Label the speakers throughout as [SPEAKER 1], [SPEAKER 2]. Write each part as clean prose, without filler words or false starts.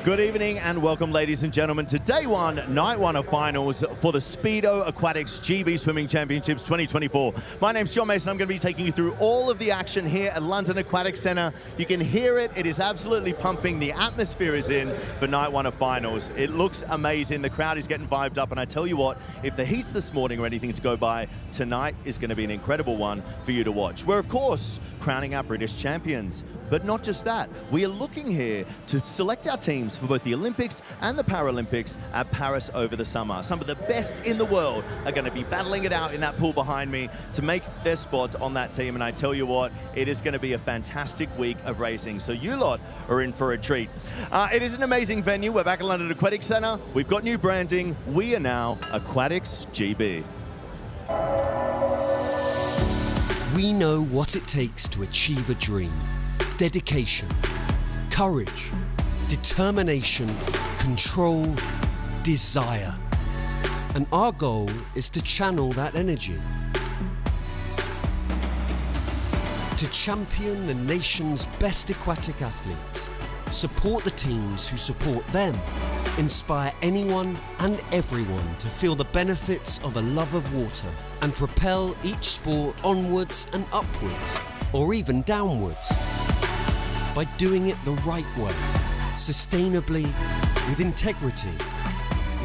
[SPEAKER 1] Good evening and welcome, ladies and gentlemen, to day one, night one of finals for the Speedo Aquatics GB Swimming Championships 2024. My name's John Mason. I'm going to be taking you through all of the action here at London Aquatic Centre. You can hear it. It is absolutely pumping. The atmosphere is in for night one of finals. It looks amazing. The crowd is getting vibed up. And I tell you what, if the heats this morning are anything to go by, tonight is going to be an incredible one for you to watch. We're, of course, crowning our British champions. But not just that, we are looking here to select our teams for both the Olympics and the Paralympics at Paris over the summer. Some of the best in the world are going to be battling it out in that pool behind me to make their spots on that team. And I tell you what, it is going to be a fantastic week of racing. So you lot are in for a treat. It is an amazing venue. We're back at London Aquatic Centre. We've got new branding. We are now Aquatics GB.
[SPEAKER 2] We know what it takes to achieve a dream. Dedication, courage, determination, control, desire. And our goal is to channel that energy. To champion the nation's best aquatic athletes, support the teams who support them, inspire anyone and everyone to feel the benefits of a love of water, and propel each sport onwards and upwards, or even downwards. By doing it the right way, sustainably, with integrity,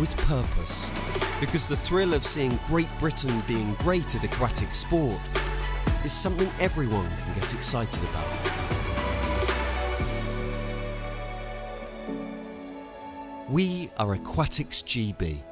[SPEAKER 2] with purpose. Because the thrill of seeing Great Britain being great at aquatic sport is something everyone can get excited about. We are Aquatics GB.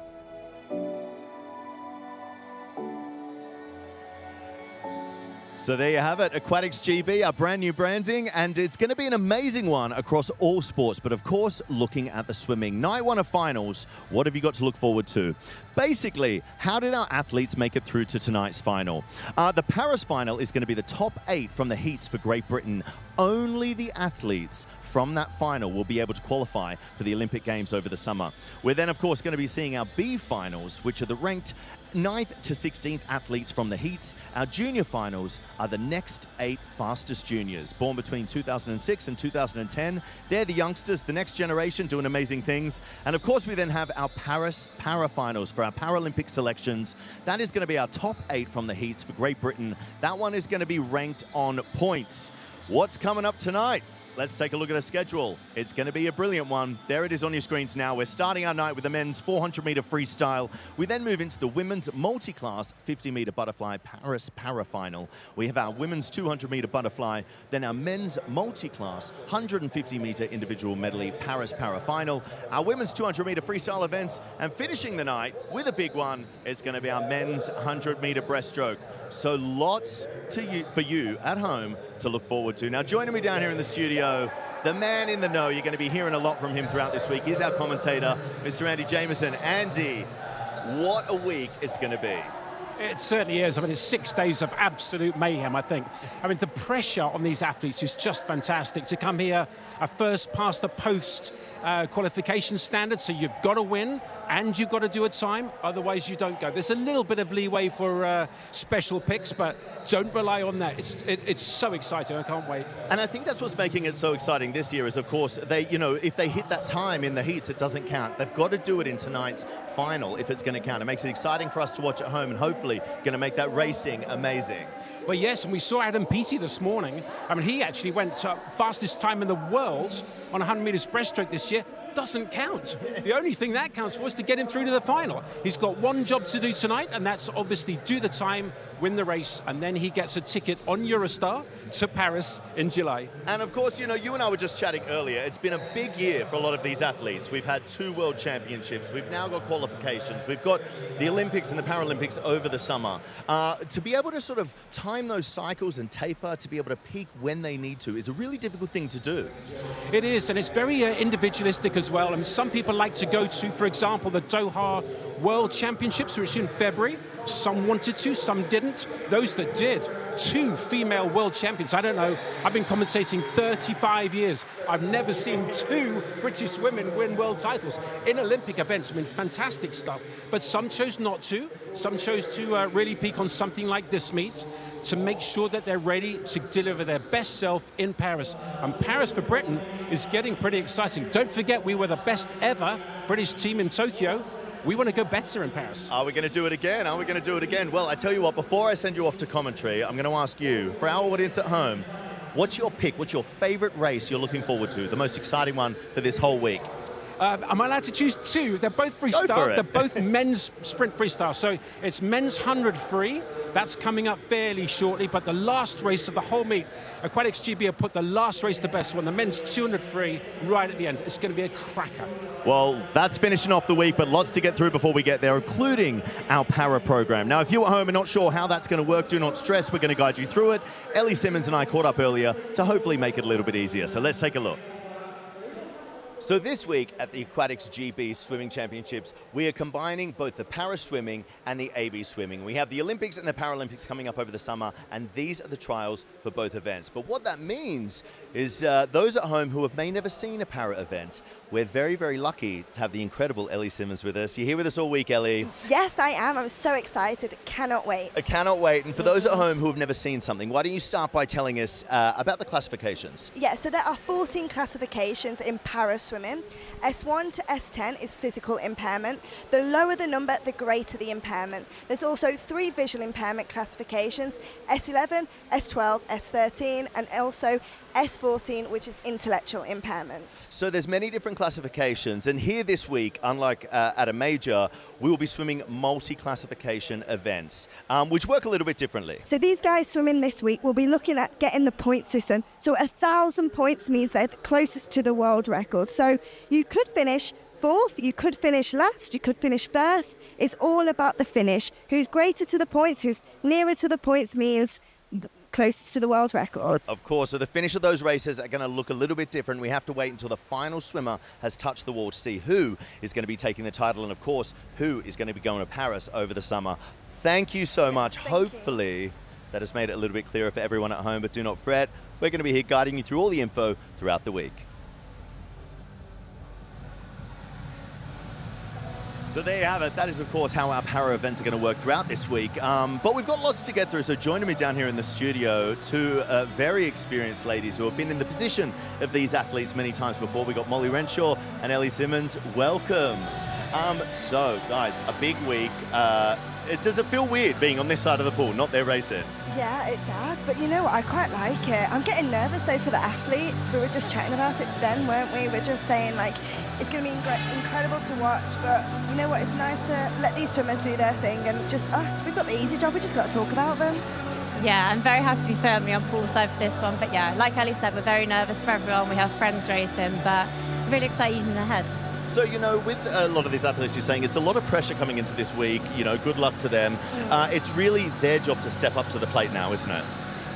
[SPEAKER 1] So there you have it, Aquatics GB, our brand new branding, and it's going to be an amazing one across all sports, but of course, looking at the swimming. Night one of finals, what have you got to look forward to? Basically, how did our athletes make it through to tonight's final? The Paris final is going to be the top 8 from the heats for Great Britain. Only the athletes from that final will be able to qualify for the Olympic Games over the summer. We're then, of course, going to be seeing our B finals, which are the ranked 9th to 16th athletes from the heats. Our junior finals are the next 8 fastest juniors, born between 2006 and 2010. They're the youngsters, the next generation, doing amazing things. And of course, we then have our Paris Para-finals for our Paralympic selections. That is going to be our top 8 from the heats for Great Britain. That one is going to be ranked on points. What's coming up tonight? Let's take a look at the schedule. It's going to be a brilliant one. There it is on your screens now. We're starting our night with the men's 400-meter freestyle. We then move into the women's multi-class 50-meter butterfly Paris Para-final. We have our women's 200-meter butterfly, then our men's multi-class 150-meter individual medley Paris Para-final, our women's 200-meter freestyle events, and finishing the night with a big one, it's going to be our men's 100-meter breaststroke. So lots for you at home to look forward to. Now, joining me down here in the studio, the man in the know, you're going to be hearing a lot from him throughout this week, is our commentator, Mr. Andy Jameson. Andy, what a week it's going to be.
[SPEAKER 3] It certainly is. I mean, it's 6 days of absolute mayhem, I think. I mean, the pressure on these athletes is just fantastic. To come here, first past the post qualification standard, so you've got to win and you've got to do a time, otherwise you don't go. There's a little bit of leeway for special picks, but don't rely on that. It's so exciting. I can't wait.
[SPEAKER 1] And I think that's what's making it so exciting this year is, of course, they, you know, if they hit that time in the heats, it doesn't count. They've got to do it in tonight's final if it's going to count. It makes it exciting for us to watch at home and hopefully going to make that racing amazing.
[SPEAKER 3] Well, yes, and we saw Adam Peaty this morning. I mean, he actually went fastest time in the world on 100 meters breaststroke this year. Doesn't count. The only thing that counts for is to get him through to the final. He's got one job to do tonight, and that's obviously do the time, win the race, and then he gets a ticket on Eurostar to Paris in July.
[SPEAKER 1] And of course, you know, you and I were just chatting earlier. It's been a big year for a lot of these athletes. We've had 2 world championships. We've now got qualifications. We've got the Olympics and the Paralympics over the summer. To be able to sort of time those cycles and taper, to be able to peak when they need to, is a really difficult thing to do.
[SPEAKER 3] It is, and it's very individualistic as well. I mean, some people like to go to, for example, the Doha World Championships, which is in February. Some wanted to, some didn't. Those that did 2 female world champions. I don't know, I've been commentating 35 years. I've never seen 2 British women win world titles in Olympic events. I mean, fantastic stuff. But some chose not to. Some chose to really peak on something like this meet to make sure that they're ready to deliver their best self in Paris. And Paris for Britain is getting pretty exciting. Don't forget, we were the best ever British team in Tokyo. We want to go better in Paris.
[SPEAKER 1] Are we going to do it again? Are we going to do it again? Well, I tell you what, before I send you off to commentary, I'm going to ask you, for our audience at home, what's your pick? What's your favorite race you're looking forward to? The most exciting one for this whole week?
[SPEAKER 3] Am I allowed to choose 2? They're both freestyle. They're both men's sprint freestyle. So it's men's 100 free. That's coming up fairly shortly. But the last race of the whole meet, Aquatics GB have put the last race, the best one, the men's 200 free, right at the end. It's going to be a cracker.
[SPEAKER 1] Well, that's finishing off the week, but lots to get through before we get there, including our para program. Now, if you at home are not sure how that's going to work, do not stress. We're going to guide you through it. Ellie Simmons and I caught up earlier to hopefully make it a little bit easier. So let's take a look. So this week at the Aquatics GB Swimming Championships, we are combining both the para swimming and the AB swimming. We have the Olympics and the Paralympics coming up over the summer, and these are the trials for both events. But what that means is those at home who have may never seen a para event, we're very, very lucky to have the incredible Ellie Simmons with us. You're here with us all week, Ellie.
[SPEAKER 4] Yes, I am. I'm so excited. Cannot wait.
[SPEAKER 1] I cannot wait. And for those at home who have never seen something, why don't you start by telling us about the classifications?
[SPEAKER 4] Yeah, so there are 14 classifications in para swimming. S1 to S10 is physical impairment. The lower the number, the greater the impairment. There's also 3 visual impairment classifications, S11, S12, S13, and also S14, which is intellectual impairment.
[SPEAKER 1] So there's many different classifications, and here this week, unlike at a major, we will be swimming multi-classification events, which work a little bit differently.
[SPEAKER 4] So these guys swimming this week will be looking at getting the point system. So 1,000 points means they're the closest to the world record. So you could finish 4th, you could finish last, you could finish 1st. It's all about the finish. Who's greater to the points, who's nearer to the points means closest to the world record.
[SPEAKER 1] Of course, so the finish of those races are going to look a little bit different. We have to wait until the final swimmer has touched the wall to see who is going to be taking the title and, of course, who is going to be going to Paris over the summer. Thank you so much. Hopefully, that has made it a little bit clearer for everyone at home, but do not fret. We're going to be here guiding you through all the info throughout the week. So there you have it. That is, of course, how our para events are going to work throughout this week. But we've got lots to get through. So joining me down here in the studio, 2 very experienced ladies who have been in the position of these athletes many times before. We got Molly Renshaw and Ellie Simmons. Welcome. So, guys, a big week. Does it feel weird being on this side of the pool, not their race it?
[SPEAKER 4] Yeah, it does. But you know what? I quite like it. I'm getting nervous, though, for the athletes. We were just chatting about it then, weren't we? We're just saying, like, it's going to be incredible to watch. But you know what? It's nice to let these swimmers do their thing. And just us, we've got the easy job. We just got to talk about them.
[SPEAKER 5] Yeah, I'm very happy to be firmly on poolside for this one. But yeah, like Ellie said, we're very nervous for everyone. We have friends racing, but really excited ahead.
[SPEAKER 1] So, you know, with a lot of these athletes, you're saying it's a lot of pressure coming into this week. You know, good luck to them. It's really their job to step up to the plate now, isn't it?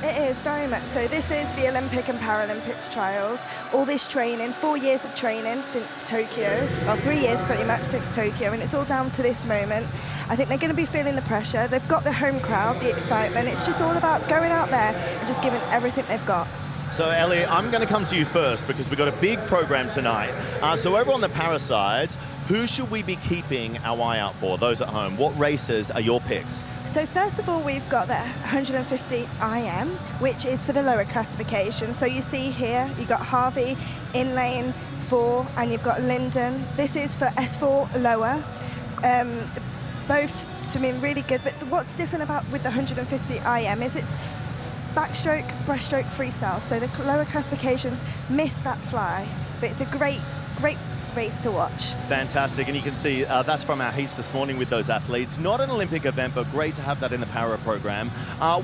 [SPEAKER 4] It is, very much so. This is the Olympic and Paralympics trials. All this training, 4 years of training since Tokyo. Well, 3 years pretty much since Tokyo, and it's all down to this moment. I think they're going to be feeling the pressure. They've got the home crowd, the excitement. It's just all about going out there and just giving everything they've got.
[SPEAKER 1] So, Ellie, I'm going to come to you first because we've got a big program tonight. So over on the para side, who should we be keeping our eye out for, those at home? What races are your picks?
[SPEAKER 4] So first of all, we've got the 150 IM, which is for the lower classification. So you see here, you've got Harvey in lane 4, and you've got Lyndon. This is for S4 lower. Both swimming really good, but what's different about with the 150 IM is it's backstroke, breaststroke, freestyle. So the lower classifications miss that fly, but it's a great race to watch.
[SPEAKER 1] Fantastic, and you can see that's from our heats this morning with those athletes. Not an Olympic event, but great to have that in the para program.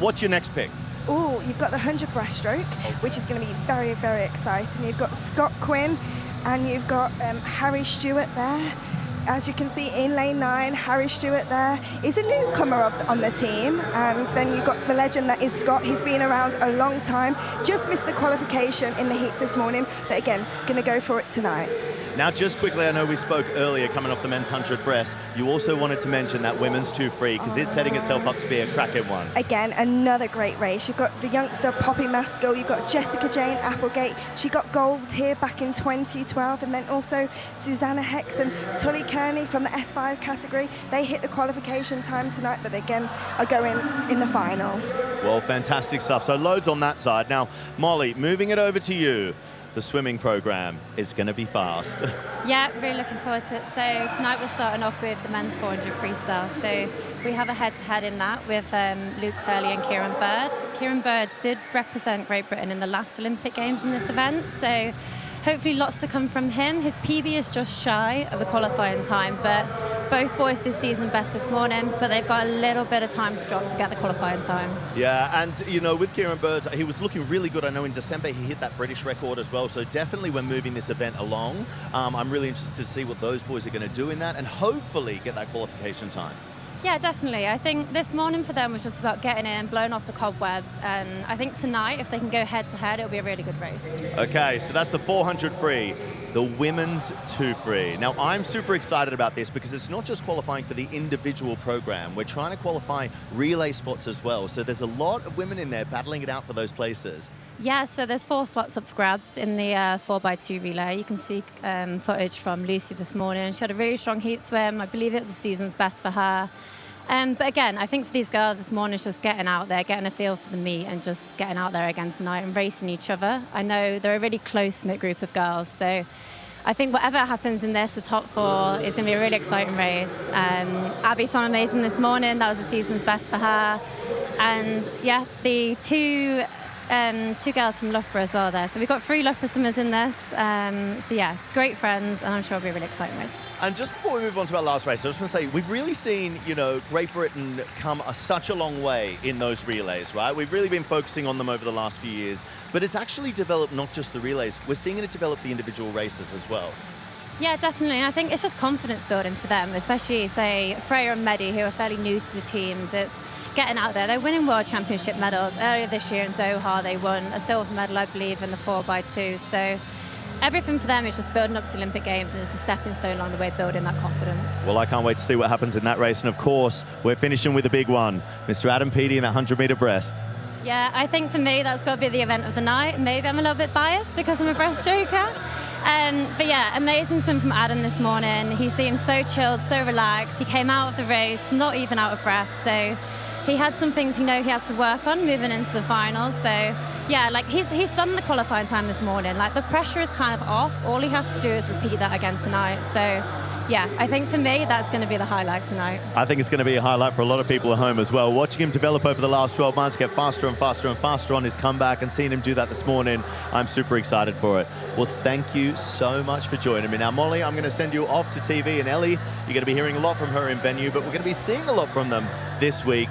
[SPEAKER 1] What's your next pick?
[SPEAKER 4] Oh, you've got the 100 breaststroke, which is going to be very, very exciting. You've got Scott Quinn, and you've got Harry Stewart there. As you can see in lane 9, Harry Stewart there. He's a newcomer on the team. And then you've got the legend that is Scott. He's been around a long time. Just missed the qualification in the heats this morning. But again, going to go for it tonight.
[SPEAKER 1] Now, just quickly, I know we spoke earlier coming off the men's 100 breast. You also wanted to mention that women's 2 free because it's setting itself up to be a cracking one.
[SPEAKER 4] Again, another great race. You've got the youngster Poppy Maskell, you've got Jessica Jane Applegate. She got gold here back in 2012, and then also Susanna Hex and Tully Kearney from the S5 category. They hit the qualification time tonight, but they again are going in the final.
[SPEAKER 1] Well, fantastic stuff. So loads on that side. Now, Molly, moving it over to you. The swimming program is going to be fast.
[SPEAKER 5] Yeah, really looking forward to it. So tonight we're starting off with the men's 400 freestyle. So we have a head-to-head in that with Luke Turley and Kieran Bird. Kieran Bird did represent Great Britain in the last Olympic Games in this event, so hopefully lots to come from him. His PB is just shy of the qualifying time, but both boys did season best this morning, but they've got a little bit of time to drop to get the qualifying time.
[SPEAKER 1] Yeah, and you know, with Kieran Bird, he was looking really good. I know in December he hit that British record as well, so definitely we're moving this event along. I'm really interested to see what those boys are going to do in that and hopefully get that qualification time.
[SPEAKER 5] Yeah, definitely. I think this morning for them was just about getting in and blowing off the cobwebs, and I think tonight, if they can go head-to-head, it'll be a really good race.
[SPEAKER 1] Okay, so that's the 400 free, the women's 2 free. Now, I'm super excited about this because it's not just qualifying for the individual program. We're trying to qualify relay spots as well, so there's a lot of women in there battling it out for those places.
[SPEAKER 5] Yeah, so there's 4 slots up for grabs in the 4x2 relay. You can see footage from Lucy this morning. She had a really strong heat swim. I believe it was the season's best for her. But again, I think for these girls this morning, it's just getting out there, getting a feel for the meet and just getting out there again tonight and racing each other. I know they're a really close-knit group of girls, so I think whatever happens in this, the top 4 is going to be a really exciting race. Abby swam amazing this morning. That was the season's best for her. And yeah, the two girls from Loughborough as well there. So we've got 3 Loughborough swimmers in this. So yeah, great friends, and I'm sure it'll be a really exciting race.
[SPEAKER 1] And just before we move on to our last race, I just want to say, we've really seen, you know, Great Britain come such a long way in those relays, right? We've really been focusing on them over the last few years, but it's actually developed not just the relays, we're seeing it develop the individual races as well.
[SPEAKER 5] Yeah, definitely. And I think it's just confidence building for them, especially, say, Freya and Mehdi, who are fairly new to the teams. It's getting out there. They're winning World Championship medals. Earlier this year in Doha, they won a silver medal, I believe, in the 4x2. So everything for them is just building up to the Olympic Games, and it's a stepping stone along the way, building that confidence.
[SPEAKER 1] Well, I can't wait to see what happens in that race. And of course, we're finishing with a big one. Mr. Adam Peaty in that 100-meter breast.
[SPEAKER 5] Yeah, I think for me, that's got to be the event of the night. Maybe I'm a little bit biased because I'm a breaststroker. But yeah, amazing swim from Adam this morning. He seemed so chilled, so relaxed. He came out of the race, not even out of breath. So he had some things he has to work on moving into the finals. So yeah, like he's done the qualifying time this morning. Like the pressure is kind of off. All he has to do is repeat that again tonight. So yeah, I think for me, that's going to be the highlight tonight.
[SPEAKER 1] I think it's going to be a highlight for a lot of people at home as well. Watching him develop over the last 12 months, get faster and faster and faster on his comeback, and seeing him do that this morning, I'm super excited for it. Well, thank you so much for joining me. Now, Molly, I'm going to send you off to TV, and Ellie, you're going to be hearing a lot from her in venue, but we're going to be seeing a lot from them this week.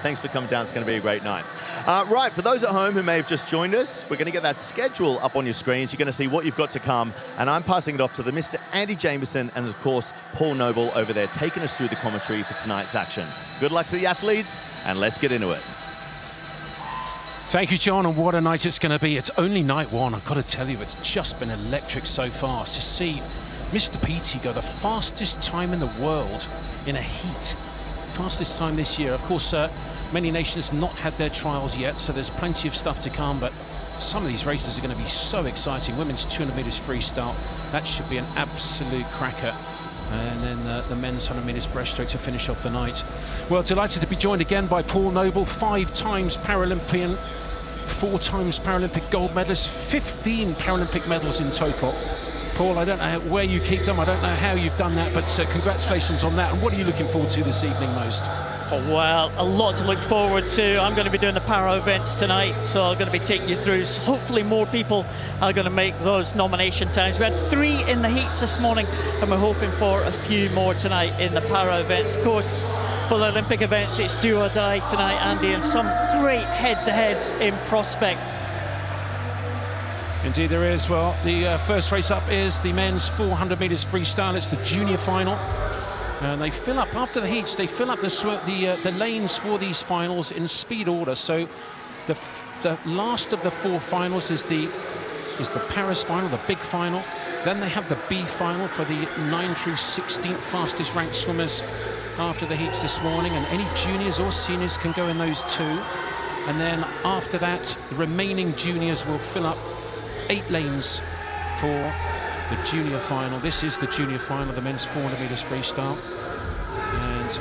[SPEAKER 1] Thanks for coming down. It's going to be a great night. Right, for those at home who may have just joined us, we're going to get that schedule up on your screens. You're going to see what you've got to come, and I'm passing it off to the Mr. Andy Jameson and, of course, Paul Noble over there taking us through the commentary for tonight's action. Good luck to the athletes, and let's get into it.
[SPEAKER 3] Thank you, John, and what a night it's going to be. It's only night 1. I've got to tell you, it's just been electric so far. To see Mr. Peaty go the fastest time in the world in a heat. Fastest time this year. Of course, many nations not had their trials yet, so there's plenty of stuff to come, but some of these races are going to be so exciting. Women's 200 metres freestyle, that should be an absolute cracker. And then the men's 100 metres breaststroke to finish off the night. Well, delighted to be joined again by Paul Noble, 5 times Paralympian, 4 times Paralympic gold medalist, 15 Paralympic medals in total. Paul, I don't know where you keep them, I don't know how you've done that, but congratulations on that. And what are you looking forward to this evening most?
[SPEAKER 6] Oh, well, a lot to look forward to. I'm going to be doing the para events tonight, so I'm going to be taking you through. So hopefully more people are going to make those nomination times. We had 3 in the heats this morning, and we're hoping for a few more tonight in the para events. Of course, for the Olympic events, it's do or die tonight, Andy, and some great head-to-heads in prospect.
[SPEAKER 3] Indeed there is. Well, the first race up is the men's 400 metres freestyle. It's the junior final. And they fill up, after the heats, they fill up the lanes for these finals in speed order. So the last of the 4 finals is the is the Paris final, the big final. Then they have the B final for the 9 through 16th fastest ranked swimmers after the heats this morning, and any juniors or seniors can go in those too. And then after that, the remaining juniors will fill up 8 lanes for the junior final. This is the junior final, the men's 400 meters freestyle. And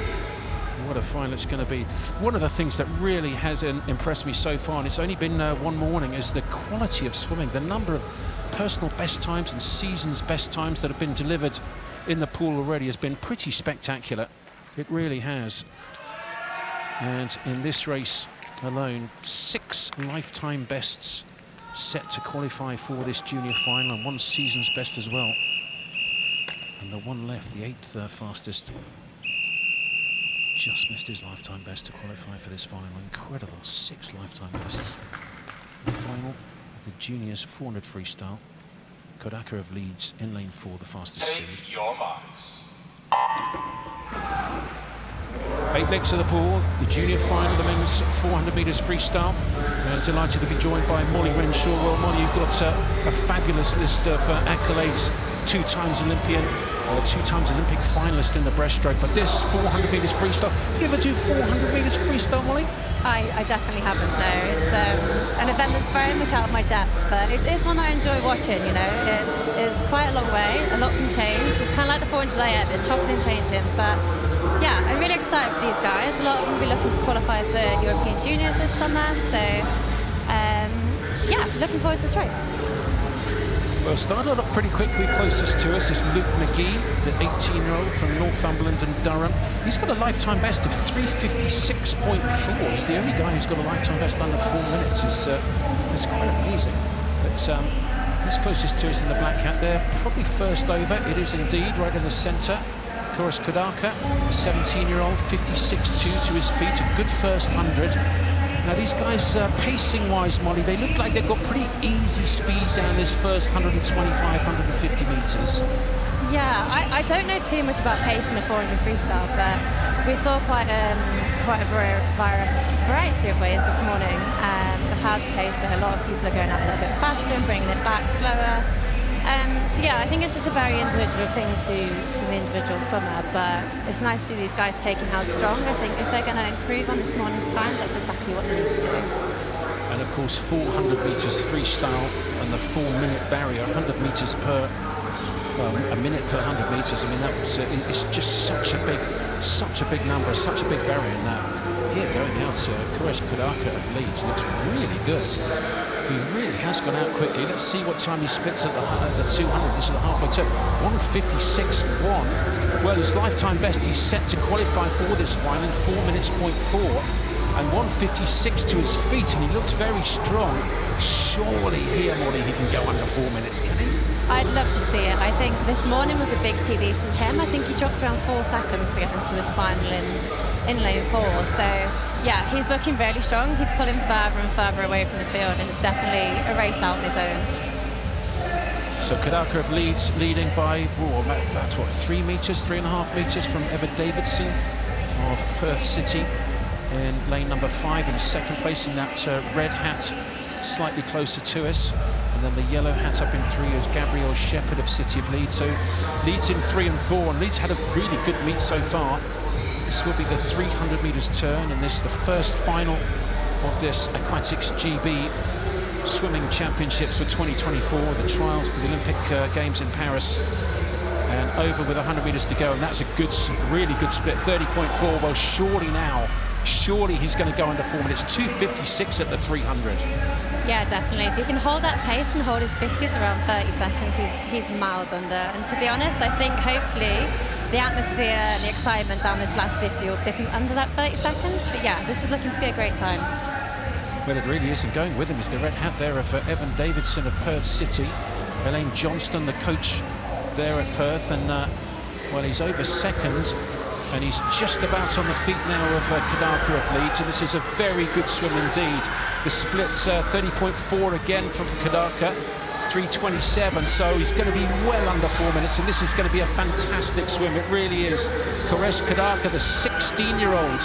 [SPEAKER 3] what a final it's going to be. One of the things that really has impressed me so far, and it's only been one morning, is the quality of swimming. The number of personal best times and season's best times that have been delivered in the pool already has been pretty spectacular. It really has. And in this race alone, 6 lifetime bests set to qualify for this junior final, and 1 season's best as well. And the one left, the 8th fastest, just missed his lifetime best to qualify for this final. Incredible, 6 lifetime bests. The final of the juniors 400 freestyle. Kodaka of Leeds in lane 4, the fastest seed.
[SPEAKER 7] Take your marks.
[SPEAKER 3] 8 legs of the pool, the junior final, the men's 400 metres freestyle. Delighted to be joined by Molly Renshaw. Well, Molly, you've got a fabulous list of accolades. 2 times Olympian, 2 times Olympic finalist in the breaststroke. But this 400 metres freestyle, you ever do 400 metres freestyle, Molly?
[SPEAKER 5] I definitely haven't, no. It's an event that's very much out of my depth, but it is one I enjoy watching, you know. It's quite a long way, a lot can change. It's kind of like the 400 layout, it's chopping and changing, but yeah, I'm really excited for these guys. A lot of them will be looking to qualify for European Juniors this summer, so yeah, looking forward to this race.
[SPEAKER 3] Well, started off pretty quickly. Closest to us is Luke McGee, the 18-year-old from Northumberland and Durham. He's got a lifetime best of 3:56.4. He's the only guy who's got a lifetime best under 4 minutes. It's quite amazing. But he's closest to us in the black hat there. Probably first over. It is indeed right in the centre. Koros Kodaka, a 17-year-old, 56.2 to his feet. A good first 100. Now these guys, pacing-wise, Molly, they look like they've got pretty easy speed down this first 125, 150 metres.
[SPEAKER 5] Yeah, I don't know too much about pace in the 400 freestyle, but we saw quite a variety of ways this morning of how to pace it. A lot of people are going out a little bit faster and bringing it back slower. So yeah, I think it's just a very individual thing to the individual swimmer, but it's nice to see these guys taking out strong. I think if they're going to improve on this morning's times, that's exactly what they need to do.
[SPEAKER 3] And of course, 400 metres freestyle and the 4-minute barrier, 100 metres per, well, a minute per 100 metres. I mean, that's it's just such a big number, such a big barrier. Now, here going out, Koros Kodaka of Leeds looks really good. He really has gone out quickly. Let's see what time he splits at the 200. This is the halfway turn. 1:56.1. Well, his lifetime best, he's set to qualify for this final in 4 minutes, 0.4. And 1:56 to his feet, and he looks very strong. Surely here, Molly, he can go under 4 minutes, can he?
[SPEAKER 5] I'd love to see it. I think this morning was a big PB from him. I think he dropped around 4 seconds to get into his final in lane 4. So yeah, he's looking really strong. He's pulling further and further away from the field, and it's definitely a race out on his own.
[SPEAKER 3] So Kodaka of Leeds leading by about what, 3 metres, 3.5 metres from Evan Davidson of Perth City in lane number 5 in second place in that red hat, slightly closer to us. And then the yellow hat up in 3 is Gabrielle Shepherd of City of Leeds. So Leeds in 3 and 4, and Leeds had a really good meet so far. This will be the 300 metres turn, and this is the first final of this Aquatics GB Swimming Championships for 2024, the trials for the Olympic Games in Paris. And over with 100 metres to go, and that's a good, really good split, 30.4. Well, surely he's going to go under 4 minutes. 2:56 at the 300.
[SPEAKER 5] Yeah, definitely. If he can hold that pace and hold his 50s around 30 seconds, he's miles under. And to be honest, I think hopefully the atmosphere and the excitement down this last 50 will dip him under that 30 seconds. But yeah, this is looking to be a great time.
[SPEAKER 3] Well, it really is, and going with him is the red hat there of Evan Davidson of Perth City. Elaine Johnston, the coach there at Perth, and well, he's over second, and he's just about on the feet now of Kodaka of Leeds, and this is a very good swim indeed. The split's 30.4 again from Kodaka, 3:27, so he's going to be well under 4 minutes, and this is going to be a fantastic swim. It really is. Koros Kodaka, the 16-year-old,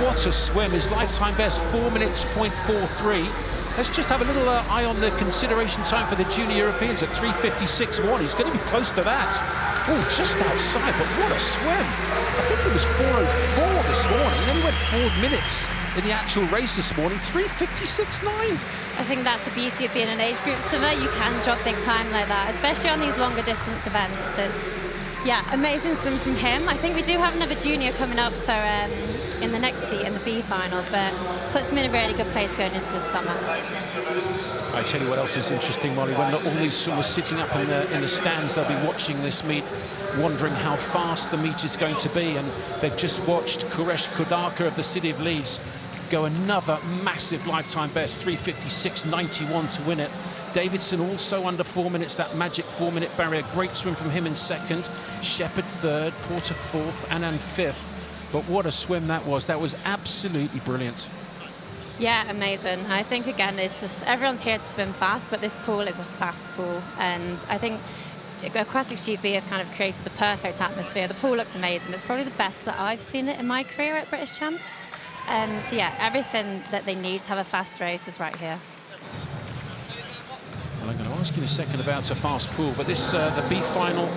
[SPEAKER 3] what a swim. His lifetime best, 4 minutes, 0.43. Let's just have a little eye on the consideration time for the junior Europeans at 3:56.1. He's going to be close to that. Oh, just outside, but what a swim. I think it was 4:04 this morning. Then he went 4 minutes in the actual race this morning, 3:56.9.
[SPEAKER 5] I think that's the beauty of being an age group swimmer. You can drop big time like that, especially on these longer distance events. Yeah, amazing swim from him. I think we do have another junior coming up for in the next heat in the B final, but puts him in a really good place going into the summer.
[SPEAKER 3] I tell you what else is interesting, Molly. When all these swimmers sitting up in the stands, they'll be watching this meet, wondering how fast the meet is going to be, and they've just watched Kuresh Kudaka of the city of Leeds go another massive lifetime best, 3:56.91 to win it. Davidson also under 4 minutes, that magic 4-minute barrier. Great swim from him in second. Shepherd third, Porter fourth, Anand fifth. But what a swim that was. That was absolutely brilliant.
[SPEAKER 5] Yeah, amazing. I think, again, it's just everyone's here to swim fast, but this pool is a fast pool. And I think Aquatics GB have kind of created the perfect atmosphere. The pool looks amazing. It's probably the best that I've seen it in my career at British Champs. So yeah, everything that they need to have a fast race is right here.
[SPEAKER 3] Well, I'm going to ask you in a second about a fast pool, but this the B final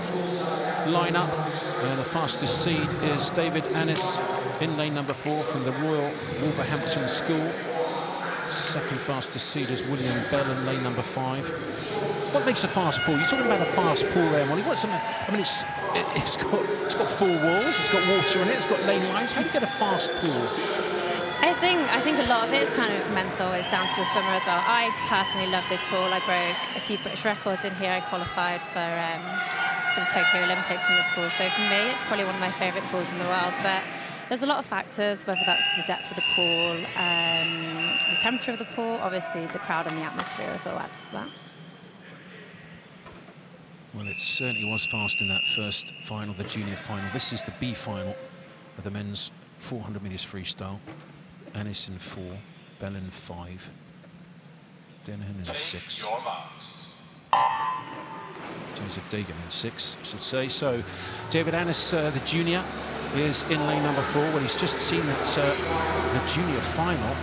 [SPEAKER 3] lineup. The fastest seed is David Annis in lane number 4 from the Royal Wolverhampton School. Second fastest seed is William Bell in lane number 5. What makes a fast pool? You're talking about a fast pool there, Molly. What's something? I mean, it's got 4 walls, it's got water in it, it's got lane lines. How do you get a fast pool?
[SPEAKER 5] I think a lot of it is kind of mental. It's down to the swimmer as well. I personally love this pool. I broke a few British records in here. I qualified for the Tokyo Olympics in this pool. So for me, it's probably one of my favourite pools in the world. But there's a lot of factors, whether that's the depth of the pool, the temperature of the pool, obviously the crowd and the atmosphere as well adds to that.
[SPEAKER 3] Well, it certainly was fast in that first final, the junior final. This is the B final of the men's 400 metres freestyle. Annis in 4, Bell in 5, Denham in 6. Joseph Dagan in 6, I should say. So David Annis, the junior, is in lane number 4. Well, he's just seen that the junior final,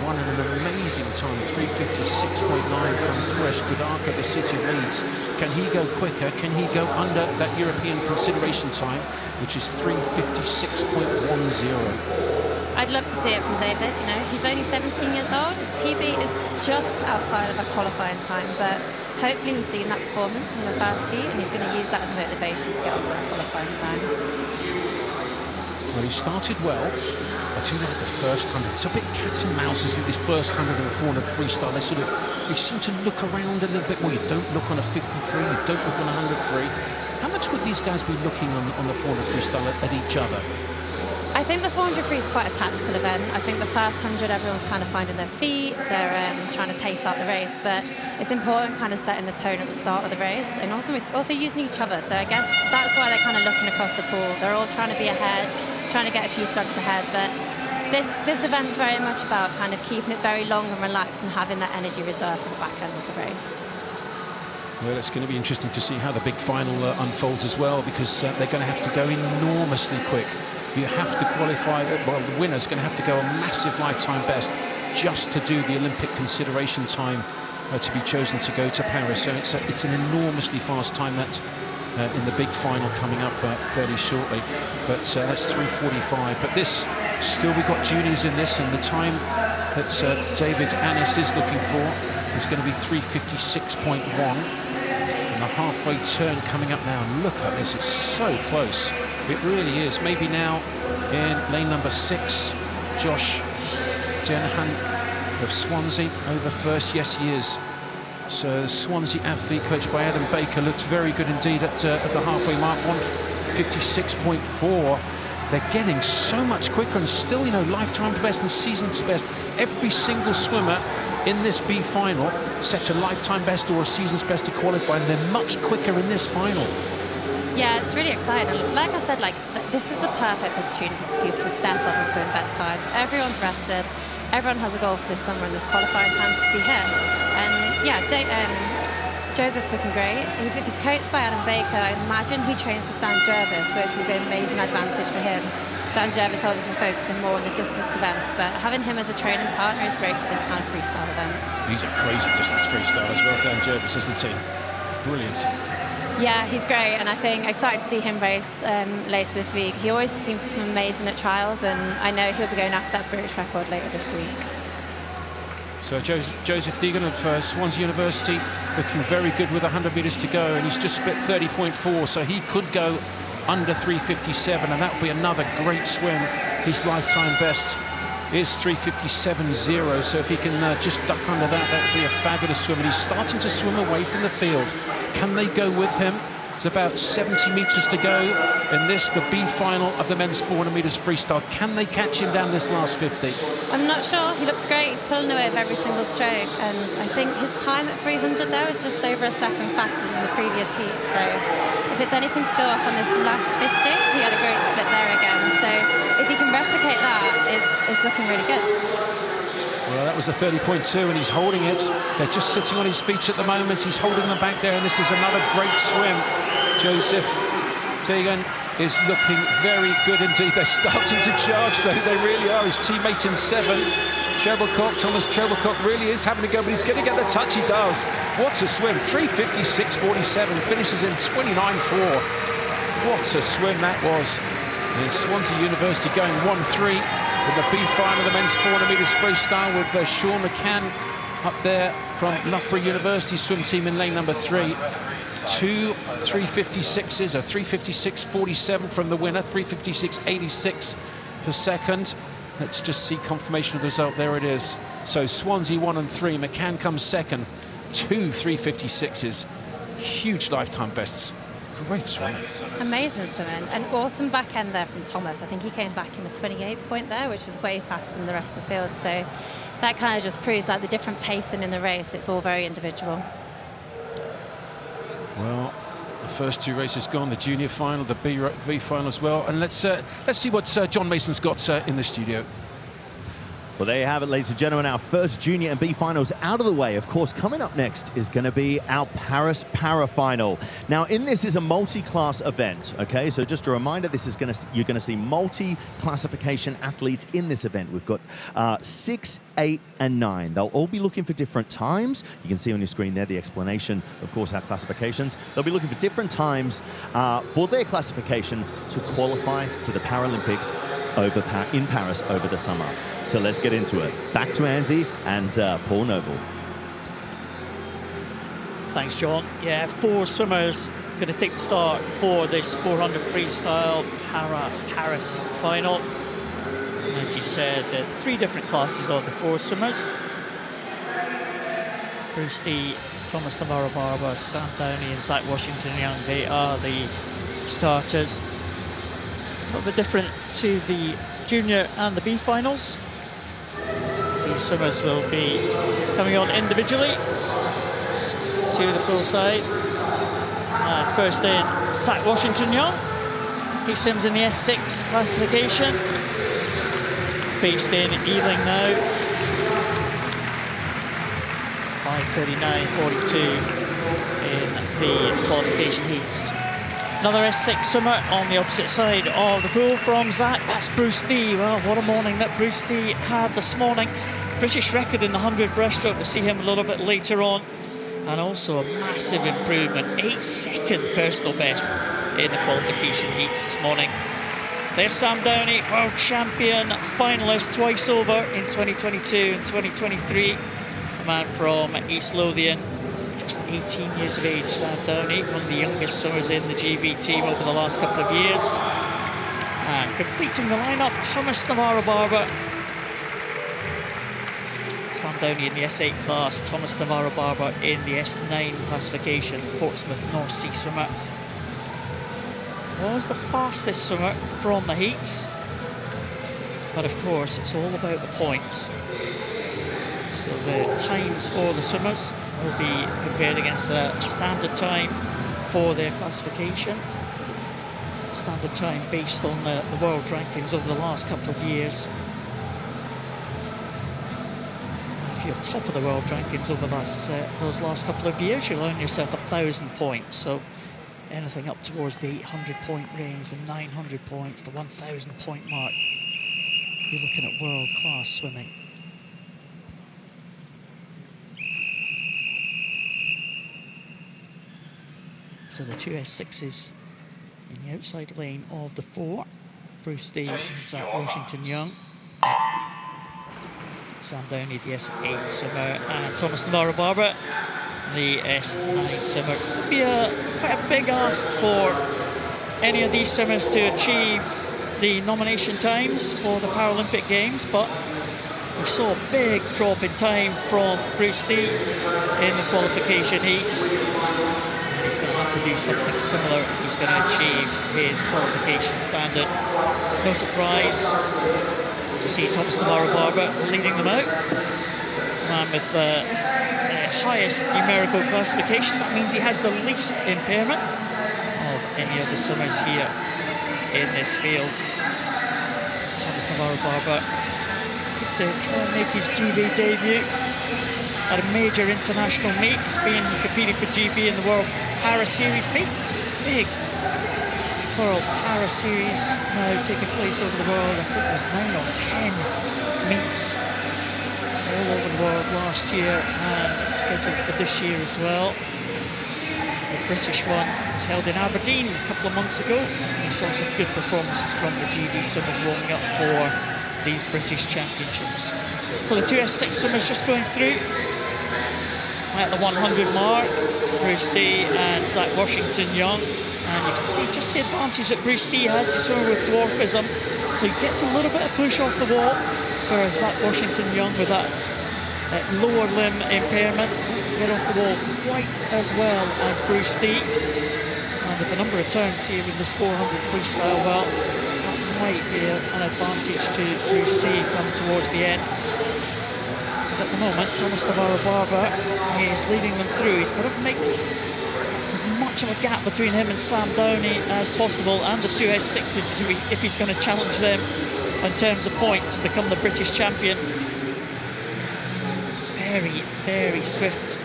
[SPEAKER 3] won an amazing time, 3:56.9 from Kuresh Kudaka, the city of Leeds. Can he go quicker? Can he go under that European consideration time, which is 3:56.10?
[SPEAKER 5] I'd love to see it from David. You know, he's only 17 years old. His PB is just outside of a qualifying time, but hopefully he's seen that performance in the first heat and he's going to use that as motivation to get over that qualifying time.
[SPEAKER 3] Well, he started well. I do like the first 100. It's a bit cats and mouse, isn't it, this first 100 and 400 freestyle? They seem to look around a little bit more. You don't look on a 53, you don't look on a 100 free. How much would these guys be looking on the 400 freestyle at each other?
[SPEAKER 5] I think the 400 free is quite a tactical event. I think the first 100, everyone's kind of finding their feet. They're trying to pace out the race, but it's important kind of setting the tone at the start of the race and also using each other. So I guess that's why they're kind of looking across the pool. They're all trying to be ahead, trying to get a few strokes ahead, but this event's very much about kind of keeping it very long and relaxed and having that energy reserve for the back end of the race.
[SPEAKER 3] Well, it's going to be interesting to see how the big final unfolds as well, because they're going to have to go enormously quick. You have to qualify, well, the winner's going to have to go a massive lifetime best just to do the Olympic consideration time to be chosen to go to Paris. So it's an enormously fast time that in the big final coming up fairly shortly. But that's 3:45. But this, still we've got juniors in this, and the time that David Annis is looking for is going to be 3:56.1. And the halfway turn coming up now. And look at this, it's so close. It really is. Maybe now in lane number 6, Josh Denhan of Swansea over first. Yes, he is. So the Swansea athlete, coached by Adam Baker, looks very good indeed at the halfway mark, 1:56.4. They're getting so much quicker, and still, you know, lifetime best and season's best. Every single swimmer in this B final set a lifetime best or a season's best to qualify, and they're much quicker in this final.
[SPEAKER 5] Yeah, it's really exciting. Like I said, this is a perfect opportunity for people to step up and swim best times. Everyone's rested. Everyone has a goal for this summer, and there's qualifying times to be here. And yeah, Joseph's looking great. If he's coached by Adam Baker, I imagine he trains with Dan Jervis, so it will be an amazing advantage for him. Dan Jervis obviously focusing more on the distance events, but having him as a training partner is great for this kind of freestyle event.
[SPEAKER 3] He's a crazy distance freestyle as well, Dan Jervis, isn't he? Brilliant.
[SPEAKER 5] Yeah, he's great, and I think excited to see him race later this week. He always seems to swim amazing at trials, and I know he'll be going after that British record later this week.
[SPEAKER 3] So Joseph Deegan of Swansea University looking very good with 100 metres to go, and he's just split 30.4, so he could go under 3:57, and that would be another great swim. His lifetime best is 3:57.0, so if he can just duck under that, that would be a fabulous swim. And he's starting to swim away from the field. Can they go with him? It's about 70 metres to go in this, the B final of the men's 400 metres freestyle. Can they catch him down this last 50?
[SPEAKER 5] I'm not sure. He looks great. He's pulling away with every single stroke, and I think his time at 300 there was just over a second faster than the previous heat. So if it's anything to go up on this last 50, he had a great split there again. So if he can replicate that, it's looking really good.
[SPEAKER 3] Well, that was a 30.2, and he's holding it. They're just sitting on his feet at the moment. He's holding them back there, and this is another great swim. Joseph Deegan is looking very good indeed. They're starting to charge, though. They really are. His teammate in 7, Thomas Treblecock, really is having a go, but he's going to get the touch. He does. What a swim. 3:56.47. Finishes in 29.4. What a swim that was. And Swansea University going 1-3. In the B final of the men's 400 metres freestyle with Sean McCann up there from Loughborough University swim team in lane number 3. 2 3:56s, a 3:56.47 from the winner, 3:56.86 per second. Let's just see confirmation of the result. There it is. So Swansea 1 and 3, McCann comes second, 2 3:56s. Huge lifetime bests. Great swimming.
[SPEAKER 5] Amazing swimming. An awesome back end there from Thomas. I think he came back in the 28 point there, which was way faster than the rest of the field. So that kind of just proves like the different pacing in the race. It's all very individual.
[SPEAKER 3] Well, the first 2 races gone, the junior final, the B final as well. And let's see what John Mason's got in the studio.
[SPEAKER 1] Well, there you have it, ladies and gentlemen, our first junior and B finals out of the way. Of course, coming up next is going to be our Paris Para final. Now, in this is a multi-class event, okay? So just a reminder, this is you're going to see multi-classification athletes in this event. We've got 6, 8, and 9. They'll all be looking for different times. You can see on your screen there the explanation, of course, our classifications. They'll be looking for different times for their classification to qualify to the Paralympics in Paris over the summer. So let's get into it. Back to Andy and Paul Noble.
[SPEAKER 6] Thanks, John. Yeah, 4 swimmers going to take the start for this 400 freestyle Paris final. As you said, 3 different classes of the 4 swimmers. Bruce Lee, Thomas Navarro Barber, Sam Downey and Zach Washington Young, they are the starters. A little bit different to the junior and the B finals. These swimmers will be coming on individually to the full side. And first in, Zach Washington Young. He swims in the S6 classification. Based in Ealing now. 5:39.42 in the qualification heats. Another S6 swimmer on the opposite side of the pool from Zach. That's Bruce Lee. Well, what a morning that Bruce Lee had this morning. British record in the 100 breaststroke. We'll see him a little bit later on. And also a massive improvement. 8-second personal best in the qualification heats this morning. There's Sam Downey, world champion, finalist twice over in 2022 and 2023. A man from East Lothian. Just 18 years of age, Sam Downey, one of the youngest swimmers in the GB team over the last couple of years. And completing the lineup, Thomas Navarro Barber. Sam Downey in the S8 class, Thomas Navarro Barber in the S9 classification, Portsmouth North Sea swimmer. Was the fastest swimmer from the heats. But of course, it's all about the points. So the times for the swimmers will be compared against the standard time for their classification. Standard time based on the world rankings over the last couple of years. If you're top of the world rankings over those last couple of years, you'll earn yourself 1,000 points. So anything up towards the 800-point range, the 900 points, the 1,000-point mark. You're looking at world-class swimming. So the two S6s in the outside lane of the 4. Bruce Dee and Zach Washington-Young. Sam Downey, the S8 swimmer, and Thomas Navarro-Barber, the S9 swimmer. It's going to be quite a big ask for any of these swimmers to achieve the nomination times for the Paralympic Games, but we saw a big drop in time from Bruce Dee in the qualification heats. He's going to have to do something similar if he's going to achieve his qualification standard. No surprise to see Thomas Navarro-Barber leading them out. Man with the highest numerical classification. That means he has the least impairment of any of the swimmers here in this field. Thomas Navarro-Barber to try and make his GB debut at a major international meet. He's been competing for GB in the World Para Series meet. It's big World Para Series now taking place over the world. I think there's 9 or 10 meets all over the world last year and scheduled for this year as well. The British one was held in Aberdeen a couple of months ago. We saw some good performances from the GB swimmers warming up for these British Championships. So the two S6 swimmers just going through at the 100 mark, Bruce Dee and Zach Washington-Young. And you can see just the advantage that Bruce Dee has. He's swimming with dwarfism, so he gets a little bit of push off the wall, whereas Zach Washington-Young with that lower limb impairment doesn't get off the wall quite as well as Bruce Dee. And with a number of turns here in this 400 freestyle, well, that might be an advantage to Bruce Dee come towards the end. But at the moment, Thomas Navarro-Barber is leading them through. He's got to make as much of a gap between him and Sam Downey as possible, and the two S6s if he's going to challenge them in terms of points and become the British champion. Very, very swift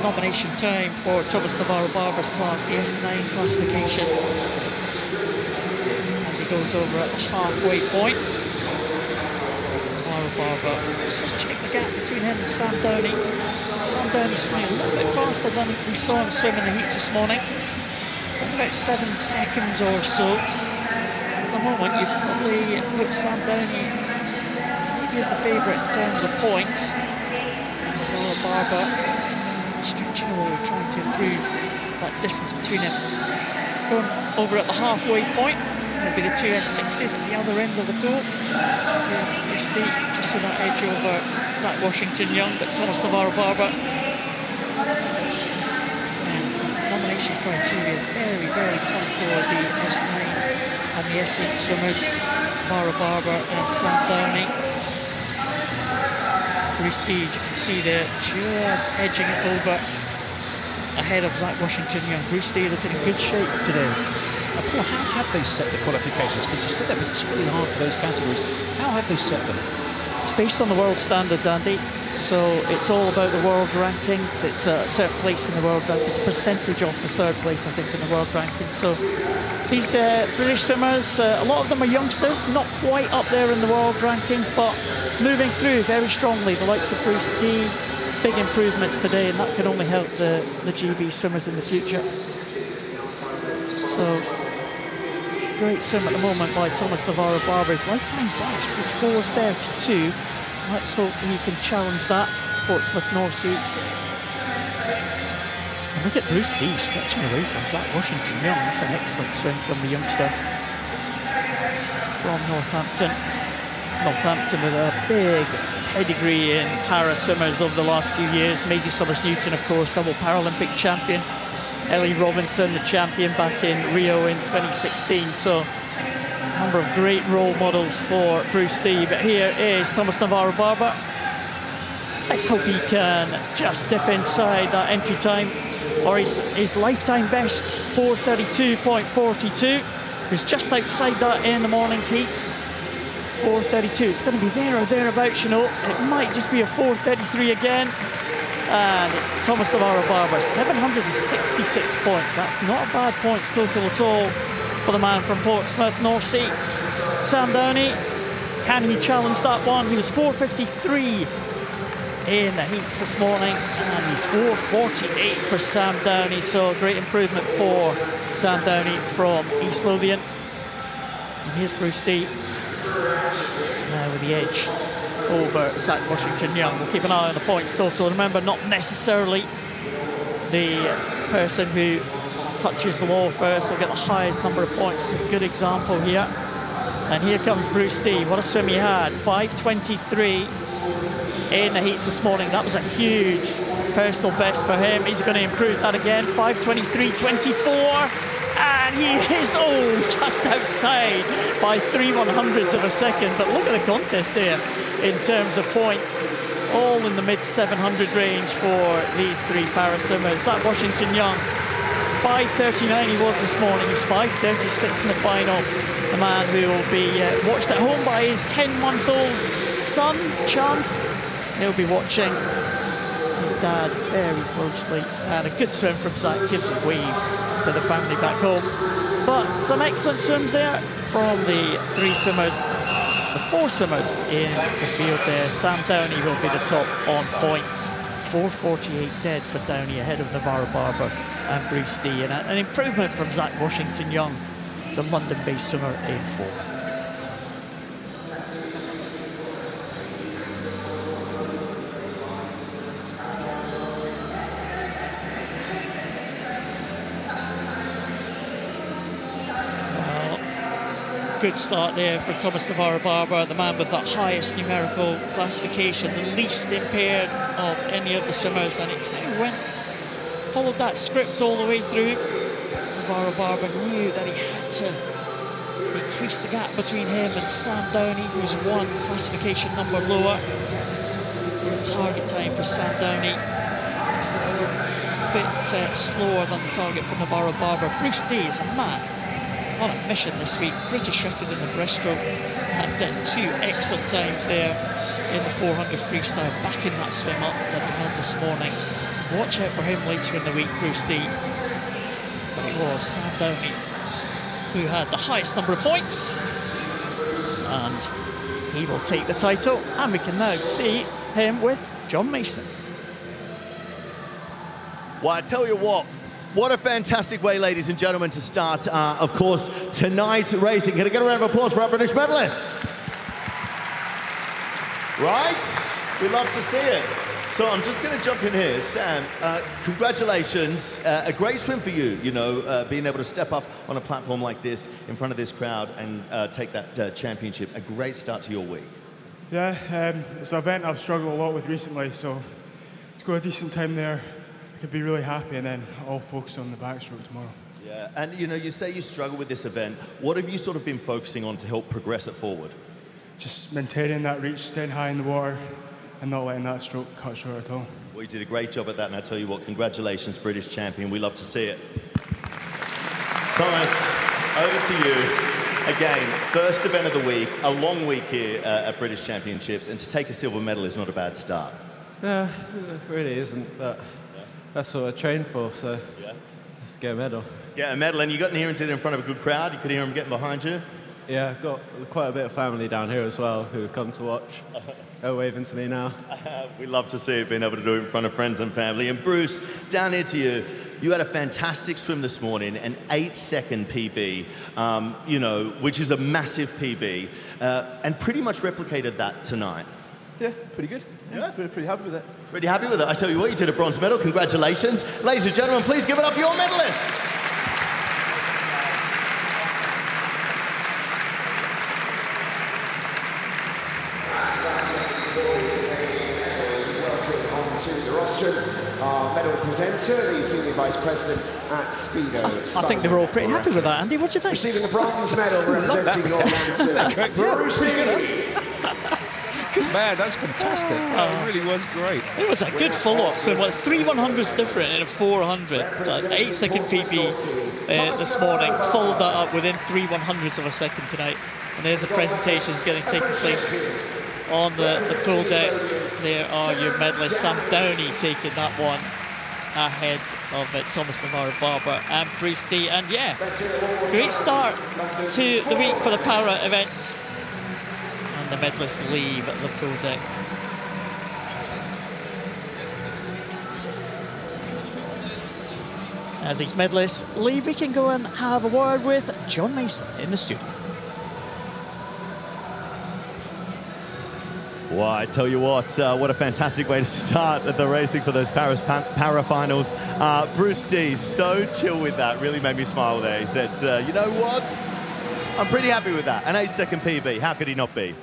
[SPEAKER 6] nomination time for Thomas Navarro-Barber's class, the S9 classification. As he goes over at the halfway point. Navarro-Barber, just check the gap between him and Sam Downey. Sam Downey's swimming a little bit faster than we saw him swim in the heats this morning. About 7 seconds or so. At the moment, you'd probably put Sam Downey maybe the favourite in terms of points. Navarro-Barber stretching away, trying to improve that distance between him. Going over at the halfway point. Will be the two S6s at the other end of the tour. Bruce Dee just with that edge over Zach Washington-Young, but Thomas Navarro-Barber. Nomination criteria very, very tough for the S9 and the S8 swimmers, Navarro-Barber and Sam Downey. Bruce Dee, you can see there, just edging it over ahead of Zach Washington-Young. Bruce Dee looking in good shape today.
[SPEAKER 3] Paul, how have they set the qualifications? Because you said they're particularly hard for those categories. How have they set them?
[SPEAKER 6] It's based on the world standards, Andy. So it's all about the world rankings. It's a certain place in the world rankings, percentage off the third place, I think, in the world rankings. So these British swimmers, a lot of them are youngsters, not quite up there in the world rankings, but moving through very strongly. The likes of Bruce Dee, big improvements today, and that can only help the GB swimmers in the future. So great swim at the moment by Thomas Navarro-Barber. His lifetime best is 4:32. Let's hope he can challenge that. Portsmouth North Sea. And look at Bruce Dee stretching away from Zach Washington-Young. That's an excellent swim from the youngster from Northampton. Northampton with a big pedigree in para swimmers over the last few years. Maisie Summers-Newton, of course, double Paralympic champion. Ellie Robinson, the champion back in Rio in 2016. So a number of great role models for Bruce Dee. But here is Thomas Navarro-Barber. Let's hope he can just dip inside that entry time, or his lifetime best, 4:32.42. He's just outside that in the morning's heats. 4:32. It's going to be there or thereabouts, you know. It might just be a 4:33 again. And Thomas Navarro Barber, 766 points. That's not a bad points total at all for the man from Portsmouth, North Sea. Sam Downey, can he challenge that one? He was 453 in the heats this morning, and he's 448 for Sam Downey, so great improvement for Sam Downey from East Lothian. And here's Bruce Dee now with the edge over Zach Washington-Young. We'll keep an eye on the points total. Remember, not necessarily the person who touches the wall first will get the highest number of points. It's a good example here. And here comes Bruce Dee. What a swim he had. 5:23 in the heats this morning. That was a huge personal best for him. He's going to improve that again. 5:23.24. And he is just outside by 3/100ths of a second. But look at the contest there in terms of points. All in the mid-700 range for these three para swimmers. That Washington-Young, 5:39 he was this morning. He's 5:36 in the final. The man who will be watched at home by his 10-month-old son, Chance. He'll be watching his dad very closely. And a good swim from Zach, gives a wave to the family back home. But some excellent swims there from the the four swimmers in the field there. Sam Downey will be the top on points. 4:48 dead for Downey, ahead of Navarro Barber and Bruce Dee. And an improvement from Zach Washington-Young, the London-based swimmer, in fourth. Good start there for Thomas Navarro Barber, the man with the highest numerical classification, the least impaired of any of the swimmers, and it kind of followed that script all the way through. Navarro Barber knew that he had to increase the gap between him and Sam Downey, who's one classification number lower. The target time for Sam Downey a bit slower than the target for Navarro Barber. Bruce Dee is a man on a mission this week. British record in the breaststroke, and two excellent times there in the 400 freestyle, backing that swim up that he had this morning. Watch out for him later in the week, Bruce Dee. But it was Sam Downey who had the highest number of points, and he will take the title. And we can now see him with John Mason.
[SPEAKER 1] Well, I tell you what a fantastic way, ladies and gentlemen, to start, of course, tonight's racing. Can I get a round of applause for our British medalists? Right? We love to see it. So I'm just going to jump in here. Sam, congratulations. A great swim for you, being able to step up on a platform like this in front of this crowd and take that championship. A great start to your week.
[SPEAKER 7] Yeah, it's an event I've struggled a lot with recently, so to go a decent time there, I could be really happy, and then all focused on the backstroke tomorrow.
[SPEAKER 1] Yeah, and you say you struggle with this event. What have you sort of been focusing on to help progress it forward?
[SPEAKER 7] Just maintaining that reach, staying high in the water, and not letting that stroke cut short at all.
[SPEAKER 1] Well, you did a great job at that, and I tell you what, congratulations, British champion. We love to see it. Thomas, over to you. Again, first event of the week, a long week here at British Championships, and to take a silver medal is not a bad start.
[SPEAKER 8] No, it really isn't, but that's what I trained for, so just get a medal.
[SPEAKER 1] Yeah, a medal, and you got in here and did it in front of a good crowd. You could hear them getting behind you.
[SPEAKER 8] Yeah, I've got quite a bit of family down here as well who come to watch. They're waving to me now.
[SPEAKER 1] We love to see it, being able to do it in front of friends and family. And Bruce, down here to you, you had a fantastic swim this morning, an 8-second PB, which is a massive PB, and pretty much replicated that tonight.
[SPEAKER 9] Yeah, pretty good. Yeah, pretty happy with it.
[SPEAKER 1] Pretty happy with it. I tell you what, you did a bronze medal. Congratulations. Ladies and gentlemen, please give it up for your medalists.
[SPEAKER 10] Welcome to the rostrum, our medal presenter, the Senior Vice President at Speedo.
[SPEAKER 6] I think they were all pretty happy with that, Andy. What do you think?
[SPEAKER 10] Receiving the bronze medal representing Northampton, Bruce Dee.
[SPEAKER 9] Good man, that's fantastic. It really was great.
[SPEAKER 6] It was a good follow-up. So, 3/100ths different in a 400. 8-second PB this morning. Followed that up within 3/100ths of a second tonight. And there's the presentations taking place on the pool deck. There are your medalists. Sam Downey taking that one ahead of Thomas Navarro, Barber and Bruce D. And yeah, great start to the week for the para events. And the medalists leave the pool deck. As these medalists leave, we can go and have a word with John Mason in the studio.
[SPEAKER 1] Well, I tell you what a fantastic way to start the racing for those Paris para finals. Bruce D, so chill with that, really made me smile there. He said, you know what? I'm pretty happy with that. An 8-second PB, how could he not be?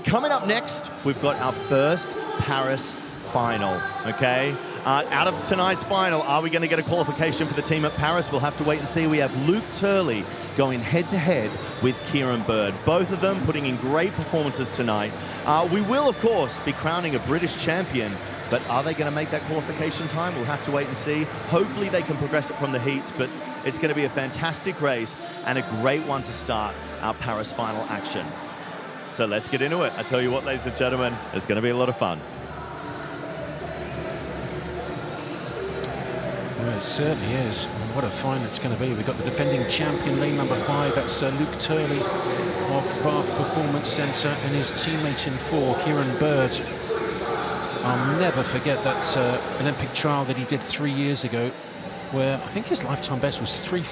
[SPEAKER 1] Coming up next, we've got our first Paris final, okay? Out of tonight's final, are we going to get a qualification for the team at Paris? We'll have to wait and see. We have Luke Turley going head-to-head with Kieran Bird. Both of them putting in great performances tonight. We will, of course, be crowning a British champion, but are they going to make that qualification time? We'll have to wait and see. Hopefully they can progress it from the heats, but it's going to be a fantastic race and a great one to start our Paris final action. So let's get into it. I tell you what, ladies and gentlemen, it's going to be a lot of fun.
[SPEAKER 3] Well, it certainly is. What a find it's going to be. We've got the defending champion, lane number 5. That's Luke Turley of Bath Performance Centre, and his teammate in 4, Kieran Bird. I'll never forget that Olympic trial that he did 3 years ago, where I think his lifetime best was 3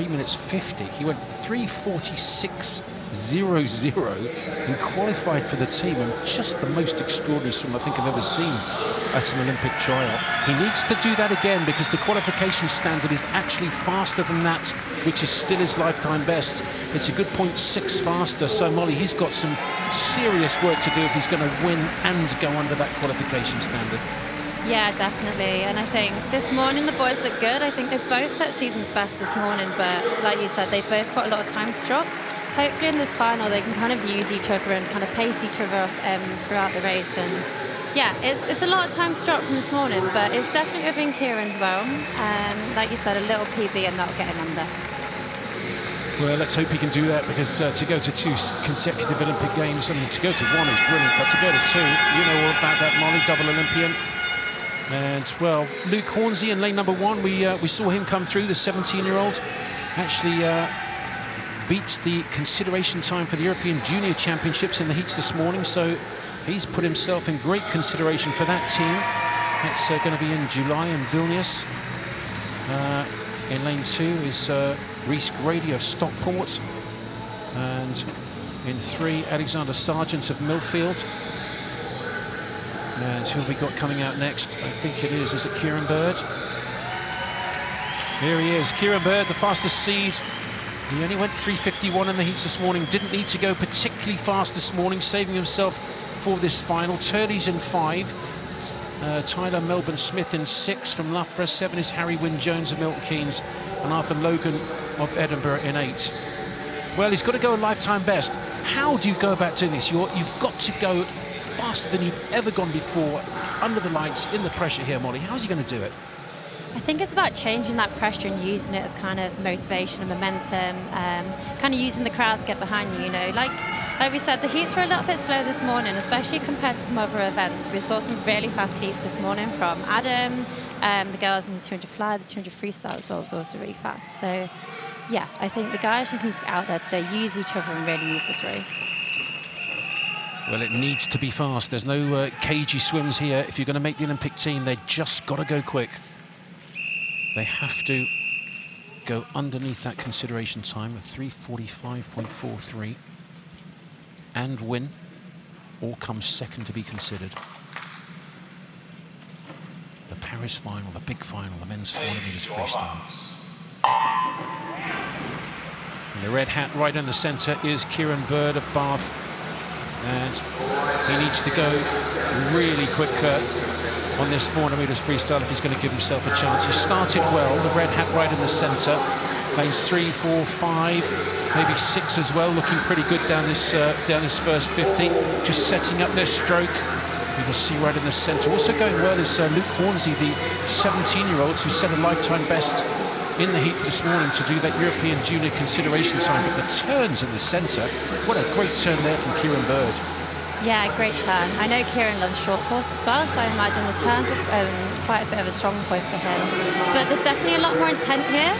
[SPEAKER 3] minutes 50. He went 3:46.00 and qualified for the team, and just the most extraordinary swim I think I've ever seen at an Olympic trial. He needs to do that again because the qualification standard is actually faster than that, which is still his lifetime best. It's a good 0.6 faster, so Molly, he's got some serious work to do if he's going to win and go under that qualification standard.
[SPEAKER 5] Yeah, definitely. And I think this morning the boys look good. I think they've both set season's best this morning, but like you said, they've both got a lot of time to drop. Hopefully in this final they can kind of use each other and kind of pace each other throughout the race. And yeah, it's a lot of time to drop from this morning, but it's definitely within Kieran's realm. Like you said, a little PB and that'll get him under.
[SPEAKER 3] Well, let's hope he can do that, because to go to 2 consecutive Olympic Games, I mean, to go to 1 is brilliant, but to go to 2, you know all about that, Molly, double Olympian. And, well, Luke Hornsey in lane number 1, we saw him come through, the 17-year-old. Actually beats the consideration time for the European Junior Championships in the heats this morning, so he's put himself in great consideration for that team. That's going to be in July in Vilnius. In lane 2 is Rhys Grady of Stockport. And in 3, Alexander Sargent of Millfield. And who have we got coming out next? I think it is it Kieran Bird? Here he is, Kieran Bird, the fastest seed. He only went 3:51 in the heats this morning. Didn't need to go particularly fast this morning, saving himself for this final. Turley's in 5. Tyler Melbourne Smith in 6 from Loughborough. 7 is Harry Wynne-Jones of Milton Keynes, and Arthur Logan of Edinburgh in 8. Well, he's got to go a lifetime best. How do you go about doing this? You've got to go faster than you've ever gone before, under the lights, in the pressure here, Molly. How's he going to do it?
[SPEAKER 5] I think it's about changing that pressure and using it as kind of motivation and momentum, kind of using the crowd to get behind you, you know. Like we said, the heats were a little bit slow this morning, especially compared to some other events. We saw some really fast heats this morning from Adam, the girls in the 200 fly, the 200 freestyle as well was also really fast. So, yeah, I think the guys just need to get out there today, use each other and really use this race.
[SPEAKER 3] Well, it needs to be fast. There's no cagey swims here. If you're going to make the Olympic team, they just got to go quick. They have to go underneath that consideration time of 3:45.43 and win, or come second to be considered. The Paris final, the big final, the men's 400 metres freestyle. And the red hat right in the centre is Kieran Bird of Bath, and he needs to go really quick on this 400 metres freestyle if he's going to give himself a chance. He started well, the red hat right in the centre. Lanes 3, 4, 5, maybe 6 as well, looking pretty good down this first 50. Just setting up their stroke. You can see right in the centre. Also going well is Luke Hornsey, the 17-year-old who set a lifetime best in the heats this morning to do that European Junior consideration time. But the turns in the centre, what a great turn there from Kieran Bird.
[SPEAKER 5] Yeah, great turn. I know Kieran loves short course as well, so I imagine the turns are quite a bit of a strong point for him. But there's definitely a lot more intent here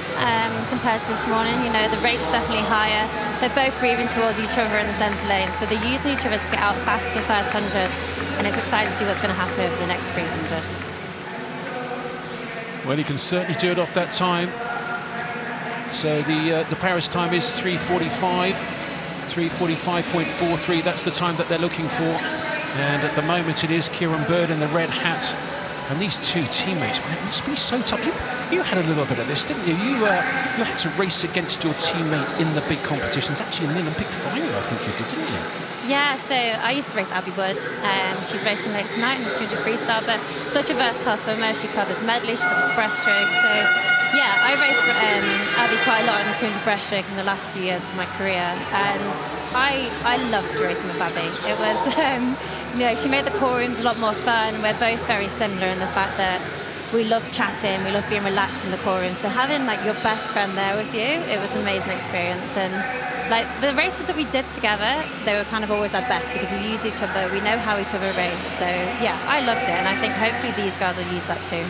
[SPEAKER 5] compared to this morning. You know, the rate's definitely higher. They're both breathing towards each other in the centre lane, so they're using each other to get out fast for the first 100, and it's exciting to see what's going to happen over the next 300.
[SPEAKER 3] Well, he can certainly do it off that time. So the Paris time is 3:45. 3:45.43, that's the time that they're looking for. And at the moment it is Kieran Bird in the red hat. And these two teammates, well, it must be so tough. You had a little bit of this, didn't you? You had to race against your teammate in the big competitions. Actually, in the Olympic final, I think you did, didn't you?
[SPEAKER 5] Yeah, so I used to race Abby Wood. She's racing late tonight in the 200 freestyle, but such a versatile swimmer. She covers medley, she covers breaststroke. So yeah, I raced Abby quite a lot in the 200 breaststroke in the last few years of my career, and I loved racing with Abby. It was, you know, she made the core rooms a lot more fun. We're both very similar in the fact that we love chatting, we love being relaxed in the core room. So having like your best friend there with you, it was an amazing experience. And like the races that we did together, they were kind of always our best because we use each other, we know how each other race. So yeah, I loved it, and I think hopefully these guys will use that too.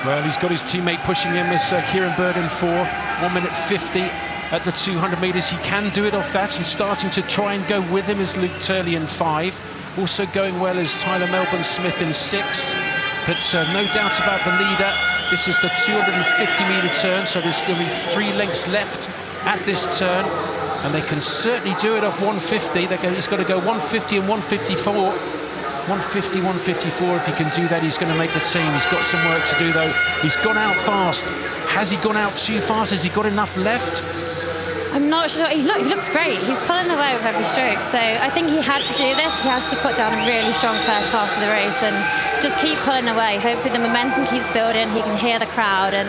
[SPEAKER 3] Well, he's got his teammate pushing him as Kieran Bird in fourth, 1:50 at the 200 metres. He can do it off that, and starting to try and go with him is Luke Turley in 5. Also going well is Tyler Melbourne-Smith in 6. But no doubt about the leader. This is the 250-metre turn, so there's going to be 3 lengths left at this turn. And they can certainly do it off 150. He's got to go 150 and 154. 150, 154, if he can do that, he's going to make the team. He's got some work to do, though. He's gone out fast. Has he gone out too fast? Has he got enough left?
[SPEAKER 5] I'm not sure. He looks great. He's pulling away with every stroke. So I think he had to do this. He has to put down a really strong first half of the race and just keep pulling away. Hopefully the momentum keeps building. He can hear the crowd. And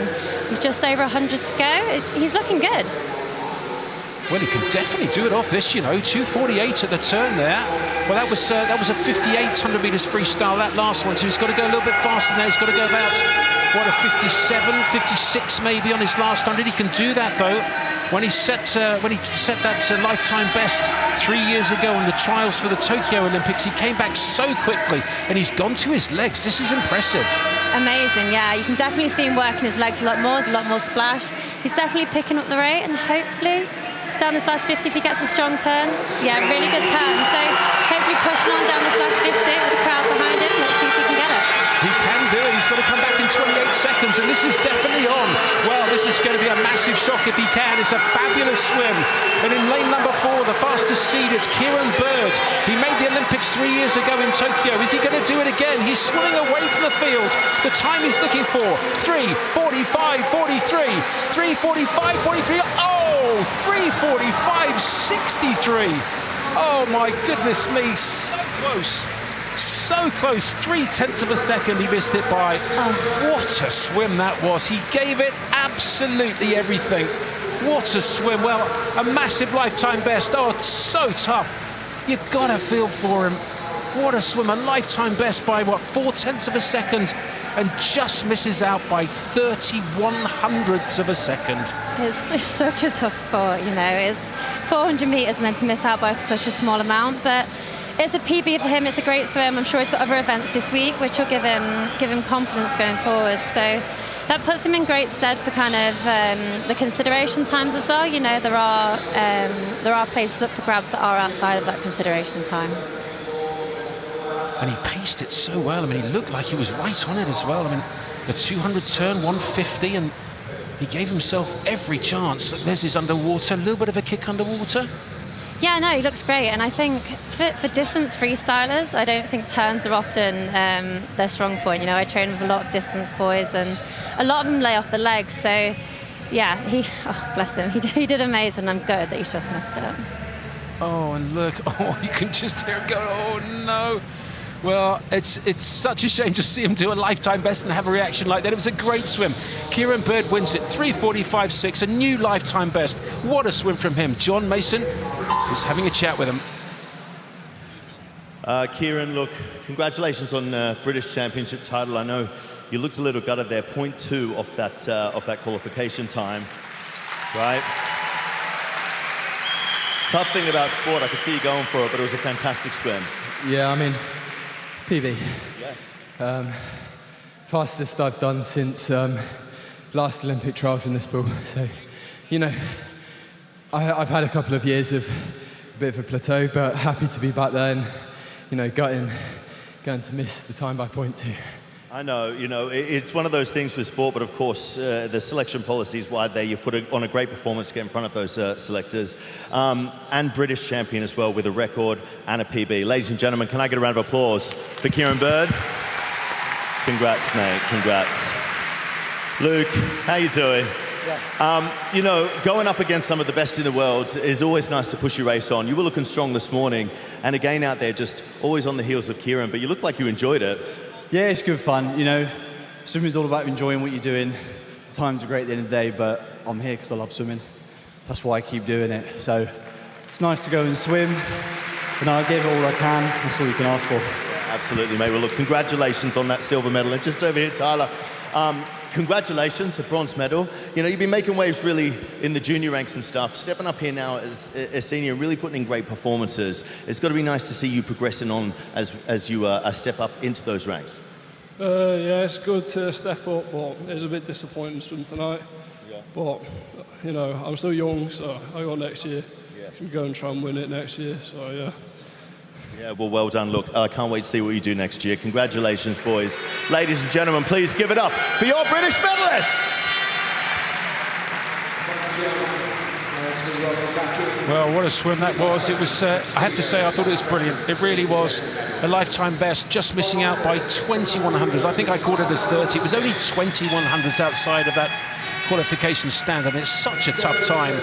[SPEAKER 5] with just over 100 to go, he's looking good.
[SPEAKER 3] Well, he can definitely do it off this, you know, 2:48 at the turn there. Well, that was a 5,800 metres freestyle, that last one, so he's got to go a little bit faster now. He's got to go about, what, a 57, 56 maybe on his last 100. He can do that, though. When he set that lifetime best 3 years ago in the trials for the Tokyo Olympics, he came back so quickly, and he's gone to his legs. This is impressive.
[SPEAKER 5] Amazing, yeah. You can definitely see him working his legs a lot more. There's a lot more splash. He's definitely picking up the rate, and hopefully down this last 50 if he gets a strong turn. Yeah, really good turn. So hopefully pushing on down this last 50 with the crowd behind him. Let's see if he can get it.
[SPEAKER 3] He can do it. He's got to come back in 28 seconds, and this is definitely on. Well, this is going to be a massive shock if he can. It's a fabulous swim. And in lane number 4, the fastest seed, it's Kieran Bird. He made the Olympics 3 years ago in Tokyo. Is he going to do it again? He's swimming away from the field. The time he's looking for, 3:45.43. 3:45.43. Oh, 3:45.63. Oh, my goodness me. So close. So close, 0.3 of a second he missed it by. Oh. What a swim that was. He gave it absolutely everything. What a swim. Well, a massive lifetime best. Oh, it's so tough. You've got to feel for him. What a swim. A lifetime best by, what, 0.4 of a second, and just misses out by 31 hundredths of a second.
[SPEAKER 5] It's such a tough sport, you know. It's 400 metres and then to miss out by such a small amount, but it's a PB for him. It's a great swim. I'm sure he's got other events this week, which will give him confidence going forward. So that puts him in great stead for kind of the consideration times as well. You know, there are places up for grabs that are outside of that consideration time.
[SPEAKER 3] And he paced it so well. I mean, he looked like he was right on it as well. I mean, the 200 turn, 150, and he gave himself every chance. There's his underwater, a little bit of a kick underwater.
[SPEAKER 5] Yeah, no, he looks great. And I think for distance freestylers, I don't think turns are often their strong point. You know, I train with a lot of distance boys, and a lot of them lay off the legs. So, yeah, bless him. He did amazing. I'm good that he's just missed it.
[SPEAKER 3] Oh, and look, you can just hear him go, oh, no. Well, it's such a shame to see him do a lifetime best and have a reaction like that. It was a great swim. Kieran Bird wins it, 3:45.6, a new lifetime best. What a swim from him. John Mason is having a chat with him.
[SPEAKER 1] Kieran, look, congratulations on British Championship title. I know you looked a little gutted there, 0.2 off that qualification time, right? Tough thing about sport, I could see you going for it, but it was a fantastic swim.
[SPEAKER 8] Yeah, I mean, it's PB.
[SPEAKER 1] Yeah.
[SPEAKER 8] Fastest I've done since last Olympic trials in this pool. So, you know, I've had a couple of years of a bit of a plateau, but happy to be back there and, you know, going to miss the time by 0.2.
[SPEAKER 1] I know, you know, it's one of those things with sport, but of course, the selection policy is wide there. You've put on a great performance to get in front of those selectors. And British champion as well with a record and a PB. Ladies and gentlemen, can I get a round of applause for Kieran Bird? Congrats, mate, congrats. Luke, how you doing? Yeah. You know, going up against some of the best in the world is always nice to push your race on. You were looking strong this morning, and again out there, just always on the heels of Kieran, but you look like you enjoyed it.
[SPEAKER 11] Yeah, it's good fun. You know, swimming's all about enjoying what you're doing. The times are great at the end of the day, but I'm here because I love swimming. That's why I keep doing it. So it's nice to go and swim, and I give it all I can. That's all you can ask for.
[SPEAKER 1] Yeah, absolutely, mate. Well, look, congratulations on that silver medal. And just over here, Tyler, congratulations, a bronze medal. You know, you've been making waves really in the junior ranks and stuff. Stepping up here now as a senior, really putting in great performances. It's got to be nice to see you progressing on as you step up into those ranks.
[SPEAKER 12] Yeah, it's good to step up, but it was a bit disappointing swim tonight. Yeah. But, you know, I'm still young, so I got next year. Yeah. Can go and try and win it next year, so yeah.
[SPEAKER 1] Yeah, well done. Look, I can't wait to see what you do next year. Congratulations, boys. Ladies and gentlemen, please give it up for your British medalists.
[SPEAKER 3] Well, what a swim that was. It was, I have to say, I thought it was brilliant. It really was a lifetime best, just missing out by 2100s. I think I called it as 30. It was only 2100s outside of that qualification standard. It's such a tough time.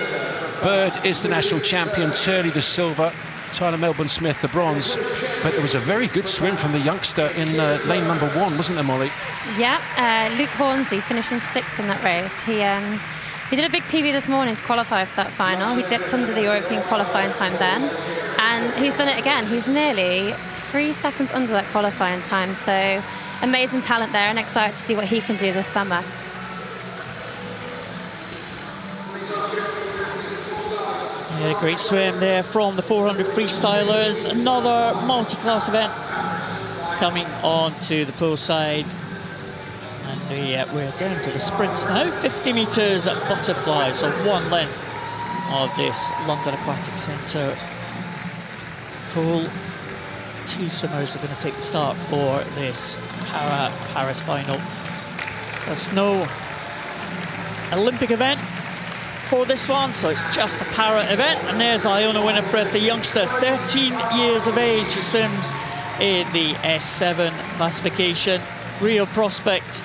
[SPEAKER 3] Bird is the national champion, Turley the silver, Tyler Melbourne-Smith the bronze. But it was a very good swim from the youngster in lane number 1, wasn't there, Molly?
[SPEAKER 5] Yeah, Luke Hornsey finishing 6th in that race. He did a big PB this morning to qualify for that final. He dipped under the European qualifying time then, and he's done it again. He's nearly 3 seconds under that qualifying time, so amazing talent there, and excited to see what he can do this summer.
[SPEAKER 6] Yeah, great swim there from the 400 freestylers. Another multi-class event coming on to the pool side. And we're down to the sprints now. 50 metres at butterfly, so 1 length of this London Aquatics Centre pool. 2 swimmers are going to take the start for this Paris final. There's no Olympic event for this one, so it's just a para event. And there's Iona Winifred, the youngster, 13 years of age. She swims in the S7 classification. Real prospect.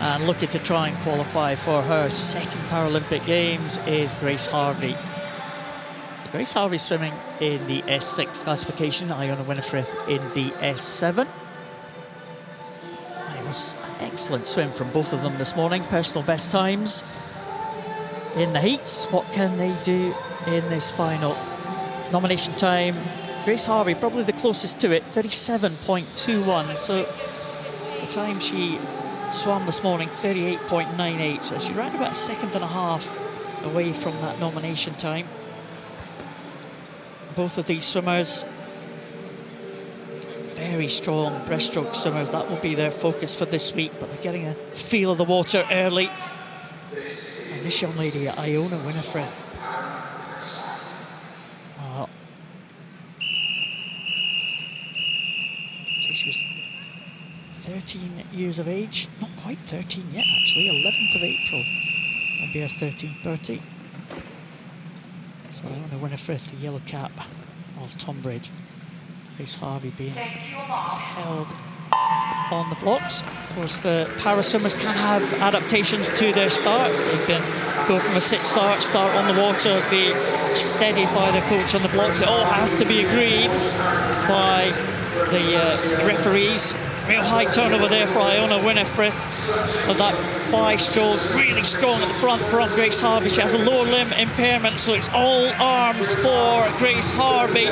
[SPEAKER 6] And looking to try and qualify for her 2nd Paralympic Games is Grace Harvey. So Grace Harvey swimming in the S6 classification, Iona Winifred in the S7. And it was an excellent swim from both of them this morning. Personal best times in the heats. What can they do in this final? Nomination time, Grace Harvey probably the closest to it, 37.21. So the time she swam this morning, 38.98, so she's around about 1.5 seconds away from that nomination time. Both of these swimmers, very strong breaststroke swimmers. That will be their focus for this week, but they're getting a feel of the water early. And this young lady, Iona Winifred. Wow. So she was 13 years of age, not quite 13 yet actually, 11th of April will be her 13th birthday. So Iona Winifred, the yellow cap of Tonbridge. Grace Harvey being held on the blocks. Of course, the para swimmers can have adaptations to their starts. They can go from a sit start on the water, be steadied by the coach on the blocks. It all has to be agreed by the referees. Real high turnover there for Iona Winifred. But that butterfly stroke, really strong at the front from Grace Harvey. She has a lower limb impairment, so it's all arms for Grace Harvey,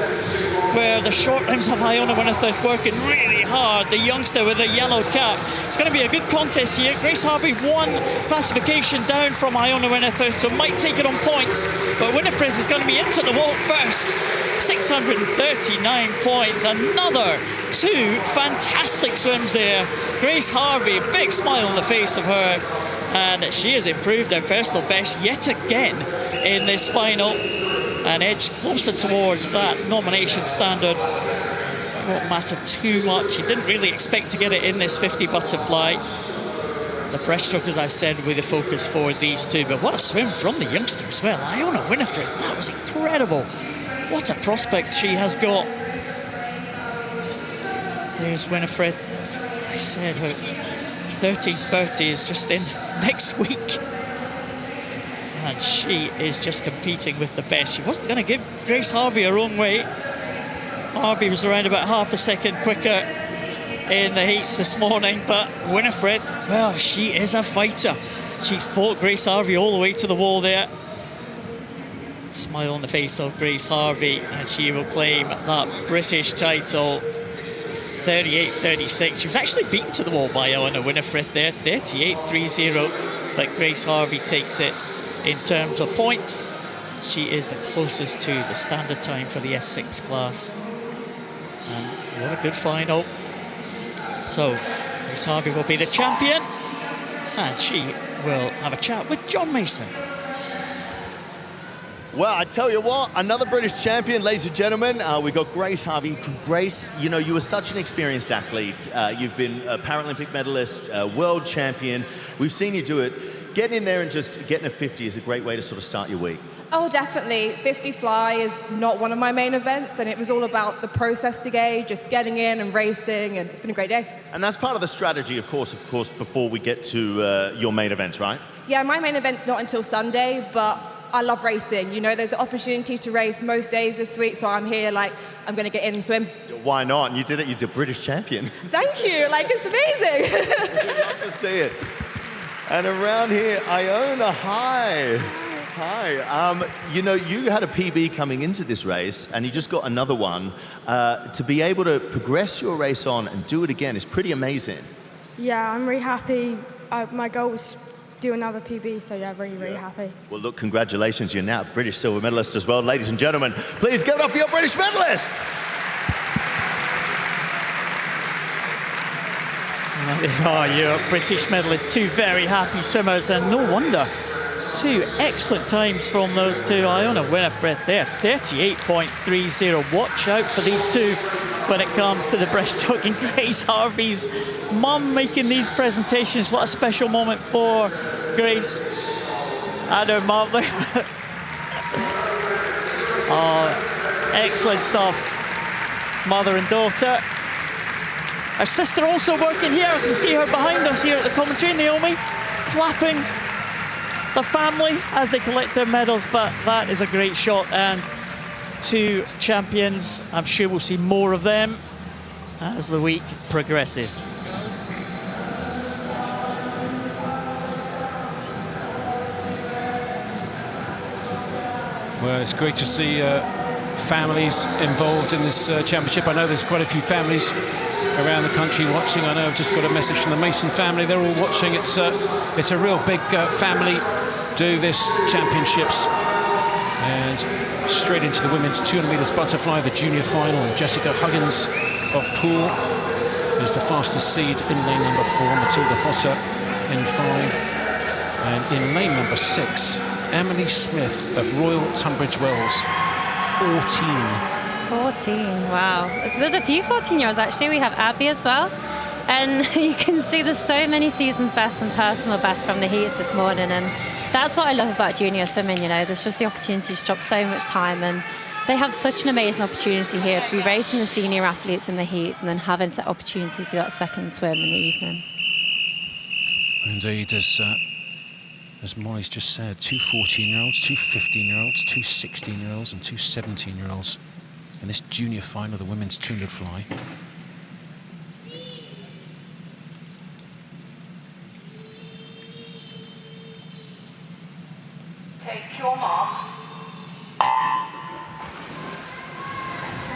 [SPEAKER 6] where the short limbs of Iona Winifred working really hard. The youngster with the yellow cap. It's going to be a good contest here. Grace Harvey one classification down from Iona Winifred, so might take it on points, but Winifred is going to be into the wall first. 639 points. Another 2 fantastic swims there. Grace Harvey, big smile on the face of her, and she has improved her personal best yet again in this final and edged closer towards that nomination standard. Won't matter too much. She didn't really expect to get it in this 50 butterfly. The breaststroke, as I said, will be the focus for these two, but what a swim from the youngster as well. Iona Winifred, that was incredible. What a prospect she has got. There's Winifred. I said her 13th birthday is just in next week. And she is just competing with the best. She wasn't going to give Grace Harvey her own weight. Harvey was around about half a second quicker in the heats this morning, but Winifred, well, she is a fighter. She fought Grace Harvey all the way to the wall there. Smile on the face of Grace Harvey, and she will claim that British title. 38-36. She was actually beaten to the wall by Iona Winifred there, 38-30, but Grace Harvey takes it in terms of points. She is the closest to the standard time for the S6 class. And what a good final. So Grace Harvey will be the champion, and she will have a chat with John Mason.
[SPEAKER 1] Well, I tell you what, another British champion, ladies and gentlemen. We've got Grace Harvey. Grace, you know, you were such an experienced athlete. You've been a Paralympic medalist, world champion. We've seen you do it. Getting in there and just getting a 50 is a great way to sort of start your week.
[SPEAKER 13] Oh, definitely. 50 fly is not one of my main events, and it was all about the process today, just getting in and racing, and it's been a great day.
[SPEAKER 1] And that's part of the strategy, of course, before we get to your main events, right?
[SPEAKER 13] Yeah, my main event's not until Sunday, but I love racing. You know, there's the opportunity to race most days this week, so I'm here like, I'm going to get in and swim.
[SPEAKER 1] Why not? And you did it. You're the British champion.
[SPEAKER 13] Thank you. Like, it's amazing.
[SPEAKER 1] Love to see it. And around here, Iona, hi. Hi. You know, you had a PB coming into this race, and you just got another one. To be able to progress your race on and do it again is pretty amazing.
[SPEAKER 14] Yeah, I'm really happy. My goal was do another PB, so yeah, really happy.
[SPEAKER 1] Well, look, congratulations. You're now a British silver medalist as well. Ladies and gentlemen, please give it up for your British medalists.
[SPEAKER 6] There are your British medalists, 2 very happy swimmers, and no wonder. 2 excellent times from those 2. Iona Winifred there, 38.30. Watch out for these 2 when it comes to the breaststroke. And Grace Harvey's mum making these presentations. What a special moment for Grace and her mum. Oh, excellent stuff. Mother and daughter. Her sister also working here. I can see her behind us here at the commentary. Naomi clapping the family as they collect their medals, but that is a great shot, and 2 champions. I'm sure we'll see more of them as the week progresses.
[SPEAKER 3] Well, it's great to see families involved in this championship. I know there's quite a few families around the country watching. I know I've just got a message from the Mason family. They're all watching. It's a real big family do this championships. And straight into the women's 200 meters butterfly, the junior final. And Jessica Huggins of Poole is the fastest seed in lane number 4. Matilda Hosser in 5. And in lane number 6, Emily Smith of Royal Tunbridge Wells, 14,
[SPEAKER 5] wow. There's a few 14-year-olds actually. We have Abby as well. And you can see there's so many seasons best and personal best from the heats this morning. And that's what I love about junior swimming, you know. There's just the opportunity to drop so much time. And they have such an amazing opportunity here to be racing the senior athletes in the heats and then having that opportunity to do that second swim in the evening.
[SPEAKER 3] Indeed, as Molly's just said, 2 14-year-olds, 2 15-year-olds, 2 16-year-olds and 2 17-year-olds in this junior final of the women's 200 fly.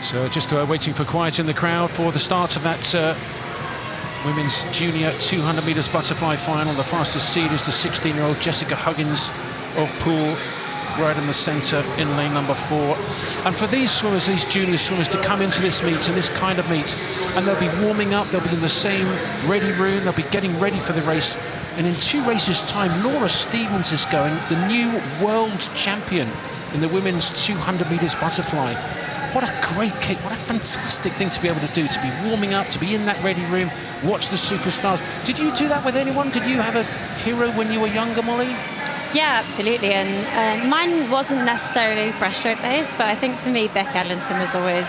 [SPEAKER 3] So just waiting for quiet in the crowd for the start of that women's junior 200 metres butterfly final. The fastest seed is the 16-year-old Jessica Huggins of Poole, right in the centre in lane number 4. And for these swimmers, these junior swimmers, to come into this meet, in this kind of meet, and they'll be warming up, they'll be in the same ready room, they'll be getting ready for the race. And in 2 races' time, Laura Stevens is going, the new world champion in the women's 200 metres butterfly. What a great kick, what a fantastic thing to be able to do, to be warming up, to be in that ready room, watch the superstars. Did you do that with anyone? Did you have a hero when you were younger, Molly?
[SPEAKER 5] Yeah, absolutely, and mine wasn't necessarily breaststroke based, but I think for me, Beck Ellington was always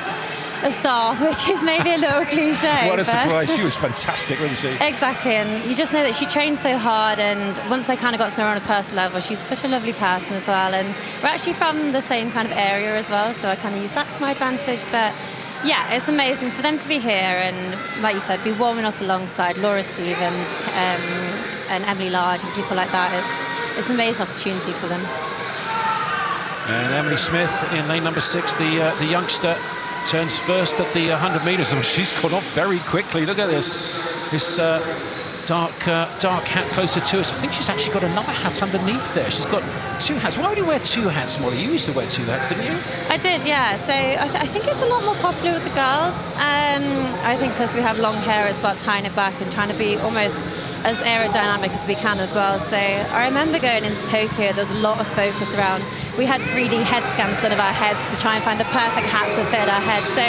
[SPEAKER 5] a star, which is maybe a little cliche.
[SPEAKER 9] What a surprise, she was fantastic, wasn't she?
[SPEAKER 5] Exactly, and you just know that she trained so hard, and once I kind of got to know her on a personal level, she's such a lovely person as well, and we're actually from the same kind of area as well, so I kind of use that to my advantage. But yeah, it's amazing for them to be here and, like you said, be warming up alongside Laura Stevens and Emily Large and people like that. It's an amazing opportunity for them.
[SPEAKER 3] And Emily Smith in lane number 6, the youngster, turns first at the 100 metres. Oh, she's gone off very quickly. Look at this. This dark hat closer to us. I think she's actually got another hat underneath there. She's got 2 hats. Why would you wear 2 hats, Molly? You used to wear 2 hats, didn't you?
[SPEAKER 5] I did, yeah. So I think it's a lot more popular with the girls. I think because we have long hair, it's about tying it back and trying to be almost as aerodynamic as we can as well. So I remember going into Tokyo, there was a lot of focus around, we had 3D head scans done of our heads to try and find the perfect hats that fit our heads. So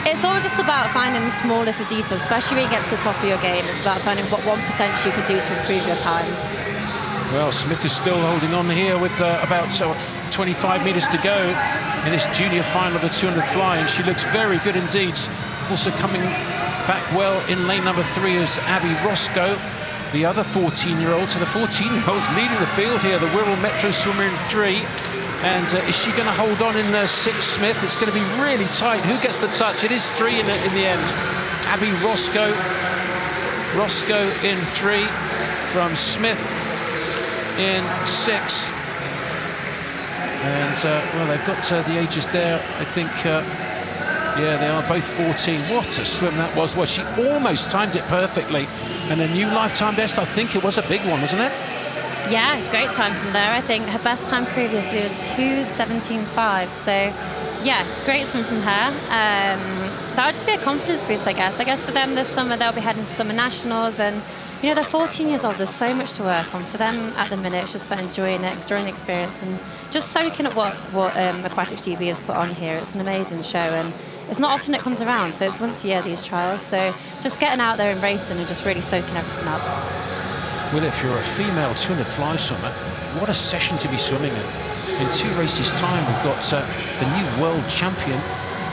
[SPEAKER 5] it's all just about finding the smallest of details, especially when you get to the top of your game. It's about finding what 1% you can do to improve your times.
[SPEAKER 3] Well, Smith is still holding on here with about 25 metres to go in this junior final of the 200 fly, and she looks very good indeed. Also coming back well in lane number 3 is Abby Roscoe, the other 14-year-old. So the 14-year-old's leading the field here, the Wirral Metro swimmer in 3. And is she going to hold on in 6, Smith? It's going to be really tight. Who gets the touch? It is 3 in the end. Abby Roscoe. Roscoe in 3 from Smith in 6. And, well, they've got the ages there. I think, yeah, they are both 14. What a swim that was. Well, she almost timed it perfectly. And a new lifetime best, I think it was a big one, wasn't it?
[SPEAKER 5] Yeah, great time from there. I think her best time previously was 2:17.5. So, yeah, great swim from her. That would just be a confidence boost, I guess. I guess for them this summer, they'll be heading to summer nationals. And, you know, they're 14 years old. There's so much to work on. For them at the minute, it's just about enjoying it, enjoying the experience, and just soaking up what Aquatics GB has put on here. It's an amazing show. And it's not often it comes around, so it's once a year, these trials. So just getting out there and racing and just really soaking everything up.
[SPEAKER 3] Well, if you're a female 200 fly swimmer, what a session to be swimming in. In 2 races' time, we've got the new world champion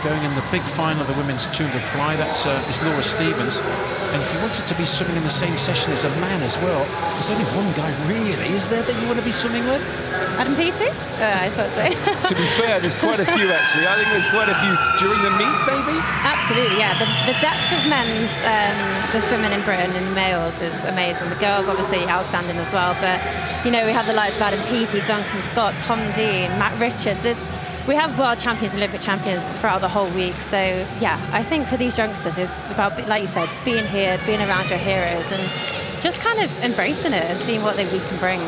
[SPEAKER 3] going in the big final of the women's 200 fly. That's is Laura Stevens. And if you wanted to be swimming in the same session as a man as well, there's only one guy really, is there, that you want to be swimming with?
[SPEAKER 5] Adam Peaty? I thought so.
[SPEAKER 9] To be fair, there's quite a few actually. I think there's quite a few during the meet, maybe?
[SPEAKER 5] Absolutely, yeah. The depth of men's, the swimming in Britain in the males is amazing. The girls obviously outstanding as well, but you know, we have the likes of Adam Peaty, Duncan Scott, Tom Dean, Matt Richards. We have world champions, Olympic champions throughout the whole week. So yeah, I think for these youngsters it's about, like you said, being here, being around your heroes and just kind of embracing it and seeing what we can bring.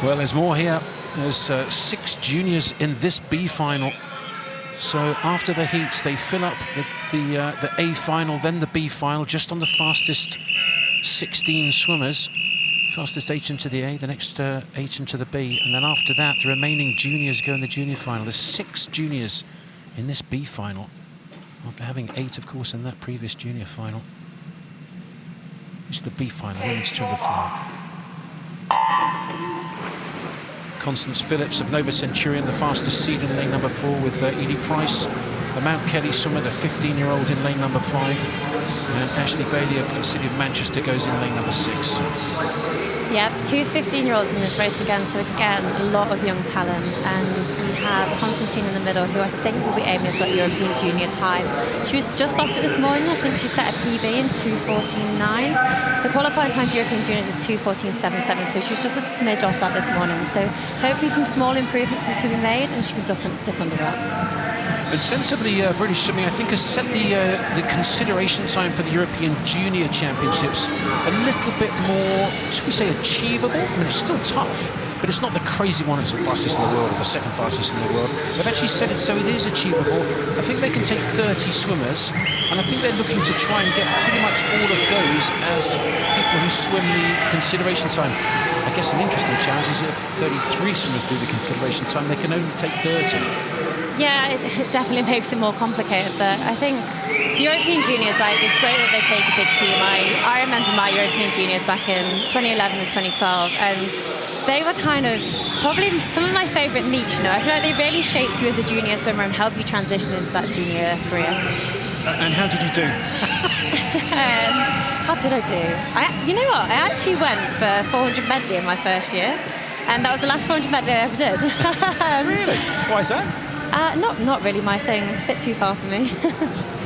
[SPEAKER 3] Well, there's more here. There's 6 juniors in this B final. So after the heats, they fill up the A final, then the B final, just on the fastest 16 swimmers. Fastest 8 into the A, the next 8 into the B. And then after that, the remaining juniors go in the junior final. There's 6 juniors in this B final, after having 8, of course, in that previous junior final. It's the B final, women's 200 fly. Constance Phillips of Nova Centurion, the fastest seed in lane number 4 with Edie Price. The Mount Kelly swimmer, the 15-year-old in lane number 5. And Ashley Bailey of the City of Manchester goes in lane number 6.
[SPEAKER 5] Yeah, 2 15-year-olds in this race again, so again, a lot of young talent. And we have Constantine in the middle, who I think will be aiming for European junior time. She was just off it this morning. I think she set a PB in 2:14.9. The qualifying time for European juniors is 2:14.77, so she was just a smidge off that this morning. So hopefully some small improvements need to be made, and she can dip under that.
[SPEAKER 15] And sensibly, British Swimming, I think, has set the consideration time for the European Junior Championships a little bit more, should we say, achievable? I mean, it's still tough, but it's not the crazy one. It's the fastest in the world, or the second fastest in the world. They've actually said it so it is achievable. I think they can take 30 swimmers, and I think they're looking to try and get pretty much all of those as people who swim the consideration time. I guess an interesting challenge is if 33 swimmers do the consideration time, they can only take 30.
[SPEAKER 5] Yeah, it definitely makes it more complicated, but I think European juniors, like, it's great that they take a big team. I remember my European juniors back in 2011 and 2012, and they were kind of probably some of my favourite meets, you know. I feel like they really shaped you as a junior swimmer and help you transition into that senior career.
[SPEAKER 15] And how did you do?
[SPEAKER 5] How did I do? You know what? I actually went for 400 medley in my first year, and that was the last 400 medley I ever did.
[SPEAKER 15] Really? Why is that?
[SPEAKER 5] Not really my thing. It's a bit too far for me.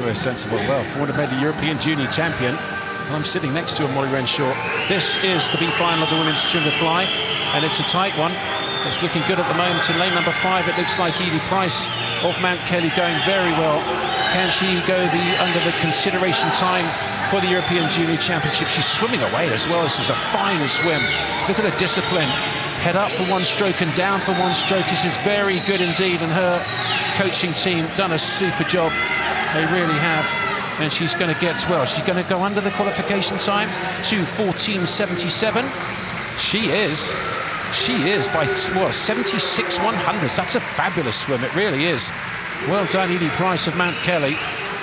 [SPEAKER 15] Very sensible. Well, 400 metre European junior champion. And I'm sitting next to Molly Renshaw. This is the B final of the women's 200 fly, and it's a tight one. It's looking good at the moment. In lane number 5, it looks like Edie Price of Mount Kelly going very well. Can she go under the consideration time for the European Junior Championship? She's swimming away as well. This is a fine swim. Look at her discipline. Head up for one stroke and down for one stroke. This is very good indeed, and her coaching team done a super job. They really have. And she's going to get, well, she's going to go under the qualification time, 2:14.77. She is by, well, 76 100s. That's a fabulous swim, it really is. Well done, Edie Price of Mount Kelly.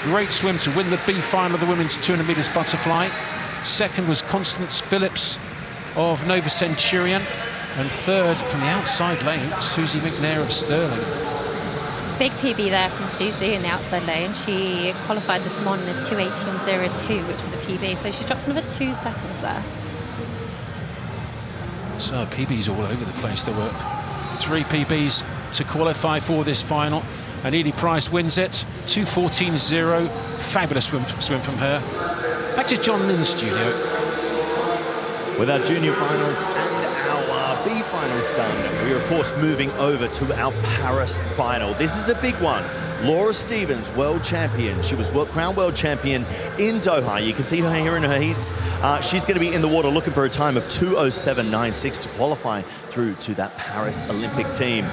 [SPEAKER 15] Great swim to win the B final of the women's 200 metres butterfly. Second was Constance Phillips of Nova Centurion. And third, from the outside lane, Susie McNair of Stirling.
[SPEAKER 5] Big PB there from Susie in the outside lane. She qualified this morning at 2:18.02, which was a PB, so she drops another 2 seconds there.
[SPEAKER 15] So PBs all over the place. There were 3 PBs to qualify for this final, and Edie Price wins it. 2:14.0. Fabulous swim from her. Back to John Lynn's studio.
[SPEAKER 1] With our junior finals and our B finals done, we are of course moving over to our Paris final. This is a big one. Laura Stevens, world champion. She was crowned world champion in Doha. You can see her here in her heats. She's going to be in the water looking for a time of 2:07.96 to qualify through to that Paris Olympic team.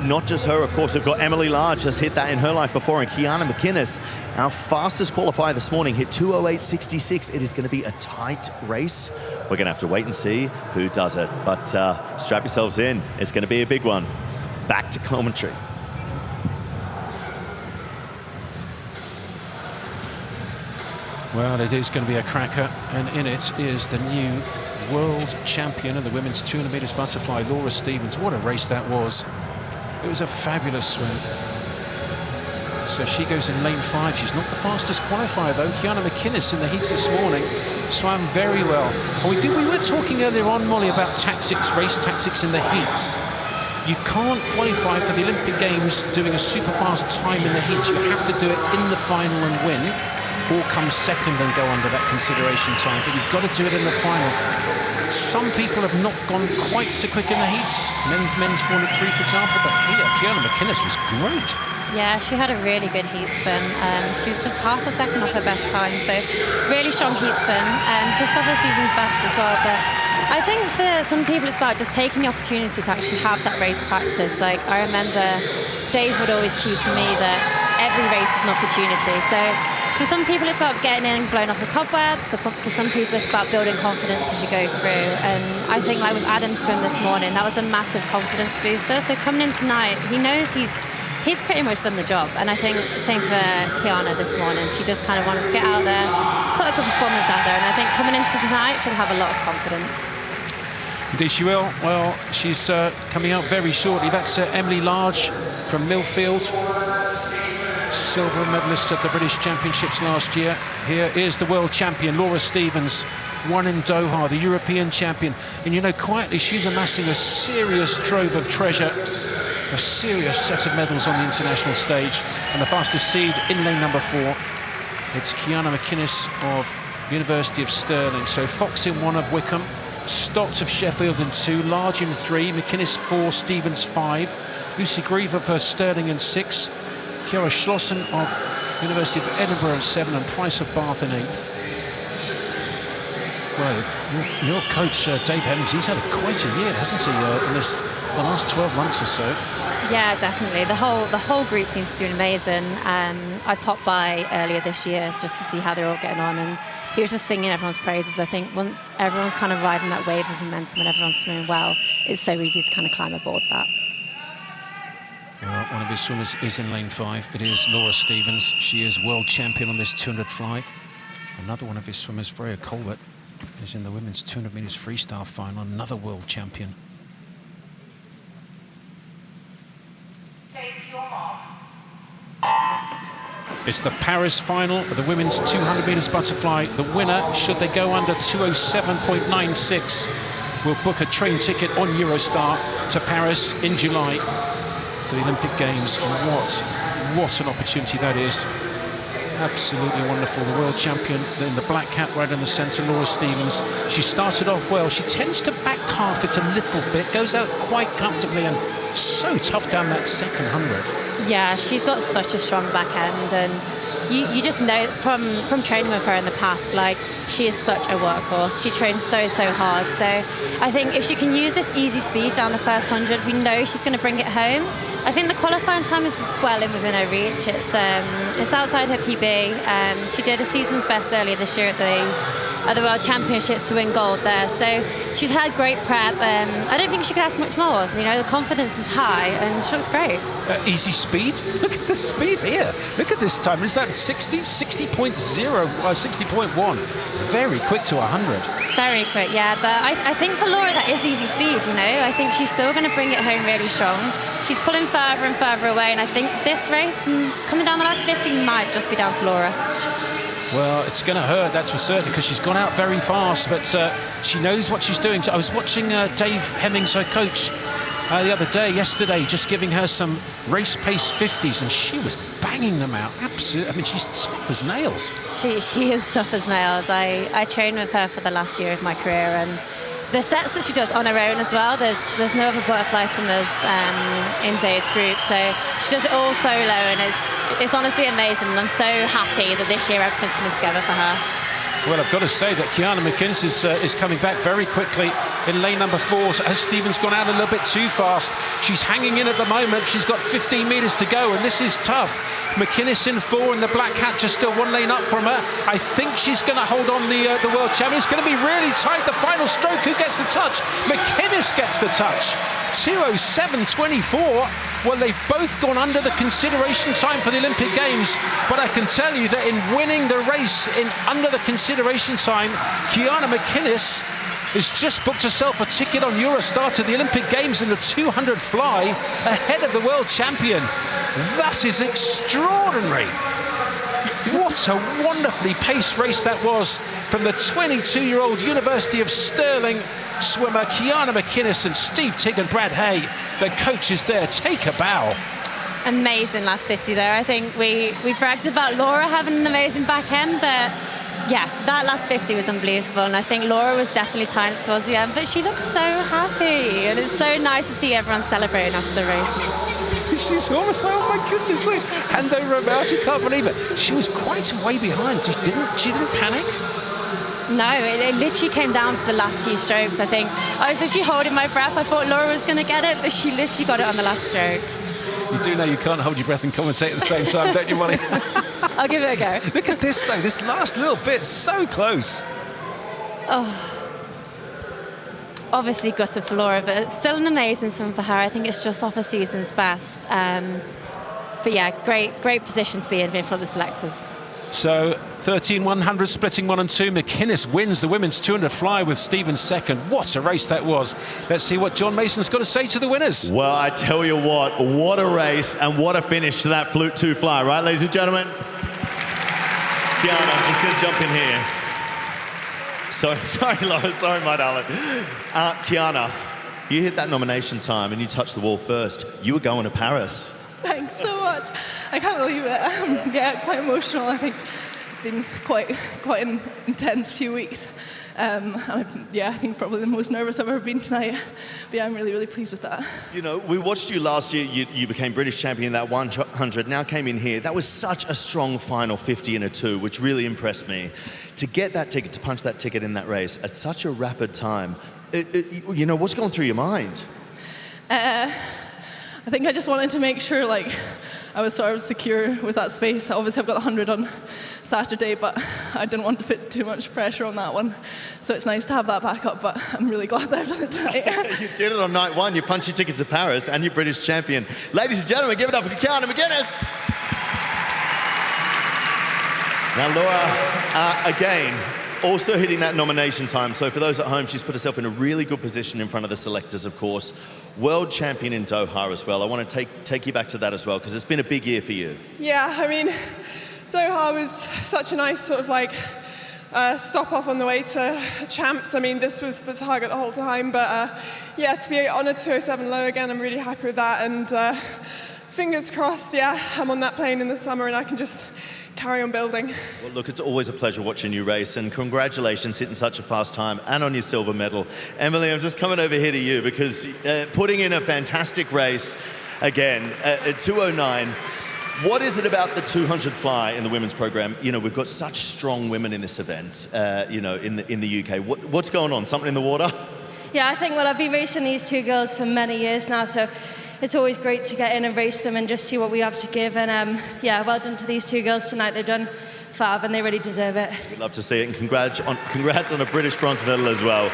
[SPEAKER 1] Not just her, of course, we've got Emily Large, has hit that in her life before, and Kiana McInnes, our fastest qualifier this morning, hit 2:08.66. It is going to be a tight race. We're going to have to wait and see who does it, but strap yourselves in. It's going to be a big one. Back to commentary.
[SPEAKER 15] Well, it is going to be a cracker, and in it is the new world champion of the women's 200 metres butterfly, Laura Stevens. What a race that was. It was a fabulous swim. So she goes in lane 5. She's not the fastest qualifier, though. Kiana McInnes in the heats this morning swam very well. And we were talking earlier on, Molly, about tactics, race tactics in the heats. You can't qualify for the Olympic Games doing a super fast time in the heats. You have to do it in the final and win, or come second and go under that consideration time, but you've got to do it in the final. Some people have not gone quite so quick in the heats, men's 400 free, for example, but yeah, Kiana McInnes was great.
[SPEAKER 5] Yeah, she had a really good heat swim. She was just half a second off her best time, so really strong heat swim, just off her season's best as well. But I think for some people it's about just taking the opportunity to actually have that race practice. Like, I remember Dave would always cue to me that every race is an opportunity. So for some people it's about getting in and blowing off the cobwebs. For some people it's about building confidence as you go through. And I think, like with Adam's swim this morning, that was a massive confidence booster. So coming in tonight, he knows he's pretty much done the job. And I think same for Kiana this morning. She just kind of wanted to get out there, put a good performance out there. And I think coming into tonight, she'll have a lot of confidence.
[SPEAKER 15] Indeed she will. Well, she's coming out very shortly. That's Emily Large from Millfield. Silver medalist at the British Championships last year. Here is the world champion, Laura Stevens, won in Doha, the European champion. And you know, quietly, she's amassing a serious trove of treasure, a serious set of medals on the international stage. And the fastest seed in lane number 4, it's Kiana McInnes of University of Stirling. So Fox in 1 of Wickham, Stott of Sheffield in 2, Large in 3, McInnes 4, Stevens 5, Lucy Grieve for Stirling in 6, Kiara Schlossen of University of Edinburgh in 7, and Price of Bath in 8th. Well, your coach, Dave Hemmings, he's had quite a year, hasn't he, in the last 12 months or so?
[SPEAKER 5] Yeah, definitely. The whole group seems to be doing amazing. I popped by earlier this year just to see how they're all getting on, and he was just singing everyone's praises. I think once everyone's kind of riding that wave of momentum and everyone's swimming well, it's so easy to kind of climb aboard that.
[SPEAKER 15] Well, one of his swimmers is in lane 5. It is Laura Stevens. She is world champion on this 200 fly. Another one of his swimmers, Freya Colbert, is in the women's 200 meters freestyle final. Another world champion.
[SPEAKER 16] Take your marks.
[SPEAKER 15] It's the Paris final of the women's 200 meters butterfly. The winner, should they go under 207.96, will book a train ticket on Eurostar to Paris in July for the Olympic Games. And what an opportunity that is. Absolutely wonderful. The world champion in the black cap right in the centre, Laura Stevens. She started off well. She tends to back half it a little bit, goes out quite comfortably, and so tough down that second 100.
[SPEAKER 5] Yeah, she's got such a strong back end, and you just know from training with her in the past, like, she is such a workhorse. She trains so hard. So I think if she can use this easy speed down the first 100, we know she's going to bring it home. I think the qualifying time is well in within her reach. It's outside her PB. She did a season's best earlier this year at the World Championships to win gold there. So she's had great prep. I don't think she could ask much more. You know, the confidence is high and she looks great.
[SPEAKER 15] Easy speed. Look at the speed here. Look at this time. Is that 60.1? Very quick to 100.
[SPEAKER 5] Very quick, yeah. But I think for Laura that is easy speed, you know. I think she's still going to bring it home really strong. She's pulling further and further away, and I think this race, coming down the last 50, might just be down to Laura.
[SPEAKER 15] Well, it's going to hurt, that's for certain, because she's gone out very fast, but she knows what she's doing. I was watching Dave Hemmings, her coach, yesterday, just giving her some race pace 50s, and she was banging them out. Absolutely. I mean, she's tough as nails.
[SPEAKER 5] She is tough as nails. I trained with her for the last year of my career, and the sets that she does on her own as well, there's no other butterfly swimmers in Dave's group, so she does it all solo, and it's honestly amazing, and I'm so happy that this year everything's coming together for her.
[SPEAKER 15] Well, I've got to say that Kiana McInnes is coming back very quickly in lane number 4. Has Stevens gone out a little bit too fast? She's hanging in at the moment. She's got 15 metres to go, and this is tough. McInnes in 4, and the black hat just still 1 lane up from her. I think she's going to hold on the world champion. It's going to be really tight. The final stroke, who gets the touch? McInnes gets the touch. 2:07.24. Well, they've both gone under the consideration time for the Olympic Games, but I can tell you that in winning the race in under the consideration time, Kiana McInnes has just booked herself a ticket on Eurostar to the Olympic Games in the 200 fly ahead of the world champion. That is extraordinary. What a wonderfully paced race that was from the 22-year-old University of Stirling swimmer Kiana McInnes, and Steve Tigg and Brad Hay, the coaches there, take a bow.
[SPEAKER 5] Amazing last 50 there. I think we bragged about Laura having an amazing back end, but yeah, that last 50 was unbelievable, and I think Laura was definitely tired towards the end, but she looks so happy, and it's so nice to see everyone celebrating after the race.
[SPEAKER 15] She's almost like, oh my goodness, look, hand over her mouth, she can't believe it. She was quite a way behind. She didn't panic.
[SPEAKER 5] No, it literally came down to the last few strokes, I think. I was actually holding my breath. I thought Laura was going to get it, but she literally got it on the last stroke.
[SPEAKER 15] You do know you can't hold your breath and commentate at the same time, don't you, Molly?
[SPEAKER 5] I'll give it a go.
[SPEAKER 15] Look at this, though. This last little bit, so close.
[SPEAKER 5] Oh. Obviously gutted for Laura, but it's still an amazing swim for her. I think it's just off her season's best. But yeah, great position to be in for the selectors.
[SPEAKER 15] So 13-100 splitting 1 and 2. McInnes wins the women's 200 fly with Stevens second. What a race that was. Let's see what John Mason's got to say to the winners.
[SPEAKER 1] Well, I tell you what a race and what a finish to that Flute 2 fly, right, ladies and gentlemen? Kiana, I'm just going to jump in here. Sorry, Laura. Sorry, my darling. Kiana, you hit that nomination time and you touched the wall first. You were going to Paris.
[SPEAKER 17] Thanks so much. I can't believe it. Yeah, quite emotional. I think it's been quite an intense few weeks. I think probably the most nervous I've ever been tonight. But yeah, I'm really, really pleased with that.
[SPEAKER 1] You know, we watched you last year. You became British champion in that 100, now came in here. That was such a strong final 50 and a 2, which really impressed me. To get that ticket, to punch that ticket in that race at such a rapid time, you know, what's going through your mind?
[SPEAKER 17] I think I just wanted to make sure, like, I was sort of secure with that space. Obviously, I've got 100 on Saturday, but I didn't want to put too much pressure on that one. So it's nice to have that back up, but I'm really glad that I've done it tonight.
[SPEAKER 1] You did it on night 1. You punched your ticket to Paris and you're British champion. Ladies and gentlemen, give it up for Kiana McGuinness. Now, Laura, again, also hitting that nomination time. So for those at home, she's put herself in a really good position in front of the selectors, of course. World champion in Doha as well. I want to take you back to that as well, because it's been a big year for you.
[SPEAKER 18] Yeah, I mean, Doha was such a nice sort of like stop off on the way to champs. I mean, this was the target the whole time, but yeah, to be on a 207 low again, I'm really happy with that. And fingers crossed, yeah, I'm on that plane in the summer and I can just carry on building.
[SPEAKER 1] Well, look, it's always a pleasure watching you race, and congratulations hitting such a fast time and on your silver medal. Emily, I'm just coming over here to you because putting in a fantastic race again at 209. What is it about the 200 fly in the women's program? You know, we've got such strong women in this event, you know, in the UK. What's going on? Something in the water?
[SPEAKER 19] Yeah, I think, well, I've been racing these two girls for many years now, so it's always great to get in and race them and just see what we have to give. And yeah, well done to these two girls tonight. They've done fab and they really deserve it.
[SPEAKER 1] We'd love to see it, and congrats on a British bronze medal as well.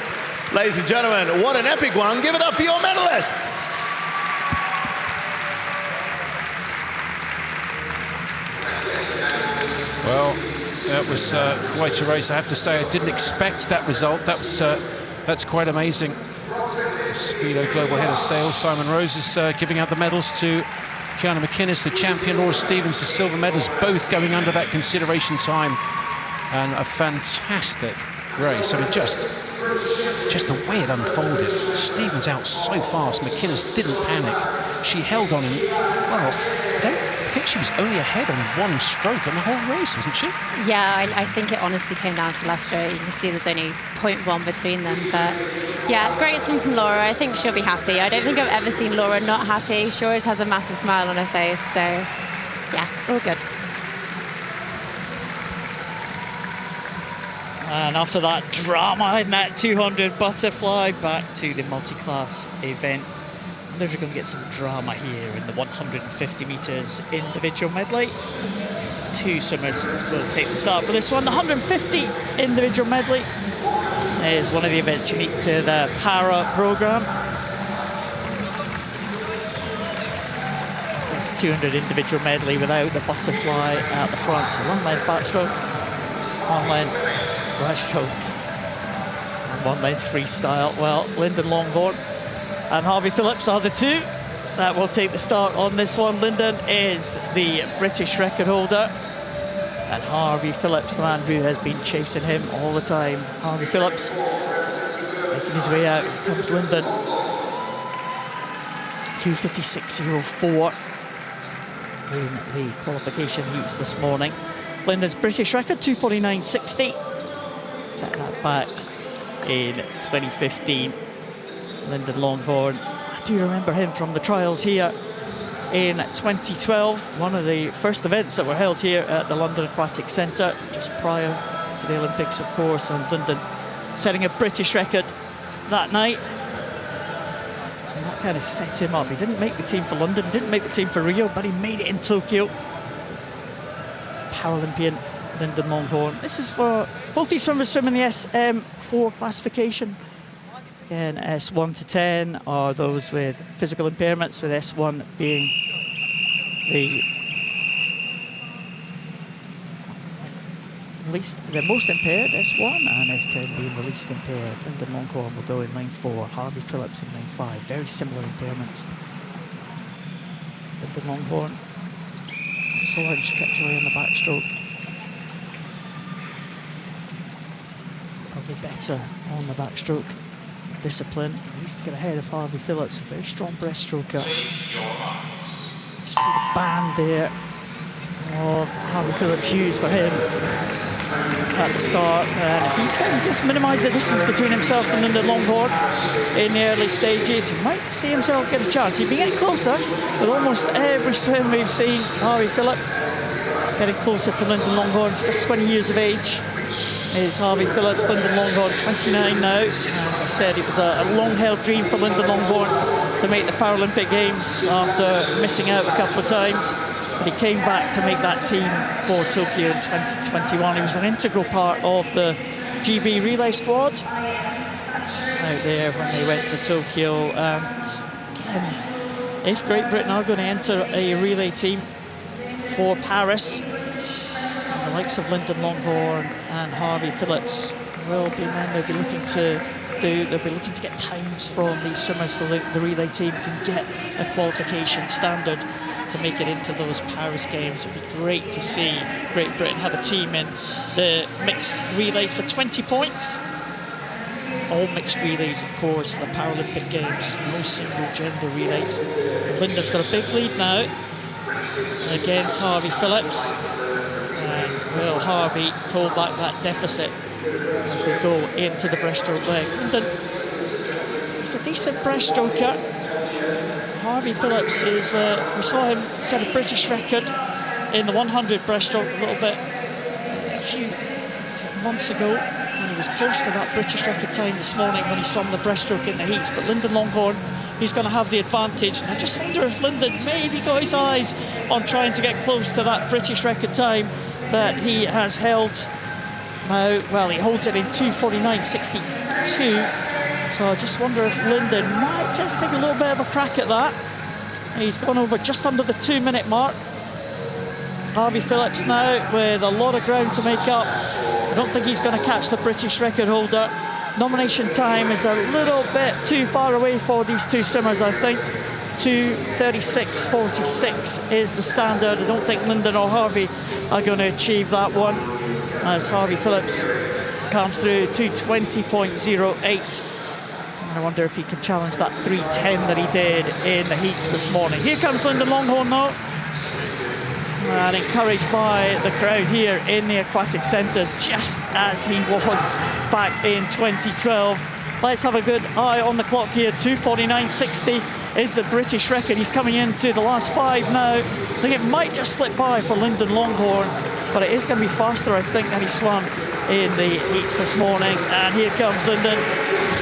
[SPEAKER 1] Ladies and gentlemen, what an epic one. Give it up for your medalists.
[SPEAKER 15] Well, that was quite a race. I have to say, I didn't expect that result. That's quite amazing. Speedo Global Head of Sales, Simon Rose, is giving out the medals to Kiana McGuinness, the champion, Laura Stevens, the silver medals, both going under that consideration time. And a fantastic race. I mean, just the way it unfolded. Stevens out so fast. McGuinness didn't panic. She held on, and, well, I think she was only ahead on one stroke in the whole race, wasn't she?
[SPEAKER 5] Yeah, I think it honestly came down to the last stroke. You can see there's only 0.1 between them. But yeah, great swim from Laura. I think she'll be happy. I don't think I've ever seen Laura not happy. She always has a massive smile on her face. So yeah, all good.
[SPEAKER 6] And after that drama in that 200 butterfly, back to the multi-class event. I wonder if we're going to get some drama here in the 150 metres individual medley. Two swimmers will take the start for this one. The 150 individual medley is one of the events unique to the para programme. It's 200 individual medley without the butterfly at the front. So one length backstroke, one length breaststroke, and one length freestyle. Well, Lyndon Longbourn and Harvey Phillips are the two that will take the start on this one. Lyndon is the British record holder, and Harvey Phillips, the man who has been chasing him all the time. Harvey Phillips making his way out. Here comes Lyndon. 2:56.04 in the qualification heats this morning. Lyndon's British record, 2:49.60. Set that back in 2015. Lyndon Longbourn, I do remember him from the trials here in 2012, one of the first events that were held here at the London Aquatics Centre, just prior to the Olympics, of course, and Lyndon setting a British record that night. And that kind of set him up. He didn't make the team for London, didn't make the team for Rio, but he made it in Tokyo. Paralympian Lyndon Longbourn. This is for both these swimmers swimming the SM4 classification. Again, S1 to 10 are those with physical impairments, with S1 being the most impaired, S1, and S10 being the least impaired. Lyndon Longbourn will go in lane 4, Harvey Phillips in lane 5. Very similar impairments. Lyndon Longbourn, excellent trajectory on the backstroke. Probably better on the backstroke. Discipline. He needs to get ahead of Harvey Phillips. A very strong breaststroker. Just see the band there of Harvey Phillips used for him at the start. And if he can just minimise the distance between himself and Lyndon Longhorn in the early stages, he might see himself get a chance. He'd be getting closer with almost every swim we've seen. Harvey Phillips getting closer to Lyndon Longhorn. He's just 20 years of age. Is Harvey Phillips. Lyndon Longhorn 29 now. As I said, it was a long-held dream for Lyndon Longhorn to make the Paralympic Games after missing out a couple of times. But he came back to make that team for Tokyo in 2021. He was an integral part of the GB relay squad out there when they went to Tokyo. Again, if Great Britain are going to enter a relay team for Paris, the likes of Lyndon Longhorn and Harvey Phillips will be men they'll be looking to do. They'll be looking to get times from these swimmers so the relay team can get a qualification standard to make it into those Paris Games. It would be great to see Great Britain have a team in the mixed relays for 20 points. All mixed relays, of course, for the Paralympic Games. No single gender relays. Lyndon's got a big lead now against Harvey Phillips. And will Harvey hold back that deficit as we go into the breaststroke leg? Lyndon, he's a decent breaststroker. Harvey Phillips is, we saw him set a British record in the 100 breaststroke a little bit a few months ago, and he was close to that British record time this morning when he swam the breaststroke in the heats. But Lyndon Longhorn, he's going to have the advantage. And I just wonder if Lyndon maybe got his eyes on trying to get close to that British record time that he has held now. Well, he holds it in 2:49.62. So I just wonder if Lyndon might just take a little bit of a crack at that. He's gone over just under the 2-minute mark. Harvey Phillips now with a lot of ground to make up. I don't think he's going to catch the British record holder. Nomination time is a little bit too far away for these two swimmers, I think. 2:36.46 is the standard. I don't think Lyndon or Harvey are going to achieve that one, as Harvey Phillips comes through 2:20.08. I wonder if he can challenge that 3:10 that he did in the heats this morning. Here comes Lyndon Longhorn now, and encouraged by the crowd here in the Aquatics Centre, just as he was back in 2012. Let's have a good eye on the clock here. 2:49.60 is the British record. He's coming into the last 5 now. I think it might just slip by for Lyndon Longhorn, but it is going to be faster, I think, than he swam in the heats this morning. And here comes Lyndon.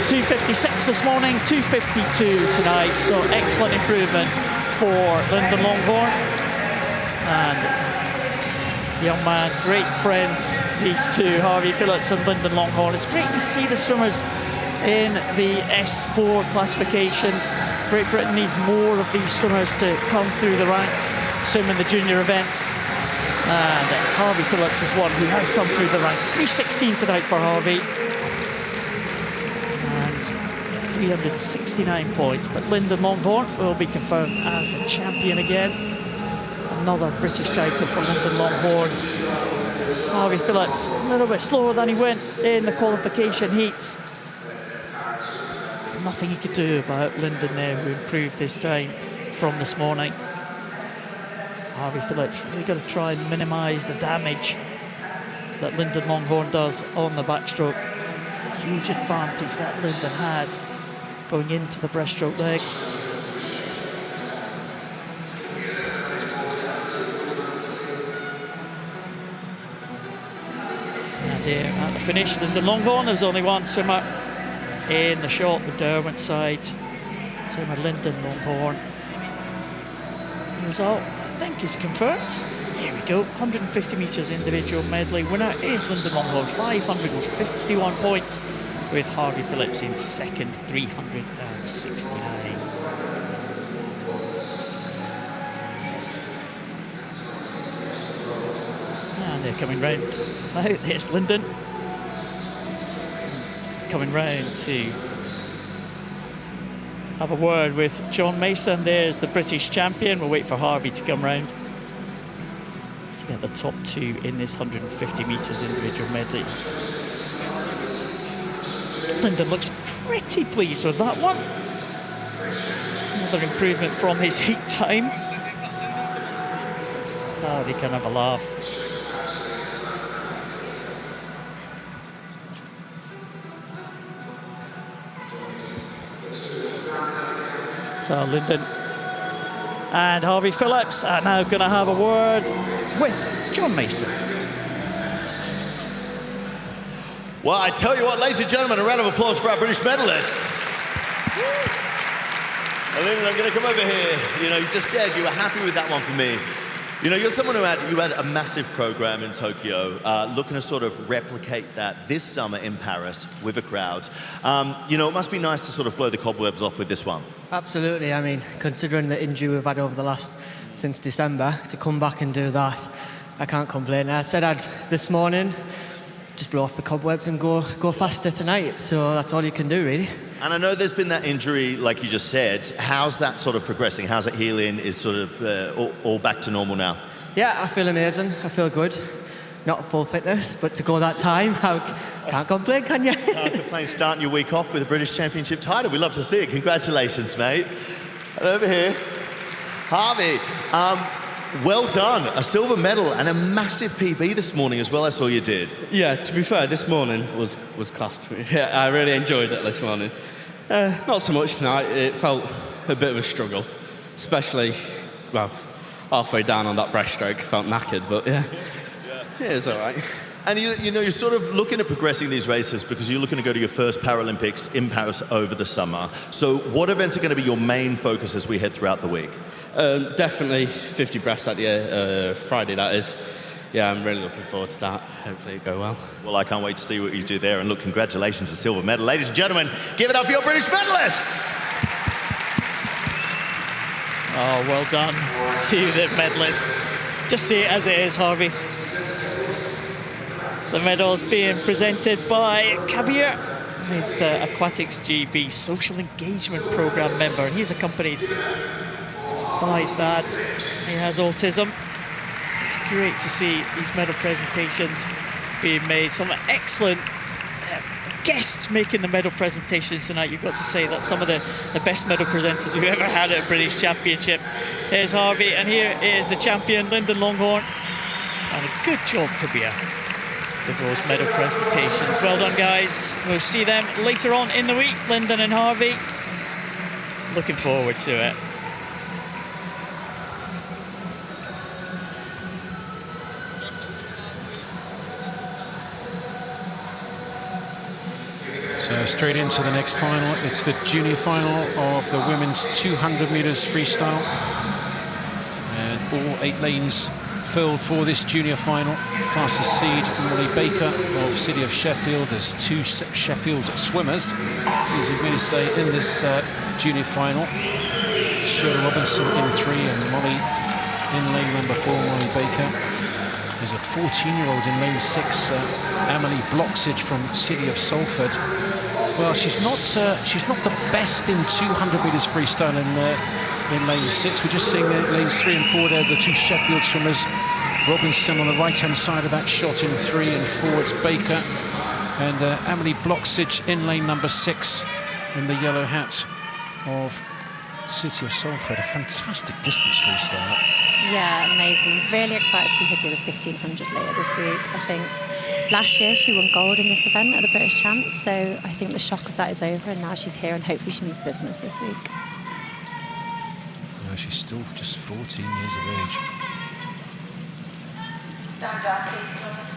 [SPEAKER 6] 2:56 this morning, 2:52 tonight. So excellent improvement for Lyndon Longhorn. And young man, great friends, these two, Harvey Phillips and Lyndon Longhorn. It's great to see the swimmers in the S4 classifications. Great Britain needs more of these swimmers to come through the ranks, swim in the junior events. And Harvey Phillips is one who has come through the ranks. 3:16 tonight for Harvey. And 369 points. But Lyndon Longhorn will be confirmed as the champion again. Another British title for Lyndon Longhorn. Harvey Phillips a little bit slower than he went in the qualification heats. Nothing he could do about Lyndon there, who improved his time from this morning. Harvey Phillips really got to try and minimise the damage that Lyndon Longhorn does on the backstroke. Huge advantage that Lyndon had going into the breaststroke leg. And here at the finish, Lyndon Longhorn, there's only one swimmer in the shot, the Derwent side. Swimmer Lyndon Longhorn. The result, I think, is confirmed. Here we go, 150 metres individual medley. Winner is Lyndon Longhorn, 551 points, with Harvey Phillips in second, 369. And they're coming round. Now, there's Lyndon. He's coming round to have a word with John Mason. There's the British champion. We'll wait for Harvey to come round to get the top two in this 150 metres individual medley. Lyndon looks pretty pleased with that one. Another improvement from his heat time. Oh, they can have a laugh. So Lyndon and Harvey Phillips are now going to have a word with John Mason.
[SPEAKER 1] Well, I tell you what, ladies and gentlemen, a round of applause for our British medalists. Lyndon, I'm going to come over here. You know, you just said you were happy with that one for me. You know, you're someone who had a massive program in Tokyo, looking to sort of replicate that this summer in Paris with a crowd. You know, it must be nice to sort of blow the cobwebs off with this one.
[SPEAKER 20] Absolutely. I mean, considering the injury we've had over the since December, to come back and do that, I can't complain. I said this morning, just blow off the cobwebs and go faster tonight. So that's all you can do, really.
[SPEAKER 1] And I know there's been that injury, like you just said. How's that sort of progressing? How's it healing? Is sort of all back to normal now?
[SPEAKER 20] Yeah, I feel amazing. I feel good. Not full fitness, but to go that time, I can't complain, can you?
[SPEAKER 1] Can't complain. Starting your week off with a British Championship title. We love to see it. Congratulations, mate. And over here, Harvey. Well done. A silver medal and a massive PB this morning as well. I saw you did.
[SPEAKER 21] Yeah, to be fair, this morning was class to me. Yeah, I really enjoyed it this morning. Not so much tonight. It felt a bit of a struggle, especially, well, halfway down on that breaststroke. Felt knackered, but yeah, it was all right.
[SPEAKER 1] And you know, you're sort of looking at progressing these races because you're looking to go to your first Paralympics in Paris over the summer. So what events are going to be your main focus as we head throughout the week?
[SPEAKER 21] Definitely 50 breaststroke, Friday that is. Yeah, I'm really looking forward to that. Hopefully it go well.
[SPEAKER 1] Well, I can't wait to see what you do there. And look, congratulations, a silver medal. Ladies and gentlemen, give it up for your British medalists!
[SPEAKER 6] Oh, well done to the medalists. Just see it as it is, Harvey. The medals being presented by Kabir. He's Aquatics GB Social Engagement Programme member, and he's accompanied by his dad. He has autism. It's great to see these medal presentations being made. Some excellent guests making the medal presentations tonight. You've got to say that some of the best medal presenters we've ever had at a British Championship. Here's Harvey, and here is the champion, Lyndon Longhorn. And a good job, Kabir, with those medal presentations. Well done, guys. We'll see them later on in the week, Lyndon and Harvey. Looking forward to it.
[SPEAKER 3] So straight into the next final. It's the junior final of the women's 200 meters freestyle. And all 8 lanes filled for this junior final. Fastest seed, Molly Baker of City of Sheffield. There's 2 Sheffield swimmers, as we may say, in this junior final. Shirley Robinson in 3 and Molly in lane number 4, Molly Baker. There's a 14-year-old in lane 6, Emily Bloxage from City of Salford. Well, she's not the best in 200 meters freestyle in lane 6. We're just seeing lanes 3 and 4 there, the 2 Sheffield swimmers. Robinson on the right-hand side of that shot in 3 and 4. It's Baker and Emily Bloxage in lane number 6 in the yellow hat of City of Salford. A fantastic distance freestyle.
[SPEAKER 5] Yeah, amazing. Really excited to see her do the 1500 later this week. I think last year she won gold in this event at the British Champs, so I think the shock of that is over, and now she's here and hopefully she means business this week.
[SPEAKER 3] No, she's still just 14 years of age.
[SPEAKER 16] Stand up, please, swimmers.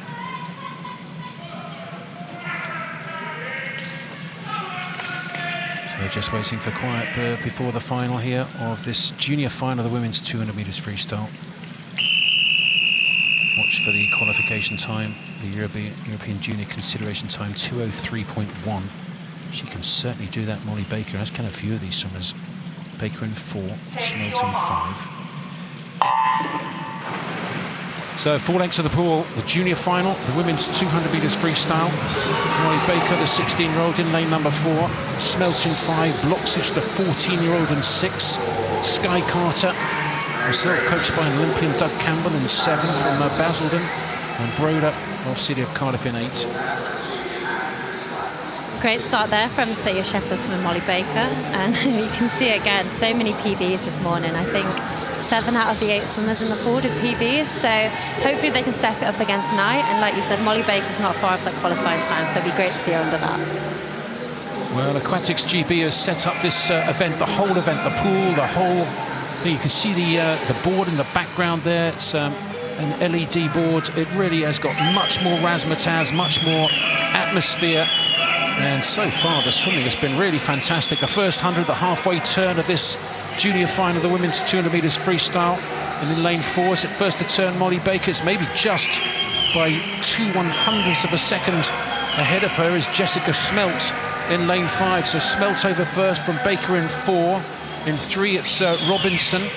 [SPEAKER 3] So just waiting for quiet before the final here of this junior final of the women's 200 meters freestyle. Watch for the qualification time, the European Junior Consideration Time, 2:03.1. She can certainly do that, Molly Baker, as can a few of these swimmers. Baker in 4, Smelton 5. So 4 lengths of the pool, the junior final, the women's 200 meters freestyle. Molly Baker, the 16-year-old in lane number 4. Smelton 5, Bloxage, the 14-year-old in 6. Sky Carter, herself coached by an Olympian, Doug Campbell in 7 from Basildon. And Broder of City of Cardiff in 8.
[SPEAKER 5] Great start there from City of Sheffield swimmer Molly Baker, and you can see again so many PBs this morning. I think 7 out of the 8 swimmers in the pool did PBs, so hopefully they can step it up again tonight. And like you said, Molly Baker's not far off that qualifying time, so it'd be great to see her under that.
[SPEAKER 15] Well, Aquatics GB has set up this event, the whole event, the pool, the whole. You can see the board in the background there. It's an LED board. It really has got much more razzmatazz, much more atmosphere. And so far, the swimming has been really fantastic. The first 100, the halfway turn of this junior final, the women's 200 metres freestyle. And in lane 4, is it first to turn Molly Baker? It's maybe just by 2/100ths of a second ahead of her is Jessica Smelt in lane 5. So Smelt over first from Baker in 4. In 3, it's Robinson.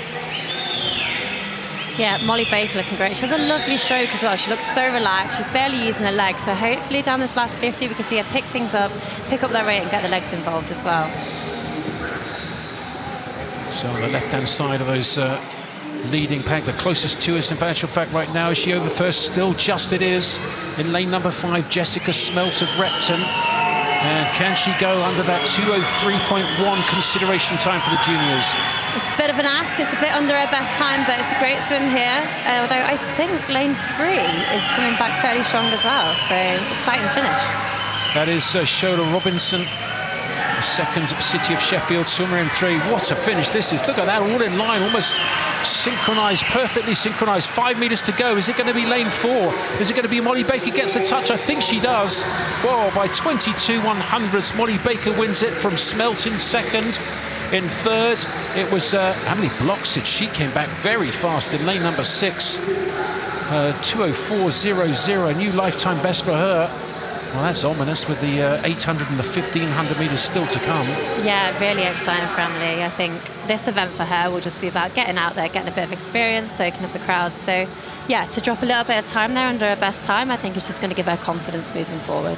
[SPEAKER 5] Yeah, Molly Baker looking great. She has a lovely stroke as well. She looks so relaxed. She's barely using her legs. So hopefully down this last 50, we can see her pick things up, pick up that rate and get the legs involved as well.
[SPEAKER 15] So on the left-hand side of those leading pack, the closest to us, in actual fact, right now, is she over first? Still just it is. In lane number 5, Jessica Smelt of Repton. And can she go under that 2:03.1 consideration time for the juniors?
[SPEAKER 5] It's a bit of an ask. It's a bit under her best time, but it's a great swim here. Although I think lane 3 is coming back fairly strong as well. So exciting finish.
[SPEAKER 15] That is Shola Robinson, the second City of Sheffield swimmer in 3. What a finish this is. Look at that, all in line, almost synchronized, perfectly synchronized. 5 meters to go. Is it going to be lane 4? Is it going to be Molly Baker gets the touch? I think she does. Whoa, by 22/100ths, Molly Baker wins it from Smelt in second. In third, it was, how many blocks did she? Came back very fast in lane number 6. 2:04.00, a new lifetime best for her. Well, that's ominous with the 800 and the 1500 metres still to come.
[SPEAKER 5] Yeah, really exciting for Emily. I think this event for her will just be about getting out there, getting a bit of experience, soaking up the crowd. So, yeah, to drop a little bit of time there under her best time, I think it's just going to give her confidence moving forward.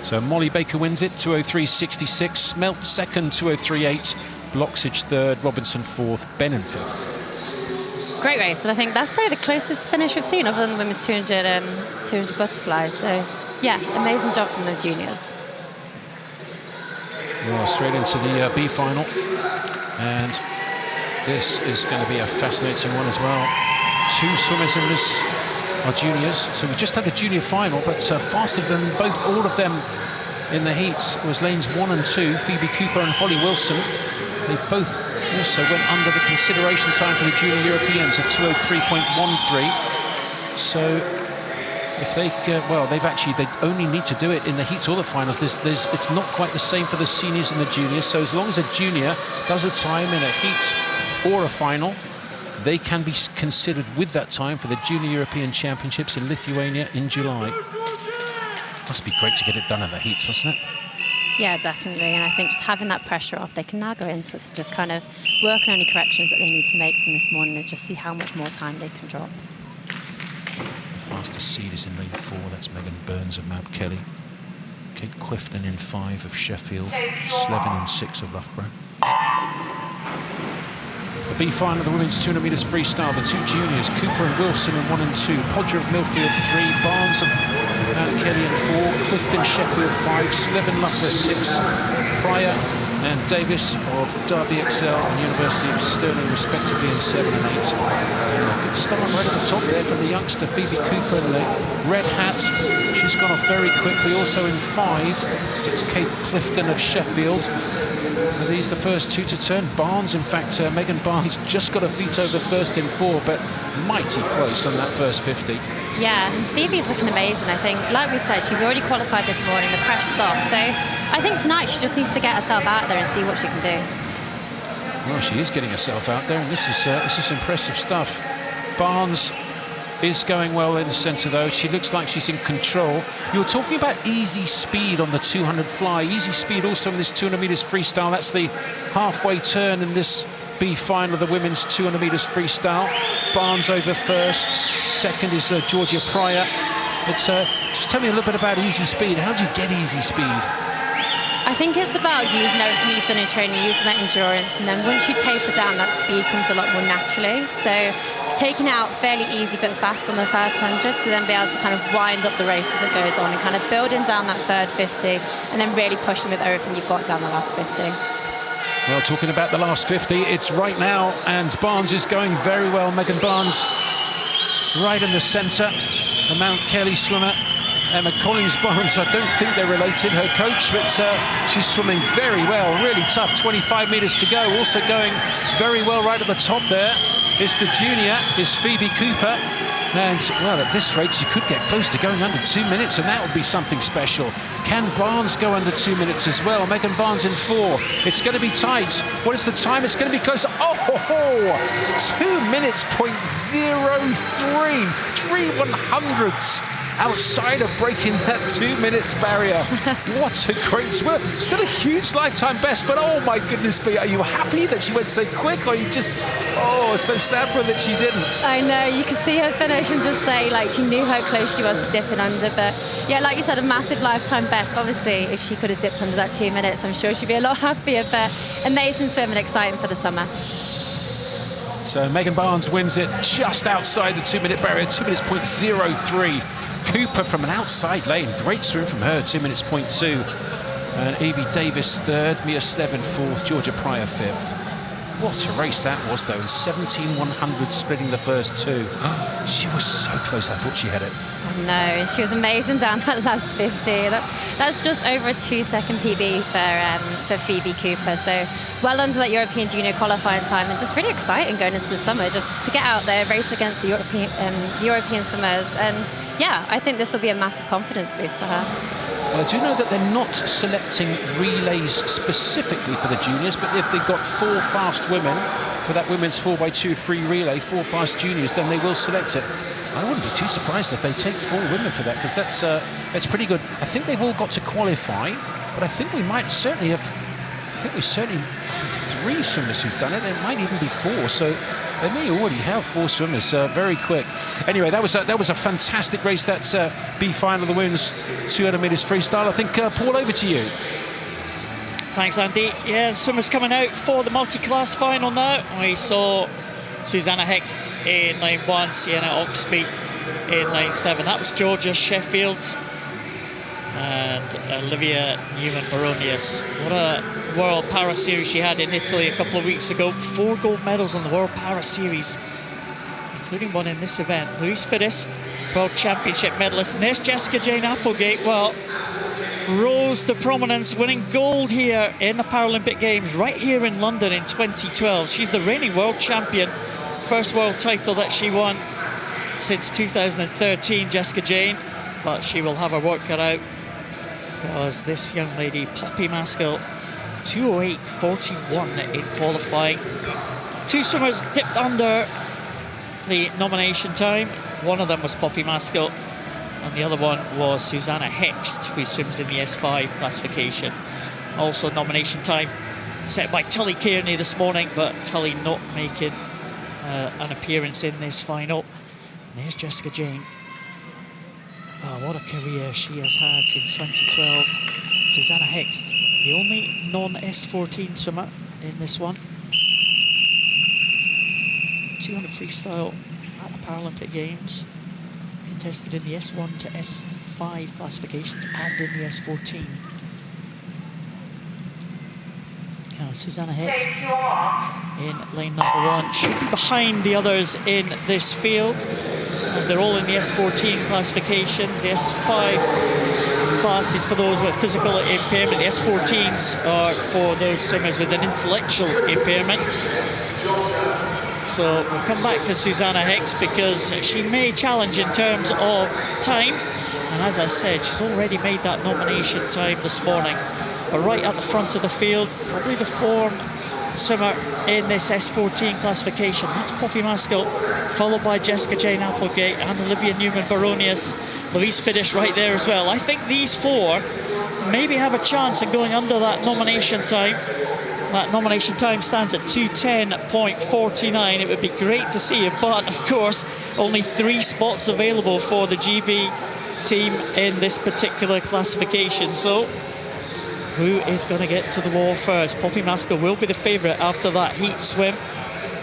[SPEAKER 15] So Molly Baker wins it, 2:03.66. Smelt second, 2:03.8. Bloxage third, Robinson fourth, Bennon fifth.
[SPEAKER 5] Great race, and I think that's probably the closest finish we've seen other than the women's 200 butterflies. So, yeah, amazing job from the juniors.
[SPEAKER 15] Well, straight into the B final, and this is going to be a fascinating one as well. 2 swimmers in this are juniors, so we just had the junior final, but faster than all of them in the heats was lanes 1 and 2, Phoebe Cooper and Holly Wilson. They both also went under the consideration time for the junior Europeans of 2:03.13. So if they they only need to do it in the heats or the finals. It's not quite the same for the seniors and the juniors. So as long as a junior does a time in a heat or a final, they can be considered with that time for the Junior European Championships in Lithuania in July. Must be great to get it done in the heats, wasn't it?
[SPEAKER 5] Yeah, definitely. And I think just having that pressure off, they can now go into it and just kind of work on any corrections that they need to make from this morning and just see how much more time they can drop.
[SPEAKER 15] The fastest seed is in lane 4. That's Megan Burns of Mount Kelly. Kate Clifton in 5 of Sheffield. Slevin in 6 of Loughborough. The B final of the women's 200 metres freestyle. The 2 juniors, Cooper and Wilson in 1 and 2. Podger of Millfield 3. Barnes of Mount Kelly in 4. Clifton, Sheffield 5. Slevin, Loughborough 6. Pryor and Davis of Derby Excel and University of Stirling respectively in 7 and 8. Good start right at the top there from the youngster Phoebe Cooper in the red hat. She's gone off very quickly. Also in 5, it's Kate Clifton of Sheffield. Are these the first 2 to turn? Barnes, in fact, Megan Barnes just got her feet over first in 4, but mighty close on that first 50.
[SPEAKER 5] Yeah, and Phoebe's looking amazing, I think. Like we said, she's already qualified this morning, the pressure's off. So I think tonight she just needs to get herself out there and see what she can do.
[SPEAKER 15] Well, she is getting herself out there, and this is impressive stuff. Barnes is going well in the centre, though. She looks like she's in control. You were talking about easy speed on the 200 fly. Easy speed also in this 200 metres freestyle. That's the halfway turn in this B final of the women's 200 metres freestyle. Barnes over first. Second is Georgia Pryor. But just tell me a little bit about easy speed. How do you get easy speed?
[SPEAKER 5] I think it's about using everything you've done in training, using that endurance, and then once you taper down, that speed comes a lot more naturally. So taking it out fairly easy but fast on the first 100 to then be able to kind of wind up the race as it goes on and kind of building down that third 50 and then really pushing with everything you've got down the last 50.
[SPEAKER 15] Well, talking about the last 50, it's right now, and Barnes is going very well. Megan Barnes right in the centre. The Mount Kelly swimmer, Emma Collins-Barnes, I don't think they're related, her coach, but she's swimming very well, really tough, 25 metres to go. Also going very well right at the top there is the junior, is Phoebe Cooper. And, well, at this rate, you could get close to going under 2 minutes, and that would be something special. Can Barnes go under 2 minutes as well? Megan Barnes in 4. It's going to be tight. What is the time? It's going to be close. Oh, 2 minutes, .03. 3/100ths outside of breaking that 2 minutes barrier. What a great swim. Still a huge lifetime best, but oh my goodness me, are you happy that she went so quick, or are you just, so sad for her that she didn't?
[SPEAKER 5] I know, you can see her finish and just say, like, she knew how close she was to dipping under, but yeah, like you said, a massive lifetime best. Obviously, if she could have dipped under that 2 minutes, I'm sure she'd be a lot happier, but amazing swim and exciting for the summer.
[SPEAKER 15] So Megan Barnes wins it just outside the 2 minute barrier, 2 minutes .03. Cooper from an outside lane, great swim from her, 2 minutes .2. And Evie Davis third, Mia Slevin fourth, Georgia Pryor fifth. What a race that was, though. 17/100 splitting the first two. She was so close, I thought she had it.
[SPEAKER 5] No, she was amazing down that last 50. That's just over a 2-second PB for Phoebe Cooper. So well under that European Junior qualifying time, and just really exciting going into the summer, just to get out there, race against the European swimmers. And yeah, I think this will be a massive confidence boost for her.
[SPEAKER 15] Well, I do know that they're not selecting relays specifically for the juniors, but if they've got 4 fast women for that women's 4x2 free relay, 4 fast juniors, then they will select it. I wouldn't be too surprised if they take 4 women for that, because that's pretty good. I think they've all got to qualify, but I think we might certainly have, 3 swimmers who've done it. There might even be 4, so they may already have 4 swimmers very quick. Anyway, that was a fantastic race. That's B final of the women's 200 metres freestyle. I think, Paul, over to you.
[SPEAKER 6] Thanks, Andy. Yeah, swimmers coming out for the multi-class final now. We saw Susanna Hext in lane 1, Sienna Oxby in lane 7. That was Georgia Sheffield and Olivia Newman-Baronius. What a World Para Series she had in Italy a couple of weeks ago. 4 gold medals on the World Para Series, including one in this event. Louise Fides, World Championship medalist. And there's Jessica Jane Applegate. Well, rose to prominence, winning gold here in the Paralympic Games right here in London in 2012. She's the reigning world champion. First world title that she won since 2013, Jessica Jane. But she will have her work cut out, because this young lady, Poppy Maskell, 2:08.41 in qualifying. 2 swimmers dipped under the nomination time. One of them was Poppy Maskell, and the other one was Susanna Hext, who swims in the S5 classification. Also nomination time set by Tully Kearney this morning, but Tully not making an appearance in this final. And there's Jessica Jane. Oh, what a career she has had since 2012. Susanna Hext, the only non-S14 swimmer in this one. 200 freestyle at the Paralympic Games, contested in the S1 to S5 classifications and in the S14. Now, Susanna Hext in lane number 1 should be behind the others in this field. They're all in the S14 classifications. The S5 class is for those with physical impairment. The S14s are for those swimmers with an intellectual impairment. So we'll come back to Susanna Hext, because she may challenge in terms of time. And as I said, she's already made that nomination time this morning. But right at the front of the field, probably the form swimmer in this S14 classification, that's Poppy Maskell, followed by Jessica Jane Applegate and Olivia Newman-Baronius. Louise Fides right there as well. I think these 4 maybe have a chance of going under that nomination time. That nomination time stands at 2:10.49. It would be great to see it, but of course only 3 spots available for the GB team in this particular classification. So who is going to get to the wall first? Poppy Maskell will be the favourite after that heat swim.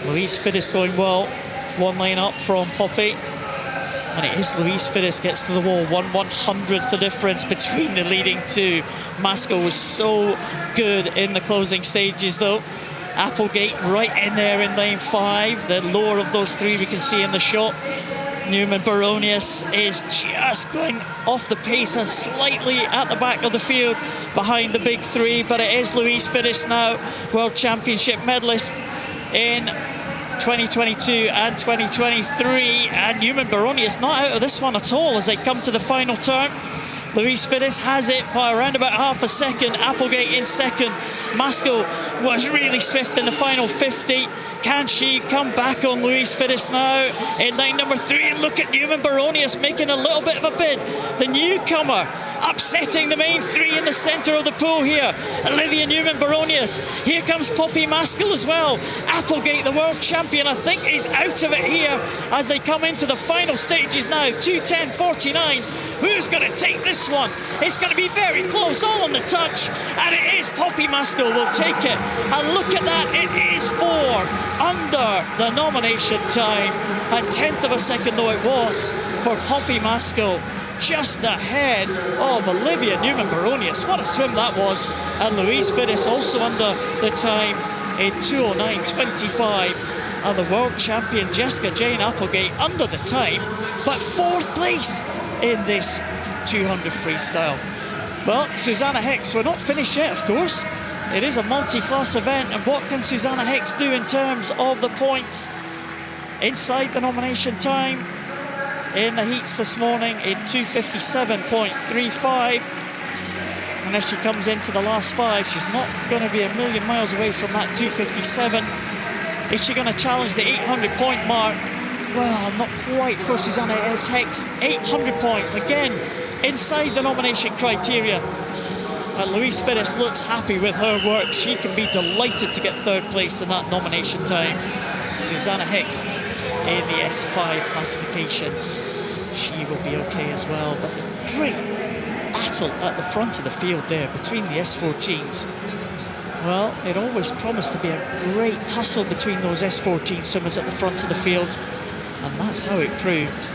[SPEAKER 6] Louise Fides going well. one line up from Poppy. And it is Louise Fittes gets to the wall. 1/100th the difference between the leading two. Maskell was so good in the closing stages though. Applegate right in there in lane 5. The lower of those three we can see in the shot. Newman Baronius is just going off the pace and slightly at the back of the field behind the big three, but it is Louise Fittes now, World Championship medalist in 2022 and 2023, and Newman Baronius not out of this one at all as they come to the final turn. Louise Fittes has it by around about half a second. Applegate in second. Maskell was really swift in the final 50. Can she come back on Louise Fittes now in line number 3? And look at Newman Baronius making a little bit of a bid. The newcomer upsetting the main three in the centre of the pool here. Olivia Newman Baronius. Here comes Poppy Maskell as well. Applegate, the world champion, I think is out of it here as they come into the final stages now. 2:10.49. Who's going to take this one? It's going to be very close, all on the touch, and it is Poppy Maskell will take it. And look at that, it is 4 under the nomination time. A 10th of a second though it was for Poppy Maskell, just ahead of Olivia Newman Baronius. What a swim that was. And Louise Fittes also under the time in 2:09.25. And the world champion Jessica Jane Applegate under the time, but 4th place in this 200 freestyle. Well, Susanna Hicks, we're not finished yet, of course. It is a multi-class event, and what can Susanna Hicks do in terms of the points inside the nomination time in the heats this morning in 2:57.35? And as she comes into the last 5, she's not going to be a million miles away from that 2:57. Is she going to challenge the 800-point mark? Well, not quite for Susanna Hicks. 800 points, again, inside the nomination criteria. And Louise Fittes looks happy with her work. She can be delighted to get 3rd place in that nomination time. Susanna Hicks in the S5 classification. She will be okay as well, but a great battle at the front of the field there between the S14s. Well, it always promised to be a great tussle between those S14 swimmers at the front of the field. And that's how it proved.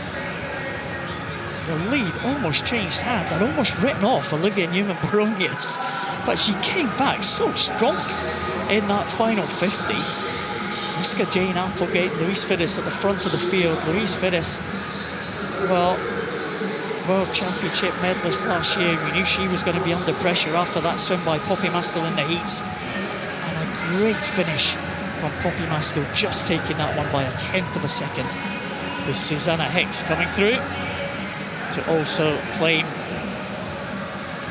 [SPEAKER 6] The lead almost changed hands. I'd almost written off Olivia Newman Baronius, but she came back so strong in that final 50. Jessica Jane Applegate, Louise Fittes at the front of the field. Louise Fittes, well, World Championship medalist last year. We knew she was going to be under pressure after that swim by Poppy Maskell in the heats. And a great finish from Poppy Maskell, just taking that one by a 10th of a second. With Susanna Hicks coming through to also claim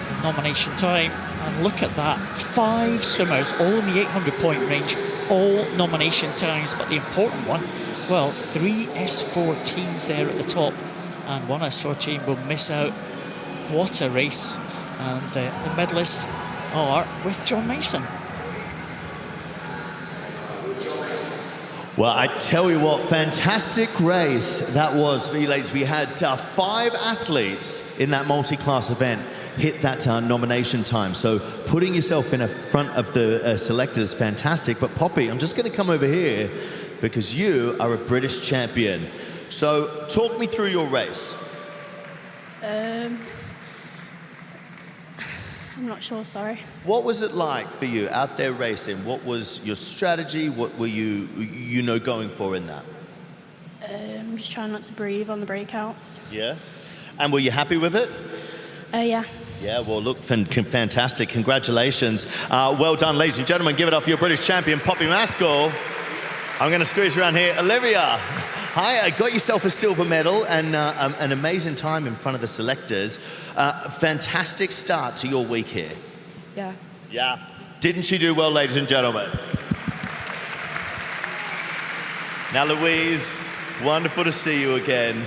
[SPEAKER 6] the nomination time. And look at that, 5 swimmers, all in the 800-point range, all nomination times. But the important one, well, 3 S14s there at the top, and 1 S14 will miss out. What a race. And the medalists are with John Mason.
[SPEAKER 1] Well, I tell you what, fantastic race that was for you ladies. We had 5 athletes in that multi-class event hit that nomination time. So putting yourself in front of the selectors, fantastic. But Poppy, I'm just going to come over here because you are a British champion. So talk me through your race.
[SPEAKER 2] I'm not sure, sorry.
[SPEAKER 1] What was it like for you out there racing? What was your strategy? What were you going for in that?
[SPEAKER 2] I'm just trying not to breathe on the breakouts.
[SPEAKER 1] Yeah? And were you happy with it?
[SPEAKER 2] Yeah.
[SPEAKER 1] Yeah, well, look, fantastic. Congratulations. Well done, ladies and gentlemen. Give it up for your British champion, Poppy Maskell. I'm going to squeeze around here. Olivia, hi, got yourself a silver medal and an amazing time in front of the selectors. Fantastic start to your week here.
[SPEAKER 2] Yeah.
[SPEAKER 1] Yeah. Didn't she do well, ladies and gentlemen? Now, Louise, wonderful to see you again.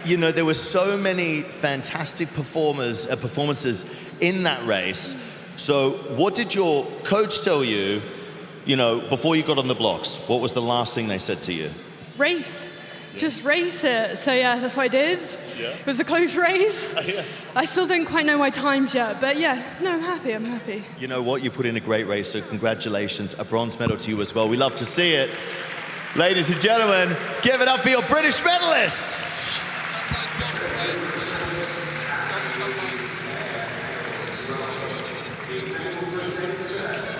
[SPEAKER 1] You know, there were so many fantastic performances in that race. So what did your coach tell you, you know, before you got on the blocks? What was the last thing they said to you?
[SPEAKER 22] Race. Just race it. So yeah, that's what I did. Yeah. It was a close race. Yeah. I still don't quite know my times yet, but yeah, no, I'm happy.
[SPEAKER 1] You know what, you put in a great race, so congratulations. A bronze medal to you as well. We love to see it. Ladies and gentlemen, give it up for your British medalists.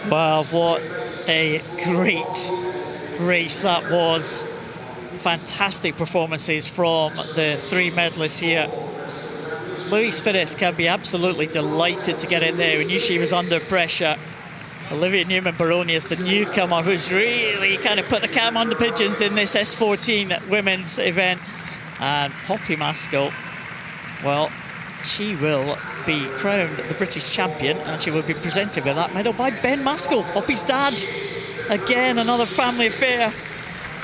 [SPEAKER 6] Wow, what a great race that was. Fantastic performances from the three medalists here. Louise Fittes can be absolutely delighted to get in there. We knew she was under pressure. Olivia Newman-Baronius, the newcomer, who's really kind of put the cam on the pigeons in this S14 women's event. And Poppy Maskell, well, she will be crowned the British champion, and she will be presented with that medal by Ben Maskell, Poppy's dad. Again, another family affair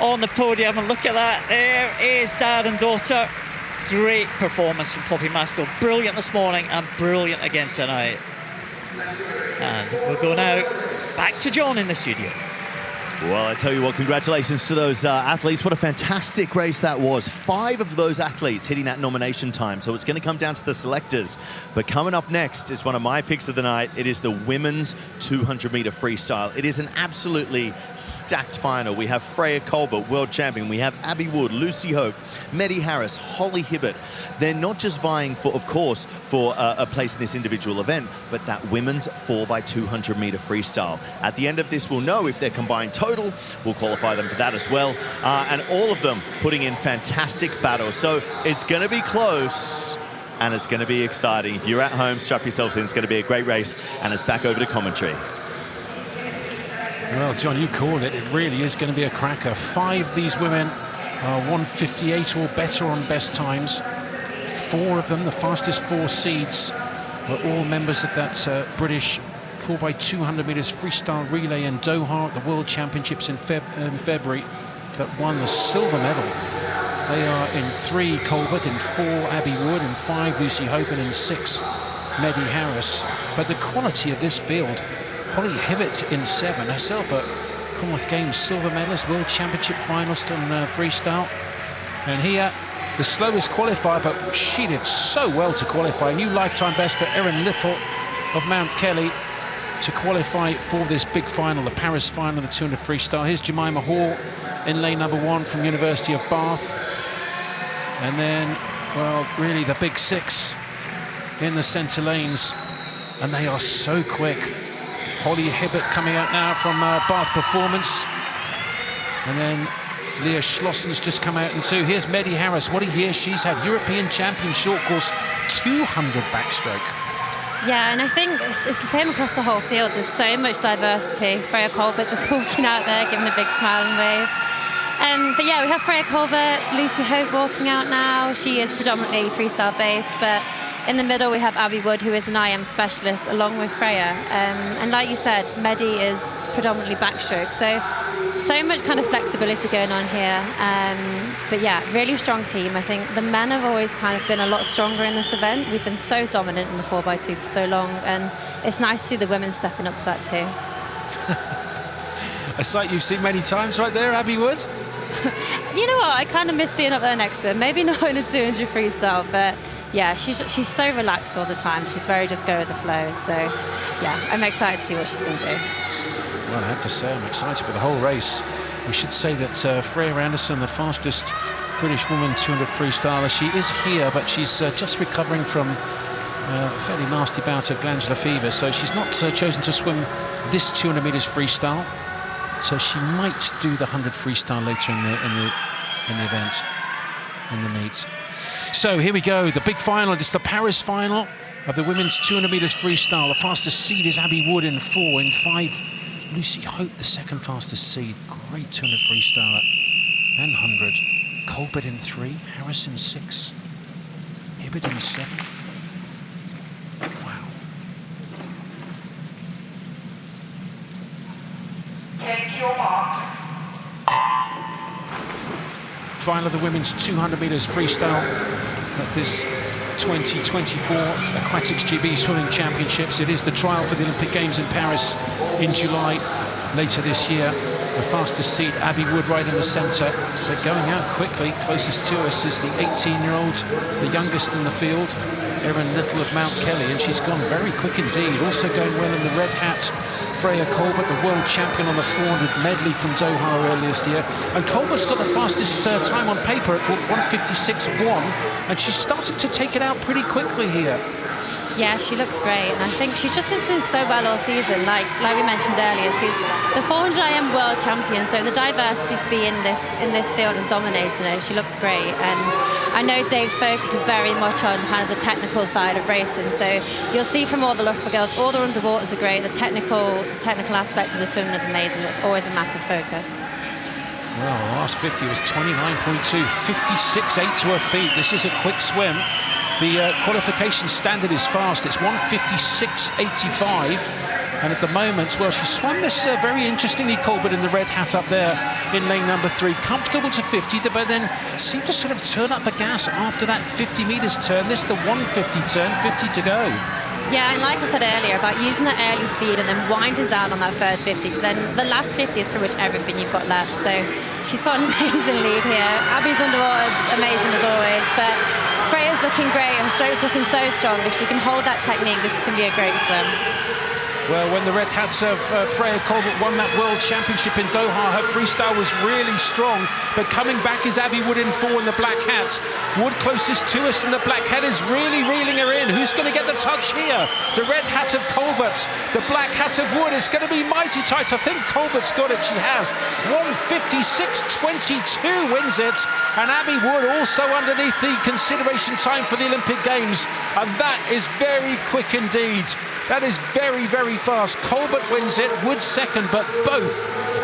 [SPEAKER 6] on the podium, and look at that, there is dad and daughter. Great performance from Poppy Maskell, brilliant this morning and brilliant again tonight. And we'll go now back to John in the studio.
[SPEAKER 1] Well, I tell you what, congratulations to those athletes. What a fantastic race that was. 5 of those athletes hitting that nomination time, so it's going to come down to the selectors. But coming up next is one of my picks of the night. It is the women's 200-meter freestyle. It is an absolutely stacked final. We have Freya Colbert, world champion. We have Abby Wood, Lucy Hope, Meddy Harris, Holly Hibbert. They're not just vying for, of course, for a place in this individual event, but that women's 4x200-meter freestyle. At the end of this, we'll know if their combined total will qualify them for that as well. And all of them putting in fantastic battles. So it's going to be close and it's going to be exciting. If you're at home, strap yourselves in. It's going to be a great race. And it's back over to commentary.
[SPEAKER 15] Well, John, you called it. It really is going to be a cracker. 5 of these women are 1:58 or better on best times. 4 of them, the fastest 4 seeds, were all members of that British 4x200 meters freestyle relay in Doha at the World Championships in February, that won the silver medal. They are in 3 Colbert, in 4 Abby Wood, in 5 Lucy Hope, and in 6 Meddy Harris. But the quality of this field, Holly Hibbert in 7, herself a Commonwealth Games silver medalist, World Championship finalist on freestyle. And here, the slowest qualifier, but she did so well to qualify. New lifetime best for Erin Little of Mount Kelly to qualify for this big final, the Paris final of the 200 freestyle. Here's Jemima Hall in lane number 1 from University of Bath. And then, well, really the big 6 in the centre lanes. And they are so quick. Holly Hibbert coming out now from Bath Performance. And then Leah Schlossen's just come out in 2. Here's Meddy Harris. What a year she's had. European champion short course, 200 backstroke.
[SPEAKER 5] Yeah, and I think it's the same across the whole field. There's so much diversity. Freya Colbert just walking out there, giving a big smile and wave. But yeah, we have Freya Colbert, Lucy Hope walking out now. She is predominantly freestyle based, but in the middle we have Abby Wood, who is an IM specialist, along with Freya. And like you said, Meddy is predominantly backstroke. So much kind of flexibility going on here. But yeah, really strong team. I think the men have always kind of been a lot stronger in this event. We've been so dominant in the 4x2 for so long, and it's nice to see the women stepping up to that too.
[SPEAKER 15] A sight you've seen many times right there, Abby Wood.
[SPEAKER 5] You know what? I kind of miss being up there next to her. Maybe not in a 200 freestyle, but yeah, she's so relaxed all the time. She's very just go with the flow. So yeah, I'm excited to see what she's going to do.
[SPEAKER 15] Well, I have to say, I'm excited for the whole race. We should say that Freya Anderson, the fastest British woman 200 freestyler, she is here, but she's just recovering from a fairly nasty bout of glandular fever, so she's not chosen to swim this 200 meters freestyle. So she might do the 100 freestyle later in the event, in the meet. So here we go, the big final. It's the Paris final of the women's 200 meters freestyle. The fastest seed is Abby Wood in 4, in 5. Lucy Hope, the second fastest seed. Great 200 freestyler. And 100. Colbert in 3. Harris in 6. Hibbert in 7. Wow.
[SPEAKER 16] Take your marks.
[SPEAKER 15] Final of the women's 200 meters freestyle at this 2024 Aquatics GB Swimming Championships. It is the trial for the Olympic Games in Paris in July later this year. The fastest seed, Abby Wood, right in the centre. They're going out quickly. Closest to us is the 18-year-old, the youngest in the field, Erin Little of Mount Kelly, and she's gone very quick indeed. Also going well in the red hat Freya Colbert, the world champion on the 400 medley from Doha earlier this year. And Colbert's got the fastest time on paper at 1:56.1, and she's starting to take it out pretty quickly here.
[SPEAKER 5] Yeah, she looks great, and I think she's just been doing so well all season. Like we mentioned earlier, she's the 400 IM world champion, so the diversity to be in this field and dominating it, she looks great. And I know Dave's focus is very much on kind of the technical side of racing, so you'll see from all the Loughborough girls, all the underwaters are great. The technical aspect of the swimming is amazing. It's always a massive focus.
[SPEAKER 15] Well, the last 50 was 29.2, 56.8 to her feet. This is a quick swim. The qualification standard is fast. It's 1:56.85. And at the moment, well, she swam this very interestingly, Colbert, in the red hat up there in lane number 3. Comfortable to 50, but then seemed to sort of turn up the gas after that 50 metres turn. This is the 150 turn, 50 to go.
[SPEAKER 5] Yeah, and like I said earlier, about using that early speed and then winding down on that third 50. So then the last 50 is pretty much everything you've got left. So she's got an amazing lead here. Abby's underwater is amazing as always, but Freya's looking great and stroke's looking so strong. If she can hold that technique, this is going to be a great swim.
[SPEAKER 15] Well, when the red hats of Freya Colbert won that world championship in Doha, her freestyle was really strong. But coming back is Abby Wood in 4 in the black hat. Wood closest to us, and the black hat is really reeling her in. Who's going to get the touch here? The red hat of Colbert, the black hat of Wood. It's going to be mighty tight. I think Colbert's got it. She has. 1:56.22 wins it. And Abby Wood also underneath the consideration time for the Olympic Games. And that is very quick indeed. That is very, very fast. Colbert wins it, Wood second, but both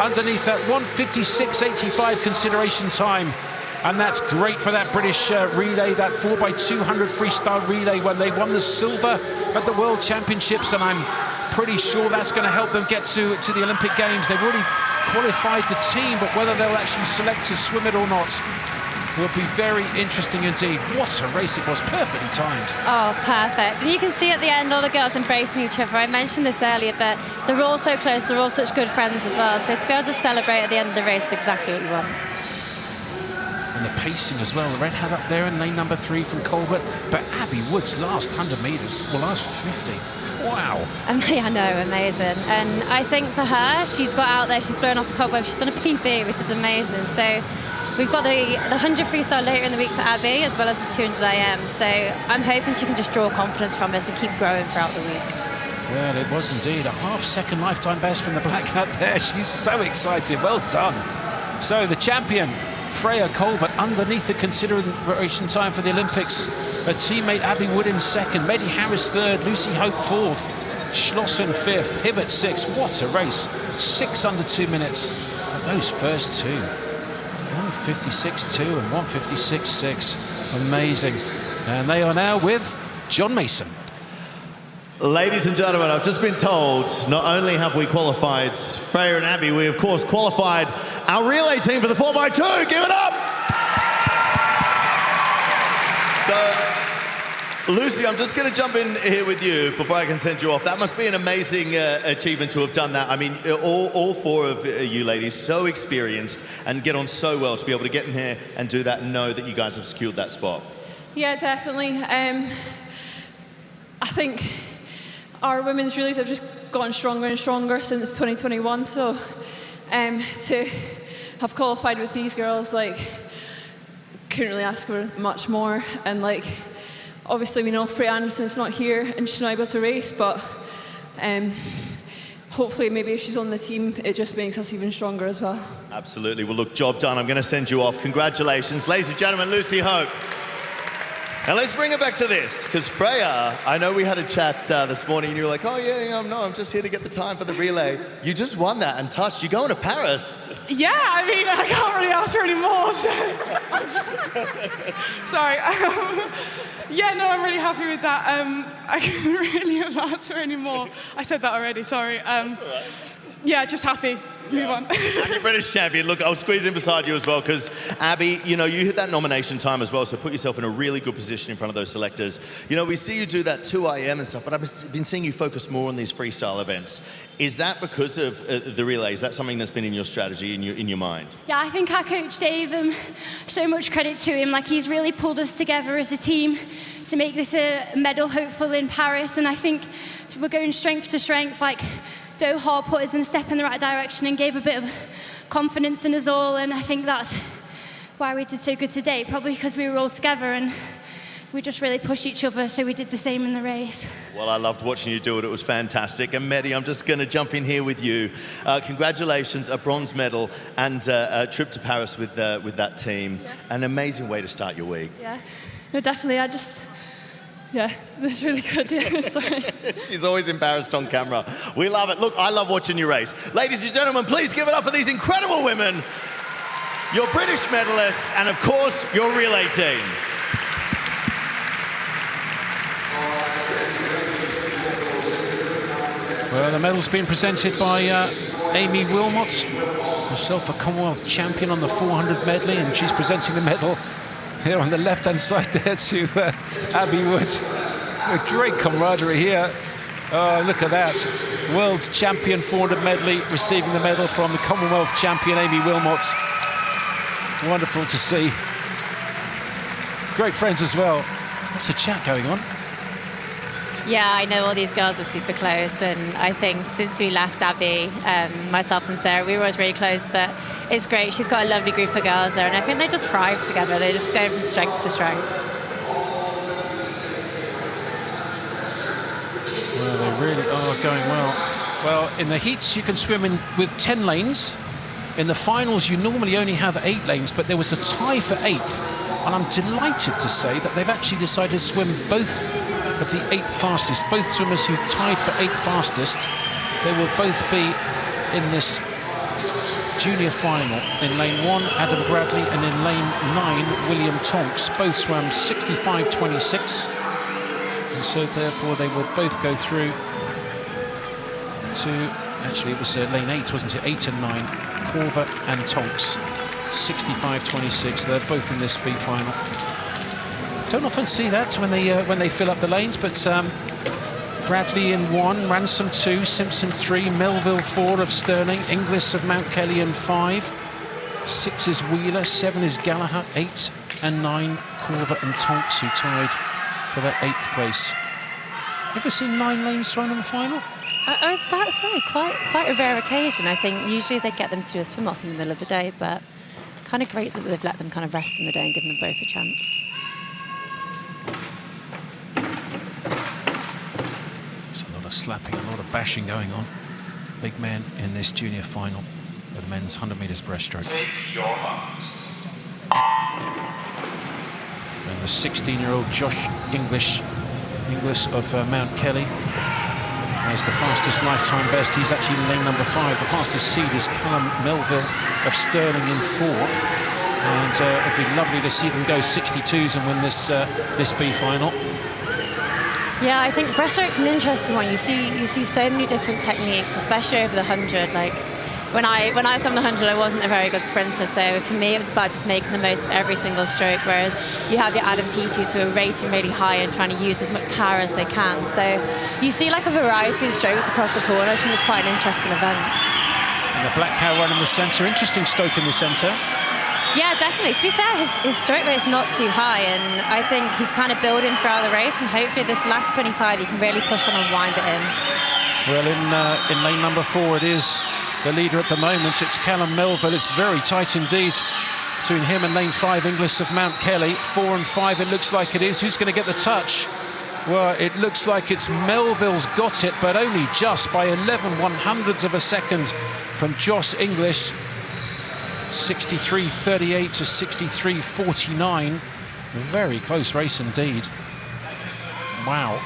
[SPEAKER 15] underneath that 1:56.85 consideration time. And that's great for that British relay, that 4x200 freestyle relay when they won the silver at the World Championships. And I'm pretty sure that's going to help them get to the Olympic Games. They've already qualified the team, but whether they'll actually select to swim it or not will be very interesting indeed. What a race it was, perfectly timed.
[SPEAKER 5] Oh, perfect. And you can see at the end all the girls embracing each other. I mentioned this earlier, but they're all so close, they're all such good friends as well. So to be able to celebrate at the end of the race is exactly what you want.
[SPEAKER 15] And the pacing as well. The red hat up there in lane number 3 from Colbert, but Abby Wood's last 100 metres, well, last 50. Wow.
[SPEAKER 5] I know, amazing. And I think for her, she's got out there, she's blown off the cobweb, she's done a PB, which is amazing. So we've got the 100 freestyle later in the week for Abby, as well as the 200 IM. So I'm hoping she can just draw confidence from this and keep growing throughout the week.
[SPEAKER 15] Well, it was indeed a half-second lifetime best from the black hat there. She's so excited. Well done. So the champion, Freya Colbert, underneath the consideration time for the Olympics. Her teammate Abby Wood in second, Maddie Harris third, Lucy Hope fourth, Schlossen fifth, Hibbert sixth. What a race. 6 under 2 minutes. And those first two. 1:56.2 and 1:56.6. Amazing. And they are now with John Mason.
[SPEAKER 1] Ladies and gentlemen, I've just been told not only have we qualified Freya and Abby, we of course qualified our relay team for the 4x2. Give it up! So, Lucy, I'm just going to jump in here with you before I can send you off. That must be an amazing achievement to have done that. I mean, all 4 of you ladies, so experienced and get on so well to be able to get in here and do that and know that you guys have secured that spot.
[SPEAKER 4] Yeah, definitely. I think our women's relays have just gotten stronger and stronger since 2021. So to have qualified with these girls, like, couldn't really ask for much more. And like, obviously we know Freya Anderson's not here and she's not able to race, but hopefully maybe if she's on the team, it just makes us even stronger as well.
[SPEAKER 1] Absolutely. Well, look, job done. I'm going to send you off. Congratulations. Ladies and gentlemen, Lucy Hope. Now let's bring it back to this, because Freya, I know we had a chat this morning and you were like, oh yeah, I'm just here to get the time for the relay. You just won that and touched. You're going to Paris.
[SPEAKER 18] Yeah, I mean, I can't really ask for any more, so. Sorry. Yeah, no, I'm really happy with that. I couldn't really have asked for any more. I said that already, sorry. That's all right. Yeah, just happy. Move on.
[SPEAKER 1] And you're British champion. Look, I'll squeeze in beside you as well, because Abby, you know, you hit that nomination time as well, so put yourself in a really good position in front of those selectors. You know, we see you do that 2 IM and stuff, but I've been seeing you focus more on these freestyle events. Is that because of the relays? Is that something that's been in your strategy, in your mind?
[SPEAKER 7] Yeah, I think our coach Dave, so much credit to him. Like, he's really pulled us together as a team to make this a medal hopeful in Paris, and I think we're going strength to strength. Like, Doha put us in a step in the right direction and gave a bit of confidence in us all, and I think that's why we did so good today, probably because we were all together and we just really pushed each other, so we did the same in the race.
[SPEAKER 1] Well, I loved watching you do it. It was fantastic. And Mehdi, I'm just going to jump in here with you. Congratulations, a bronze medal and a trip to Paris with that team. Yeah. An amazing way to start your week.
[SPEAKER 4] Yeah, no, definitely. Yeah, that's really good. Yeah, sorry.
[SPEAKER 1] She's always embarrassed on camera. We love it. Look, I love watching you race. Ladies and gentlemen, please give it up for these incredible women, your British medalists, and of course, your relay team.
[SPEAKER 15] Well, the medal's been presented by Amy Wilmot, herself a Commonwealth champion on the 400 medley, and she's presenting the medal here on the left-hand side there to Abby Wood. A great camaraderie here. Oh, look at that. World champion 400 medley receiving the medal from the Commonwealth champion Amy Wilmot. Wonderful to see. Great friends as well. What's the chat going on?
[SPEAKER 5] Yeah, I know all these girls are super close, and I think since we left Abby, myself and Sarah, we were always really close, but it's great. She's got a lovely group of girls there, and I think they just thrive together. They just go from strength to strength.
[SPEAKER 15] Well, they really are going well. Well, in the heats, you can swim with 10 lanes. In the finals, you normally only have 8 lanes, but there was a tie for 8th, and I'm delighted to say that they've actually decided to swim both of the 8 fastest. Both swimmers who tied for 8 fastest, they will both be in this junior final. In lane 1, Adam Bradley, and in lane 9, William Tonks. Both swam 65.26, and so therefore they will both go through to, actually it was lane 8, wasn't it? 8 and 9, Corver and Tonks, 65.26. They're both in this B final. Don't often see that when they fill up the lanes, but Bradley in 1, Ransom 2, Simpson 3, Melville 4 of Stirling, Inglis of Mount Kelly in 5, 6 is Wheeler, 7 is Gallagher, 8 and 9 Corver and Tonks, who tied for that 8th place. Ever seen 9 lanes swum in the final?
[SPEAKER 5] I was about to say, quite a rare occasion. I think usually they get them to do a swim off in the middle of the day, but kind of great that they've let them kind of rest in the day and given them both a chance.
[SPEAKER 15] Slapping, a lot of bashing going on. Big men in this junior final of the men's 100 metres breaststroke.
[SPEAKER 16] Take your marks.
[SPEAKER 15] And the 16-year-old Josh Inglis of Mount Kelly has the fastest lifetime best. He's actually in lane number 5. The fastest seed is Callum Melville of Stirling in 4. And it'd be lovely to see them go 62s and win this B final.
[SPEAKER 5] Yeah, I think breaststroke's an interesting one. You see so many different techniques, especially over the 100. Like when I swam the 100, I wasn't a very good sprinter, so for me it was about just making the most of every single stroke. Whereas you have your Adam Peaties who are racing really high and trying to use as much power as they can. So you see like a variety of strokes across the pool, and I think it's quite an interesting event.
[SPEAKER 15] And the Black Cow run in the centre, interesting stroke in the centre.
[SPEAKER 5] Yeah, definitely. To be fair, his stroke rate's not too high, and I think he's kind of building throughout the race, and hopefully this last 25 he can really push on and wind it in.
[SPEAKER 15] Well, in lane number 4 it is the leader at the moment. It's Callum Melville. It's very tight indeed between him and lane 5, Inglis of Mount Kelly. 4 and 5 it looks like it is. Who's going to get the touch? Well, it looks like it's Melville's got it, but only just by 11/100ths of a second from Josh Inglis. 63.38 to 63.49. Very close race indeed. Wow.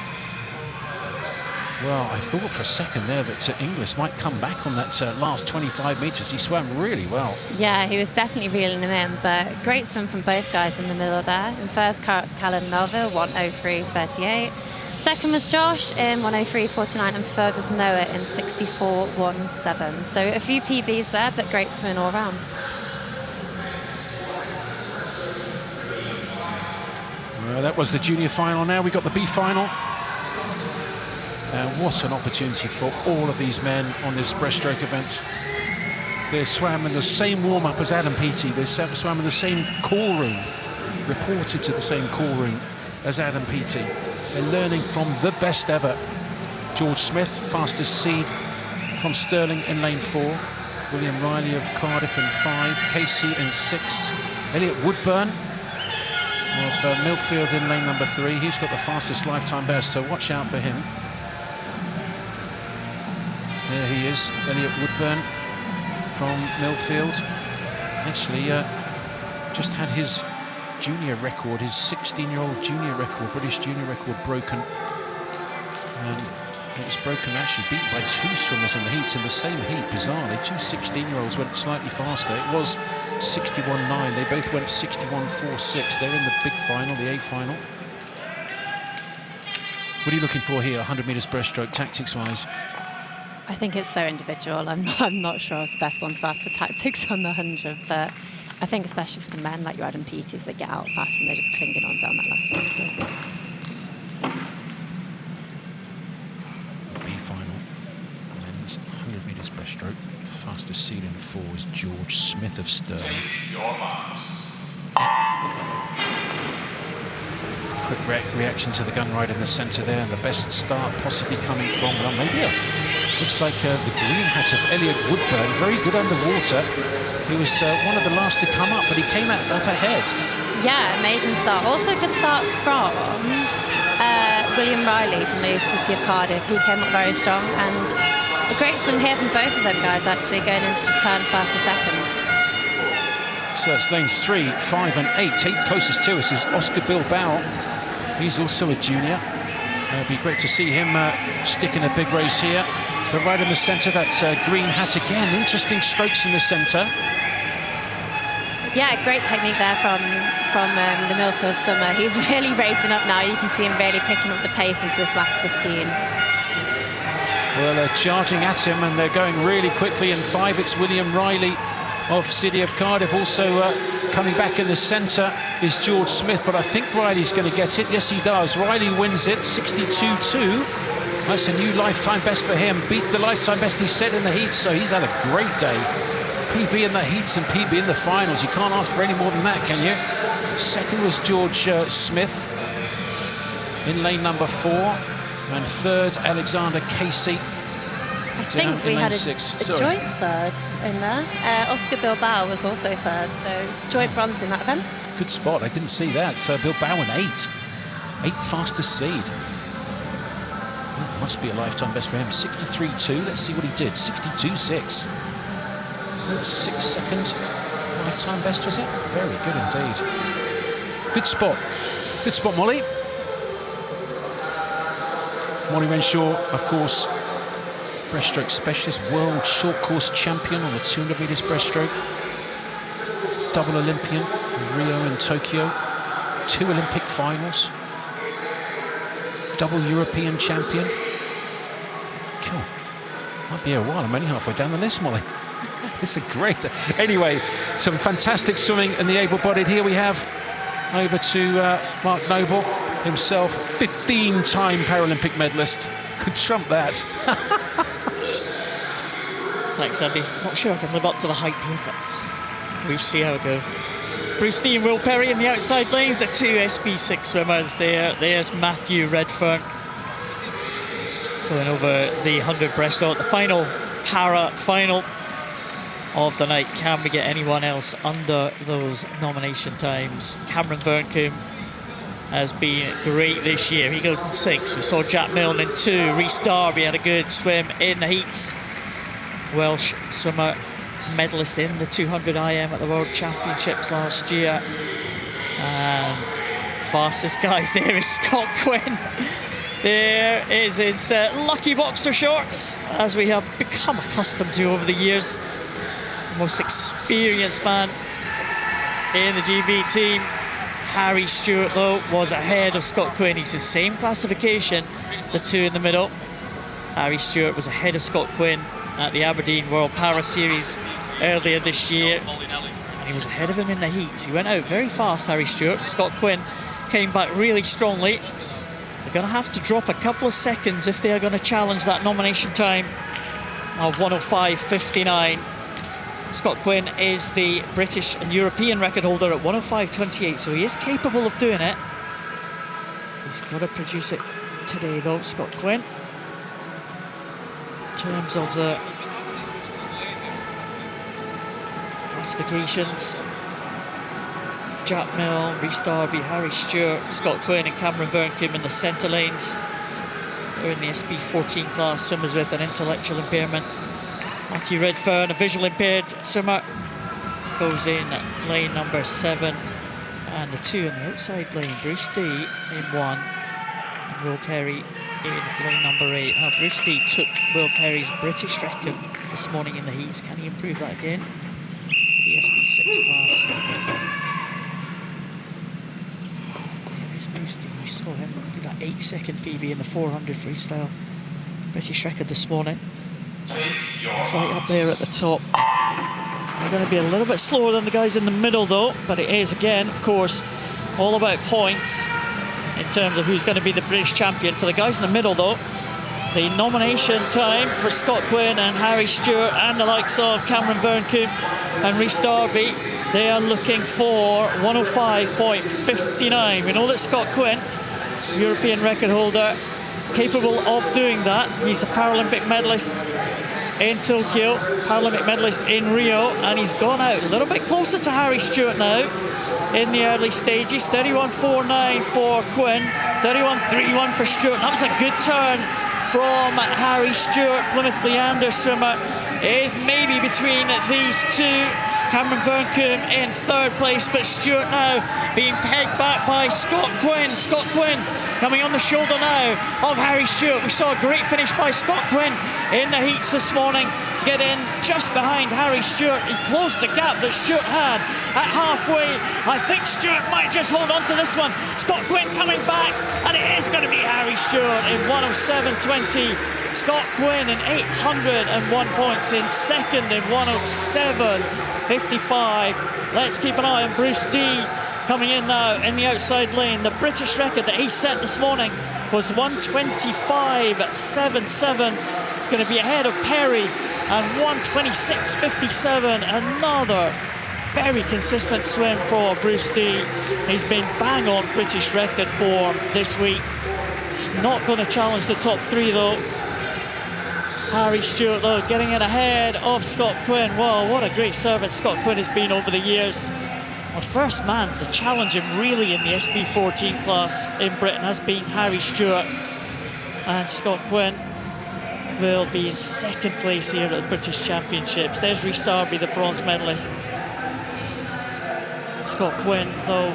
[SPEAKER 15] Well, I thought for a second there that Inglis might come back on that last 25 metres. He swam really well.
[SPEAKER 5] Yeah, he was definitely reeling him in, but great swim from both guys in the middle there. In first, Callum Melville, 1:03.38. Second was Josh in 1:03.49, and third was Noah in 64.17. So a few PBs there, but great swimming all round.
[SPEAKER 15] Well, that was the junior final. Now we've got the B final. And what an opportunity for all of these men on this breaststroke event. They swam in the same warm-up as Adam Peaty. They swam in the same call room, reported to the same call room as Adam Peaty. They're learning from the best ever. George Smith, fastest seed, from Stirling in lane 4. William Riley of Cardiff in 5. Casey in 6. Elliot Woodburn of Milkfield in lane number 3. He's got the fastest lifetime best, so watch out for him. There he is, Elliot Woodburn from Milkfield. Actually, just had his junior record, his 16-year-old junior record, British junior record, broken. And it was broken, actually beat by 2 swimmers in the heats in the same heat, bizarrely. 2 16-year-olds went slightly faster. It was 61.9. They both went 61.46. They're in the big final, the A final. What are you looking for here, 100 metres breaststroke, tactics-wise?
[SPEAKER 5] I think it's so individual. I'm not sure it's the best one to ask for tactics on the 100, but I think especially for the men like your Adam Peaties, they get out fast and they're just clinging on down that last 50.
[SPEAKER 15] B-final, men's 100 metres breaststroke. Fastest seed in 4 is George Smith of Stirling.
[SPEAKER 16] Take your marks.
[SPEAKER 15] Quick reaction to the gun right in the centre there, and the best start possibly coming from, well, maybe looks like the green hat of Elliot Woodburn, very good underwater. He was one of the last to come up, but he came up ahead.
[SPEAKER 5] Yeah, amazing start. Also a good start from William Riley from the University of Cardiff. He came up very strong, and a great swim here from both of them guys, actually, going into the turn fast a second.
[SPEAKER 15] So it's lanes 3, 5 and 8. 8 closest to us is Oscar Bilbao. He's also a junior. It'd be great to see him stick in a big race here. But right in the centre, that's green hat again. Interesting strokes in the centre.
[SPEAKER 5] Yeah, great technique there from the Milford swimmer. He's really racing up now. You can see him really picking up the pace into this last 15.
[SPEAKER 15] Well, they're charging at him and they're going really quickly. In 5, it's William Riley of City of Cardiff. Also coming back in the centre is George Smith, but I think Riley's going to get it. Yes, he does. Riley wins it, 62.2. That's a new lifetime best for him. Beat the lifetime best he set in the heats, so he's had a great day. PB in the heats and PB in the finals. You can't ask for any more than that, can you? Second was George Smith in lane number 4. And third, Alexander Casey.
[SPEAKER 5] I think we had a joint third in there. Oscar Bilbao was also third, so joint bronze in that event.
[SPEAKER 15] Good spot, I didn't see that. So Bilbao in 8. 8th fastest seed. Must be a lifetime best for him. 63.2. Let's see what he did. 62.6. 6-second lifetime best, was it? Very good indeed. Good spot. Good spot, Molly. Molly Renshaw, of course, breaststroke specialist, world short course champion on the 200 metres breaststroke. Double Olympian in Rio and Tokyo. 2 Olympic finals. Double European champion. Cool. Might be here a while. I'm only halfway down the list, Molly. It's a great... Anyway, some fantastic swimming in the able-bodied. Here we have over to Mark Noble himself, 15-time Paralympic medalist. Could trump that.
[SPEAKER 6] Thanks, Andy. Not sure I can live up to the hype here, but we'll see how it goes. Bruce Lee and Will Perry in the outside lanes, the 2 SB6 swimmers there. There's Matthew Redfern going over the 100 breaststroke, the final para-final of the night. Can we get anyone else under those nomination times? Cameron Verncombe has been great this year. He goes in 6. We saw Jack Milne in 2. Rhys Darby had a good swim in the heats. Welsh swimmer, medalist in the 200 IM at the World Championships last year. And fastest guys there is Scott Quinn. There is his lucky boxer shorts, as we have become accustomed to over the years. The most experienced man in the GB team. Harry Stewart, though, was ahead of Scott Quinn. He's the same classification, the 2 in the middle. Harry Stewart was ahead of Scott Quinn at the Aberdeen World Para Series earlier this year. And he was ahead of him in the heats. He went out very fast, Harry Stewart. Scott Quinn came back really strongly. They're going to have to drop a couple of seconds if they are going to challenge that nomination time of 105.59. Scott Quinn is the British and European record holder at 105.28, so he is capable of doing it. He's got to produce it today, though, Scott Quinn. terms of the classifications. Jack Mill, Rhys Darby, Harry Stewart, Scott Quinn and Cameron Burncombe in the centre lanes. They're in the SB14 class, swimmers with an intellectual impairment. Matthew Redfern, a visual impaired swimmer, goes in lane number 7. And the 2 in the outside lane, Bruce D in 1, and Will Terry in lane number 8. Now, Bruce D took Will Terry's British record this morning in the heats. Can he improve that again? The SB6 class. Bruce D, we saw him do that 8-second PB in the 400 freestyle. British record this morning. Right up there at the top. They're going to be a little bit slower than the guys in the middle though, but it is again, of course, all about points in terms of who's going to be the British champion. For the guys in the middle though, the nomination time for Scott Quinn and Harry Stewart and the likes of Cameron Burncombe and Rhys Darby, they are looking for 105.59. We know that Scott Quinn, European record holder, capable of doing that. He's a Paralympic medalist in Tokyo, Paralympic medalist in Rio, and he's gone out a little bit closer to Harry Stewart now in the early stages. 31.49 for Quinn, 31.31 for Stewart. That was a good turn from Harry Stewart. Plymouth Leander swimmer is maybe between these two. Cameron Burncombe in 3rd place, but Stewart now being pegged back by Scott Quinn. Scott Quinn coming on the shoulder now of Harry Stewart. We saw a great finish by Scott Quinn in the heats this morning to get in just behind Harry Stewart. He closed the gap that Stewart had at halfway. I think Stewart might just hold on to this one. Scott Quinn coming back, and it is going to be Harry Stewart in 107.20. Scott Quinn in 801 points in 2nd in 107.55. Let's keep an eye on Bruce D coming in now in the outside lane. The British record that he set this morning was 125.77. It's going to be ahead of Perry, and 126.57. Another very consistent swim for Bruce D. He's been bang on British record form this week. He's not going to challenge the top 3 though. Harry Stewart though getting in ahead of Scott Quinn. Well, what a great servant Scott Quinn has been over the years. The first man to challenge him really in the SB14 class in Britain has been Harry Stewart. And Scott Quinn will be in 2nd place here at the British Championships. There's Rhys Darby, the bronze medalist. Scott Quinn though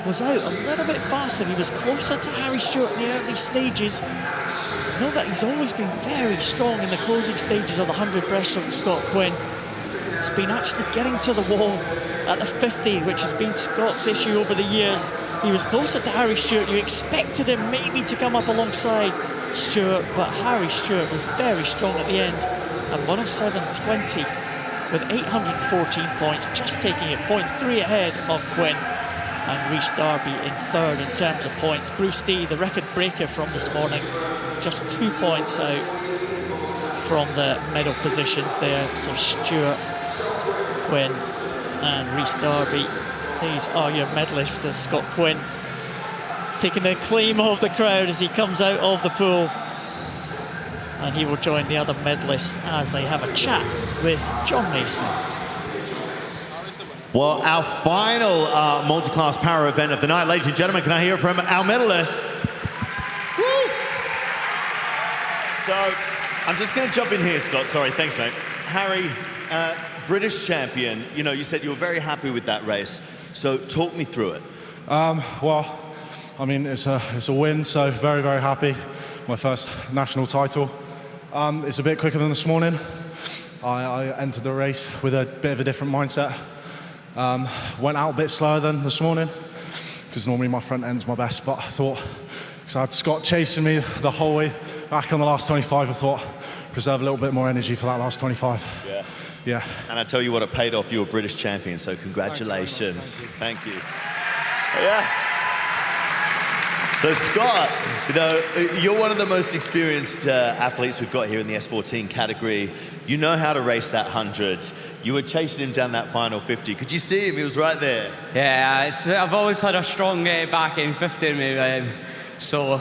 [SPEAKER 6] was out a little bit faster. He was closer to Harry Stewart in the early stages. I know that he's always been very strong in the closing stages of the 100 breaststroke, Scott Quinn. He's been actually getting to the wall at the 50, which has been Scott's issue over the years. He was closer to Harry Stewart. You expected him maybe to come up alongside Stewart, but Harry Stewart was very strong at the end. And 107.20 with 814 points, just taking it 0.3 ahead of Quinn. And Rhys Darby in 3rd in terms of points. Bruce D, the record breaker from this morning, just 2 points out from the medal positions there. So Stewart, Quinn and Rhys Darby, these are your medalists. As Scott Quinn taking the claim of the crowd as he comes out of the pool. And he will join the other medalists as they have a chat with John Mason.
[SPEAKER 1] Well, our final multi-class para event of the night. Ladies and gentlemen, can I hear from our medalists? Woo! So, I'm just going to jump in here, Scott. Sorry, thanks, mate. Harry, British champion, you know, you said you were very happy with that race. So, talk me through it.
[SPEAKER 8] Well, I mean, it's a win, so very, very happy. My first national title. It's a bit quicker than this morning. I entered the race with a bit of a different mindset. Went out a bit slower than this morning, because normally my front end's my best, but I thought, because I had Scott chasing me the whole way back on the last 25, I thought, preserve a little bit more energy for that last 25.
[SPEAKER 1] Yeah.
[SPEAKER 8] Yeah.
[SPEAKER 1] And I tell you what, it paid off. You were British champion, so congratulations. Thank you. Yes. So Scott, you know, you're one of the most experienced athletes we've got here in the S14 category. You know how to race that 100. You were chasing him down that final 50. Could you see him? He was right there.
[SPEAKER 10] Yeah, I've always had a strong back in 50 in me, so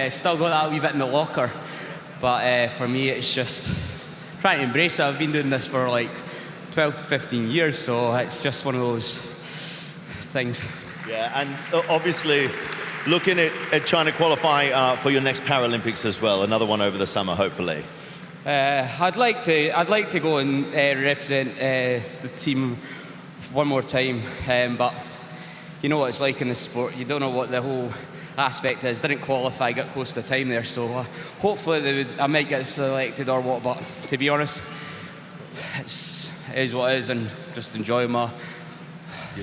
[SPEAKER 10] still got that wee bit in the locker. But for me, it's just trying to embrace it. I've been doing this for like 12 to 15 years, so it's just one of those things.
[SPEAKER 1] Yeah, and obviously looking at trying to qualify for your next Paralympics as well, another one over the summer, hopefully.
[SPEAKER 10] I'd like to go and represent the team one more time, but you know what it's like in the sport. You don't know what the whole aspect is. Didn't qualify, got close to time there, so hopefully I might get selected or what. But to be honest, it is what it is, and just enjoy my.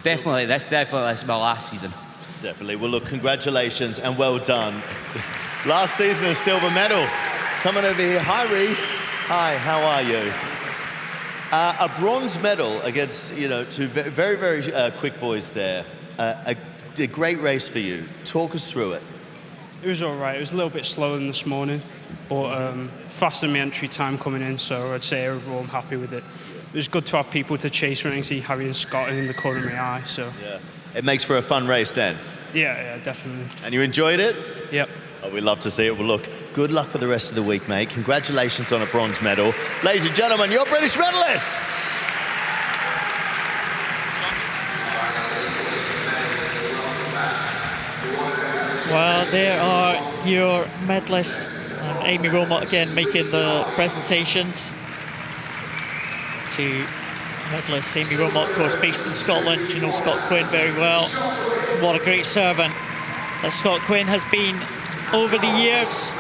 [SPEAKER 10] Definitely, this is my last season.
[SPEAKER 1] Definitely. Well, look, congratulations and well done. Last season, a silver medal. Coming over here. Hi, Reese. Hi, how are you? A bronze medal against, two very, very quick boys there. A great race for you. Talk us through it.
[SPEAKER 11] It was all right. It was a little bit slower than this morning, but faster than my entry time coming in, so I'd say overall I'm happy with it. It was good to have people to chase when I see Harry and Scott in the corner of my eye. So
[SPEAKER 1] yeah, it makes for a fun race then.
[SPEAKER 11] Yeah, definitely.
[SPEAKER 1] And you enjoyed it?
[SPEAKER 11] Yep.
[SPEAKER 1] Oh, we love to see it. Well, look, good luck for the rest of the week, mate. Congratulations on a bronze medal. Ladies and gentlemen, your British medalists.
[SPEAKER 6] Well, there are your medalists. Amy Wilmot again making the presentations. Two medalists. Amy Wilmot, of course, based in Scotland. You know Scott Quinn very well. What a great servant that Scott Quinn has been over the years.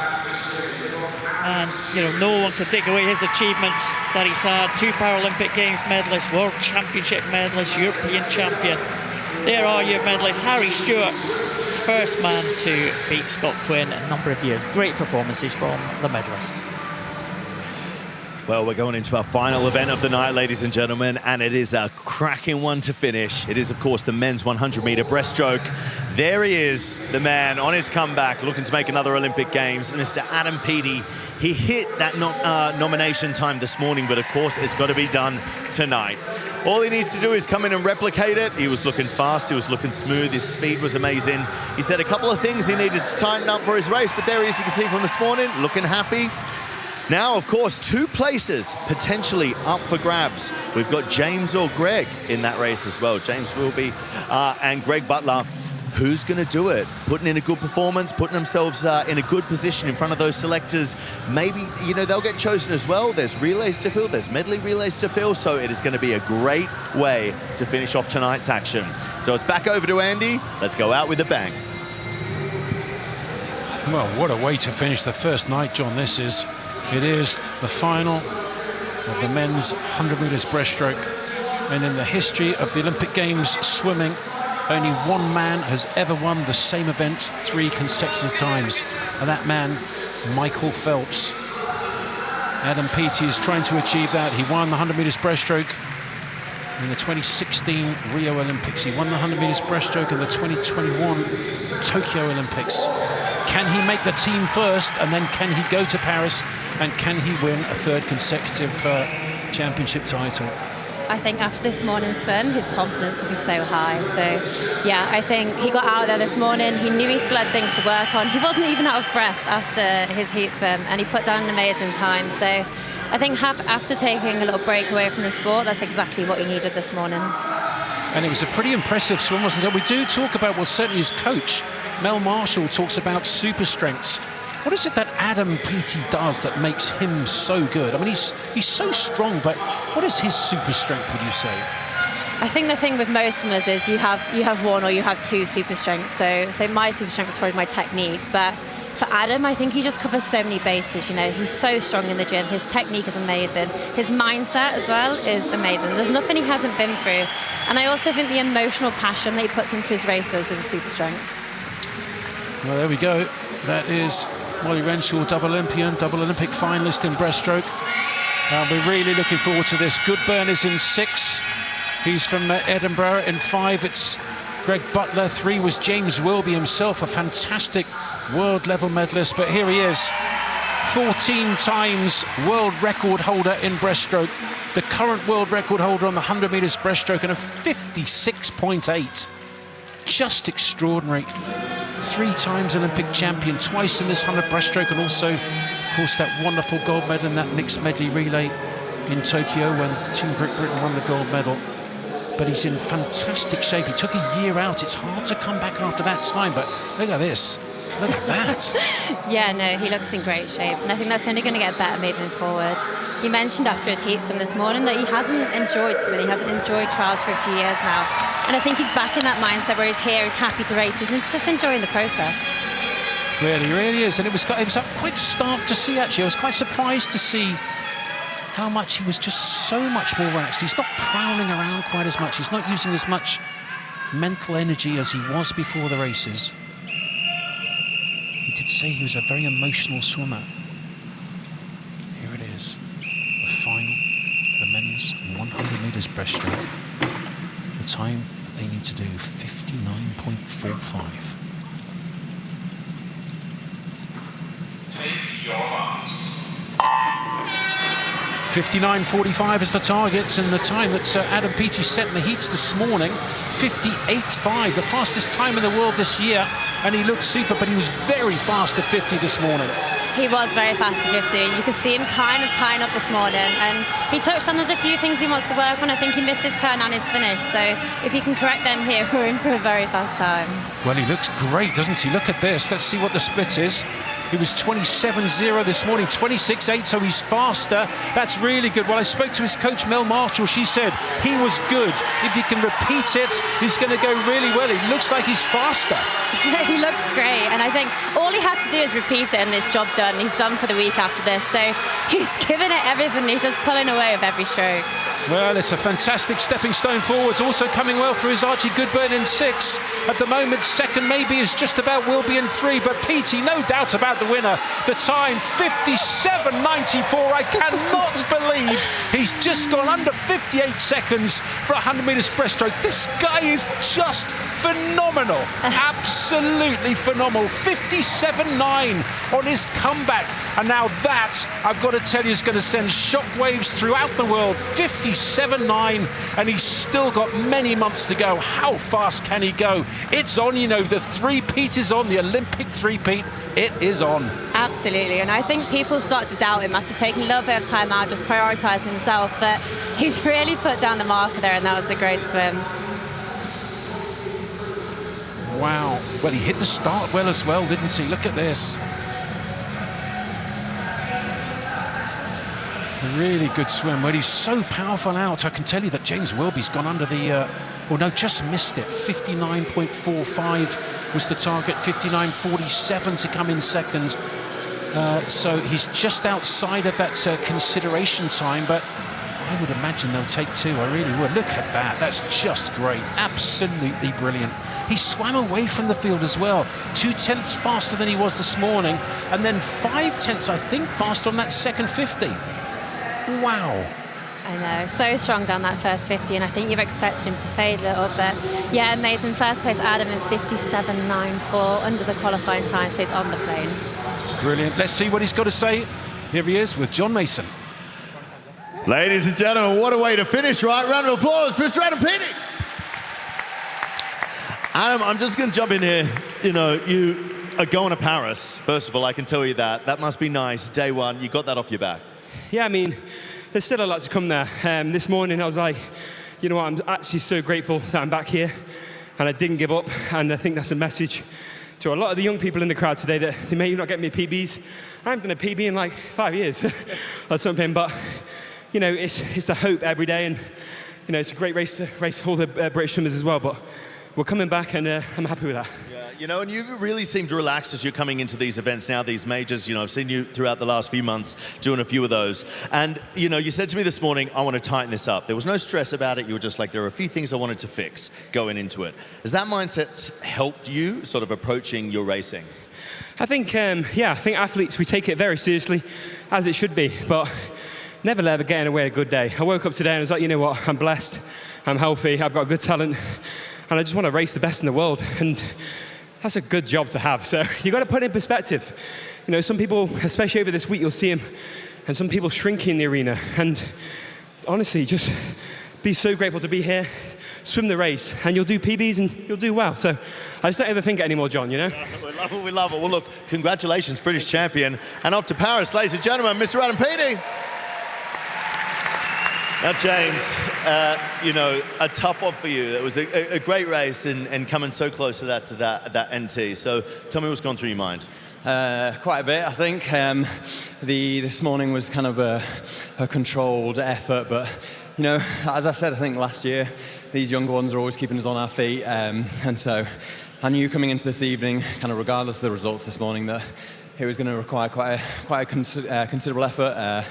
[SPEAKER 6] And, no one can take away his achievements that he's had. 2 Paralympic Games medalists, World Championship medalist, European champion. There are your medalists. Harry Stewart, first man to beat Scott Quinn in a number of years. Great performances from the medalists.
[SPEAKER 1] Well, we're going into our final event of the night, ladies and gentlemen, and it is a cracking one to finish. It is, of course, the men's 100-meter breaststroke. There he is, the man on his comeback, looking to make another Olympic Games, Mr. Adam Peaty. He hit that nomination time this morning, but of course, it's got to be done tonight. All he needs to do is come in and replicate it. He was looking fast, he was looking smooth, his speed was amazing. He said a couple of things he needed to tighten up for his race, but there he is, you can see from this morning, looking happy. Now, of course, 2 places potentially up for grabs. We've got James or Greg in that race as well. James will be, and Greg Butler. Who's going to do it? Putting in a good performance, putting themselves in a good position in front of those selectors. Maybe, they'll get chosen as well. There's relays to fill, there's medley relays to fill, so it is going to be a great way to finish off tonight's action. So it's back over to Andy. Let's go out with a bang.
[SPEAKER 15] Well, what a way to finish the first night, John, this is. It is the final of the men's 100 metres breaststroke. And in the history of the Olympic Games swimming, only one man has ever won the same event 3 consecutive times. And that man, Michael Phelps. Adam Peaty is trying to achieve that. He won the 100 metres breaststroke in the 2016 Rio Olympics. He won the 100 metres breaststroke in the 2021 Tokyo Olympics. Can he make the team first, and then can he go to Paris, and can he win a 3rd consecutive championship title?
[SPEAKER 5] I think after this morning's swim, his confidence will be so high. So, yeah, I think he got out there this morning. He knew he still had things to work on. He wasn't even out of breath after his heat swim, and he put down an amazing time. So I think after taking a little break away from the sport, that's exactly what he needed this morning.
[SPEAKER 15] And it was a pretty impressive swim, wasn't it? We do talk about, well, certainly his coach, Mel Marshall, talks about super strengths. What is it that Adam Peaty does that makes him so good? I mean, he's so strong, but what is his super strength, would you say?
[SPEAKER 5] I think the thing with most swimmers is you have 1 or you have 2 super strengths. So my super strength is probably my technique, but for Adam, I think he just covers so many bases. He's so strong in the gym. His technique is amazing. His mindset as well is amazing. There's nothing he hasn't been through. And I also think the emotional passion that he puts into his races is a super strength.
[SPEAKER 15] Well, there we go. That is Molly Renshaw, double Olympian, double Olympic finalist in breaststroke. We're really looking forward to this. Goodburn is in 6. He's from Edinburgh. In 5, it's Greg Butler. 3 was James Wilby himself, a fantastic world-level medalist. But here he is, 14 times world record holder in breaststroke. The current world record holder on the 100 metres breaststroke, and a 56.8. Just extraordinary. 3 times Olympic champion, twice in this 100 breaststroke, and also course, that wonderful gold medal in that mixed medley relay in Tokyo when Team Great Britain won the gold medal. But he's in fantastic shape. He took a year out. It's hard to come back after that time, but look at this. Look at that.
[SPEAKER 5] Yeah, no, he looks in great shape, and I think that's only going to get better moving forward. He mentioned after his heat swim this morning that he hasn't enjoyed swimming, he hasn't enjoyed trials for a few years now, and I think he's back in that mindset where he's here, he's happy to race, he's just enjoying the process.
[SPEAKER 15] Really is, and it was quite stark to see, actually. I was quite surprised to see how much he was just so much more relaxed. He's not prowling around quite as much, he's not using as much mental energy as he was before the races. He did say he was a very emotional swimmer. Here it is, the final, the men's 100 meters breaststroke. The time that they need to do, 59.45.
[SPEAKER 16] Take your marks.
[SPEAKER 15] 59.45 is the target, and the time that Adam Peaty set in the heats this morning, 58.5, the fastest time in the world this year, and he looked super, but he was very fast at 50 this morning.
[SPEAKER 5] He was very fast at 50. You could see him kind of tying up this morning, and he touched on there's a few things he wants to work on. I think he missed his turn and his finish, so if he can correct them here, we're in for a very fast time.
[SPEAKER 15] Well, he looks great, doesn't he? Look at this. Let's see what the split is. He was 27.0 this morning, 26.8, so he's faster. That's really good. Well, I spoke to his coach, Mel Marshall. She said he was good. If he can repeat it, he's going to go really well. He looks like he's faster.
[SPEAKER 5] He looks great, and I think all he has to do is repeat it and this job done. He's done for the week after this, so he's giving it everything. He's just pulling away with every stroke.
[SPEAKER 15] Well, it's a fantastic stepping stone forwards. Also coming well for his Archie Goodburn in 6. At the moment, second maybe is just about Wilby in 3, but Peaty, no doubt about the winner. The time, 57.94. I cannot believe he's just gone under 58 seconds for a 100 metres breaststroke. This guy is just phenomenal. Absolutely phenomenal. 57.9 on his comeback. And now that, I've got to tell you, is going to send shockwaves throughout the world. 57.9, and he's still got many months to go. How fast can he go? It's on, you know, the three-peat is on, the Olympic three-peat. It is on.
[SPEAKER 5] Absolutely, and I think people start to doubt him after taking a little bit of time out, just prioritising himself, but he's really put down the marker there, and that was a great swim.
[SPEAKER 15] Wow. Well, he hit the start well as well, didn't he? Look at this. A really good swim. Well, he's so powerful out. I can tell you that James Wilby's gone under the, just missed it. 59.45 was the target, 59.47 to come in second. So he's just outside of that consideration time, but I would imagine they'll take 2. I really would. Look at that. That's just great. Absolutely brilliant. He swam away from the field as well. 0.2 faster than he was this morning, and then 0.5, I think, faster on that second 50. Wow.
[SPEAKER 5] I know, so strong down that first 50, and I think you've expected him to fade a little bit. Yeah, amazing. First place, Adam in 57.94 under the qualifying time, so he's on the plane.
[SPEAKER 15] Brilliant. Let's see what he's got to say. Here he is with John Mason.
[SPEAKER 1] Ladies and gentlemen, what a way to finish, right? Round of applause for Mr. Adam Peaty. Adam, I'm just going to jump in here. You know, you are going to Paris. First of all, I can tell you that. That must be nice. Day one, you got that off your back.
[SPEAKER 11] Yeah, I mean, there's still a lot to come there. This morning I was like, you know what, I'm actually so grateful that I'm back here and I didn't give up, and I think that's a message to a lot of the young people in the crowd today that they may not get me PBs. I haven't done a PB in like 5 years or something, but you know, it's the hope every day, and you know, it's a great race to race all the British swimmers as well, but we're coming back, and I'm happy with that.
[SPEAKER 1] You know, and you really seemed relaxed as you're coming into these events now, these majors. You know, I've seen you throughout the last few months doing a few of those. And, you know, you said to me this morning, I want to tighten this up. There was no stress about it. You were just like, there are a few things I wanted to fix going into it. Has that mindset helped you sort of approaching your racing?
[SPEAKER 11] I think, I think athletes, we take it very seriously, as it should be, but never let it get in the way of a good day. I woke up today and I was like, you know what, I'm blessed, I'm healthy, I've got good talent, and I just want to race the best in the world. And that's a good job to have. So you got to put it in perspective. You know, some people, especially over this week, you'll see them, and some people shrinking in the arena. And honestly, just
[SPEAKER 12] be so grateful to be here, swim the race, and you'll do PBs and you'll do well. So I just don't ever think it anymore, John, you know?
[SPEAKER 1] We love it, we love it. Well, look, congratulations, British champion. And off to Paris, ladies and gentlemen, Mr. Adam Peaty. Now, James, you know, a tough one for you. It was a great race and coming so close to that NT. So tell me what's gone through your mind.
[SPEAKER 13] Quite a bit, I think. This morning was kind of a controlled effort, but, you know, as I said, I think last year, these younger ones are always keeping us on our feet. And so I knew coming into this evening, kind of regardless of the results this morning, that it was going to require quite a considerable effort.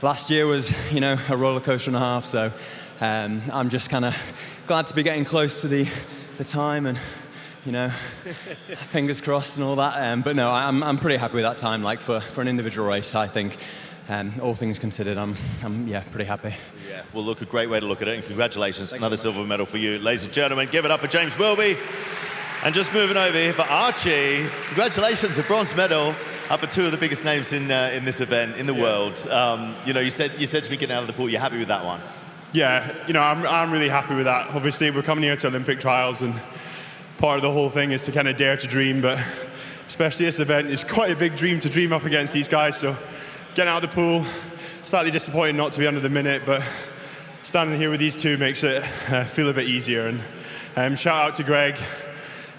[SPEAKER 13] Last year was, you know, a roller coaster and a half, so I'm just kind of glad to be getting close to the time and, you know, fingers crossed and all that. But no, I'm pretty happy with that time. Like for an individual race, I think, all things considered, I'm pretty happy.
[SPEAKER 1] Yeah, well, look, a great way to look at it, and congratulations, another silver medal for you, ladies and gentlemen. Give it up for James Wilby. And just moving over here for Archie, congratulations, a bronze medal. Up at two of the biggest names in this event in the world. You know, you said to me getting out of the pool, you're happy with that one?
[SPEAKER 23] Yeah, you know, I'm really happy with that. Obviously, we're coming here to Olympic trials, and part of the whole thing is to kind of dare to dream. But especially this event, it's quite a big dream to dream up against these guys. So getting out of the pool, slightly disappointed not to be under the minute, but standing here with these two makes it feel a bit easier. And shout out to Greg.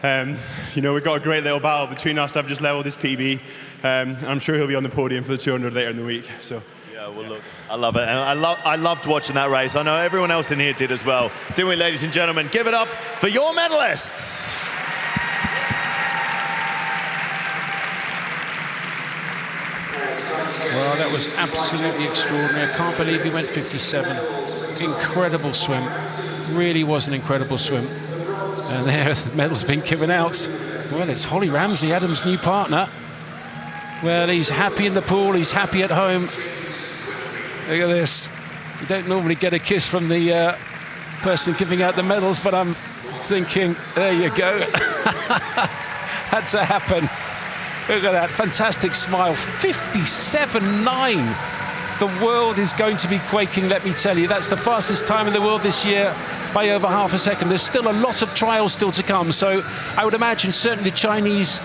[SPEAKER 23] You know, we've got a great little battle between us. I've just leveled his PB. I'm sure he'll be on the podium for the 200 later in the week. So.
[SPEAKER 1] Yeah, well, look, I love it. And I loved watching that race. I know everyone else in here did as well. Didn't we, ladies and gentlemen? Give it up for your medalists.
[SPEAKER 15] Well, that was absolutely extraordinary. I can't believe he went 57. Incredible swim. Really was an incredible swim. And there, the medal's been given out. Well, it's Holly Ramsey, Adam's new partner. Well, he's happy in the pool, he's happy at home. Look at this. You don't normally get a kiss from the person giving out the medals, but I'm thinking, there you go. Had to happen. Look at that, fantastic smile. 57.9. The world is going to be quaking, let me tell you. That's the fastest time in the world this year by over half a second. There's still a lot of trials still to come, so I would imagine certainly the Chinese,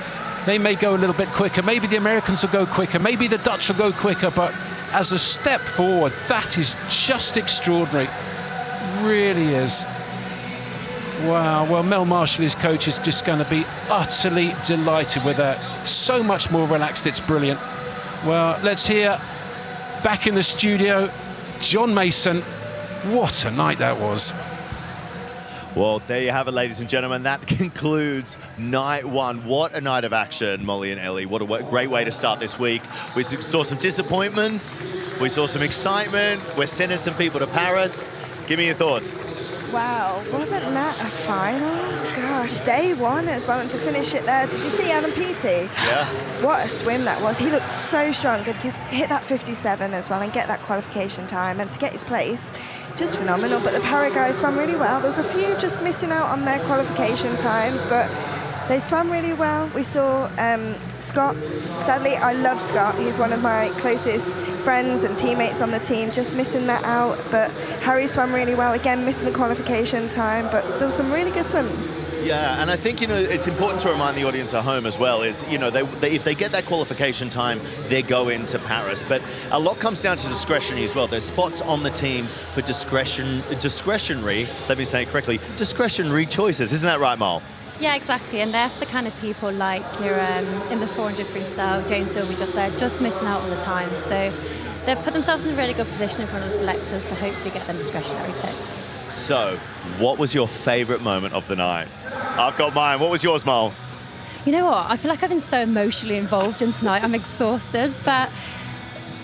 [SPEAKER 15] they may go a little bit quicker. Maybe the Americans will go quicker. Maybe the Dutch will go quicker, but as a step forward, that is just extraordinary. Really is. Wow, well, Mel Marshall, his coach, is just going to be utterly delighted with that. So much more relaxed, it's brilliant. Well, let's hear, back in the studio, John Mason. What a night that was.
[SPEAKER 1] Well, there you have it, ladies and gentlemen. That concludes night one. What a night of action, Molly and Ellie. What a great way to start this week. We saw some disappointments. We saw some excitement. We're sending some people to Paris. Give me your thoughts.
[SPEAKER 24] Wow, wasn't that a final? Gosh, day one as well, and to finish it there. Did you see Adam Peaty?
[SPEAKER 1] Yeah.
[SPEAKER 24] What a swim that was. He looked so strong. Good to hit that 57 as well and get that qualification time and to get his place. Just phenomenal. But the para guys swam really well. There's a few just missing out on their qualification times, but they swam really well. We saw Scott. Sadly, I love Scott. He's one of my closest friends and teammates on the team, just missing that out. But Harry swam really well, again missing the qualification time, but still some really good swims.
[SPEAKER 1] Yeah, and I think, you know, it's important to remind the audience at home as well is, you know, if they get that qualification time, they go into Paris. But a lot comes down to discretionary as well. There's spots on the team for discretionary, let me say it correctly, discretionary choices. Isn't that right, Mal?
[SPEAKER 5] Yeah, exactly, and they're the kind of people like you're in the 400 freestyle, James Wilby just there, just missing out all the time. So they've put themselves in a really good position in front of the selectors to hopefully get them discretionary picks.
[SPEAKER 1] So, what was your favourite moment of the night? I've got mine. What was yours, Mal?
[SPEAKER 5] You know what? I feel like I've been so emotionally involved in tonight. I'm exhausted, but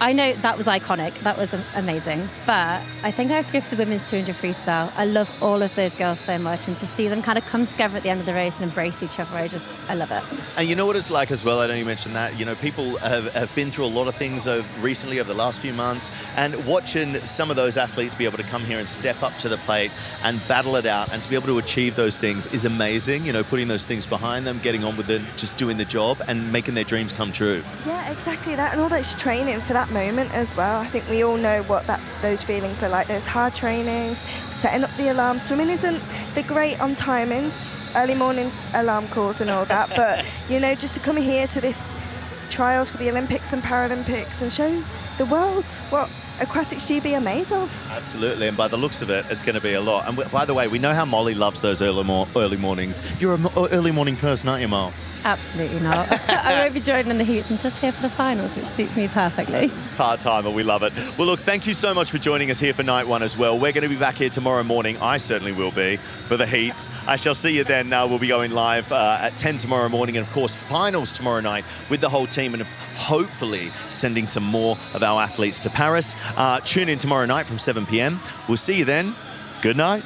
[SPEAKER 5] I know that was iconic. That was amazing. But I think I have to go for the women's 200 freestyle. I love all of those girls so much, and to see them kind of come together at the end of the race and embrace each other, I love it.
[SPEAKER 1] And you know what it's like as well, I know you mentioned that, you know, people have been through a lot of things recently over the last few months, and watching some of those athletes be able to come here and step up to the plate and battle it out and to be able to achieve those things is amazing, you know, putting those things behind them, getting on with it, just doing the job and making their dreams come true.
[SPEAKER 24] Yeah, exactly that, and all this training for that that moment as well. I think we all know what those feelings are like. Those hard trainings, setting up the alarm. Swimming isn't the great on timings, early mornings, alarm calls and all that, but you know, just to come here to this trials for the Olympics and Paralympics and show the world what Aquatics GB are made of.
[SPEAKER 1] Absolutely, and by the looks of it, it's going to be a lot. And by the way, we know how Molly loves those early mornings. You're an early morning person, aren't you, Mol?
[SPEAKER 5] Absolutely not. I won't be joining in the heats. I'm just here for the finals, which suits me perfectly.
[SPEAKER 1] It's part-timer, we love it. Well, look, thank you so much for joining us here for night one as well. We're going to be back here tomorrow morning. I certainly will be, for the heats. I shall see you then. We'll be going live at 10 tomorrow morning, and of course, finals tomorrow night with the whole team, and hopefully sending some more of our athletes to Paris. Tune in tomorrow night from 7 p.m. We'll see you then. Good night.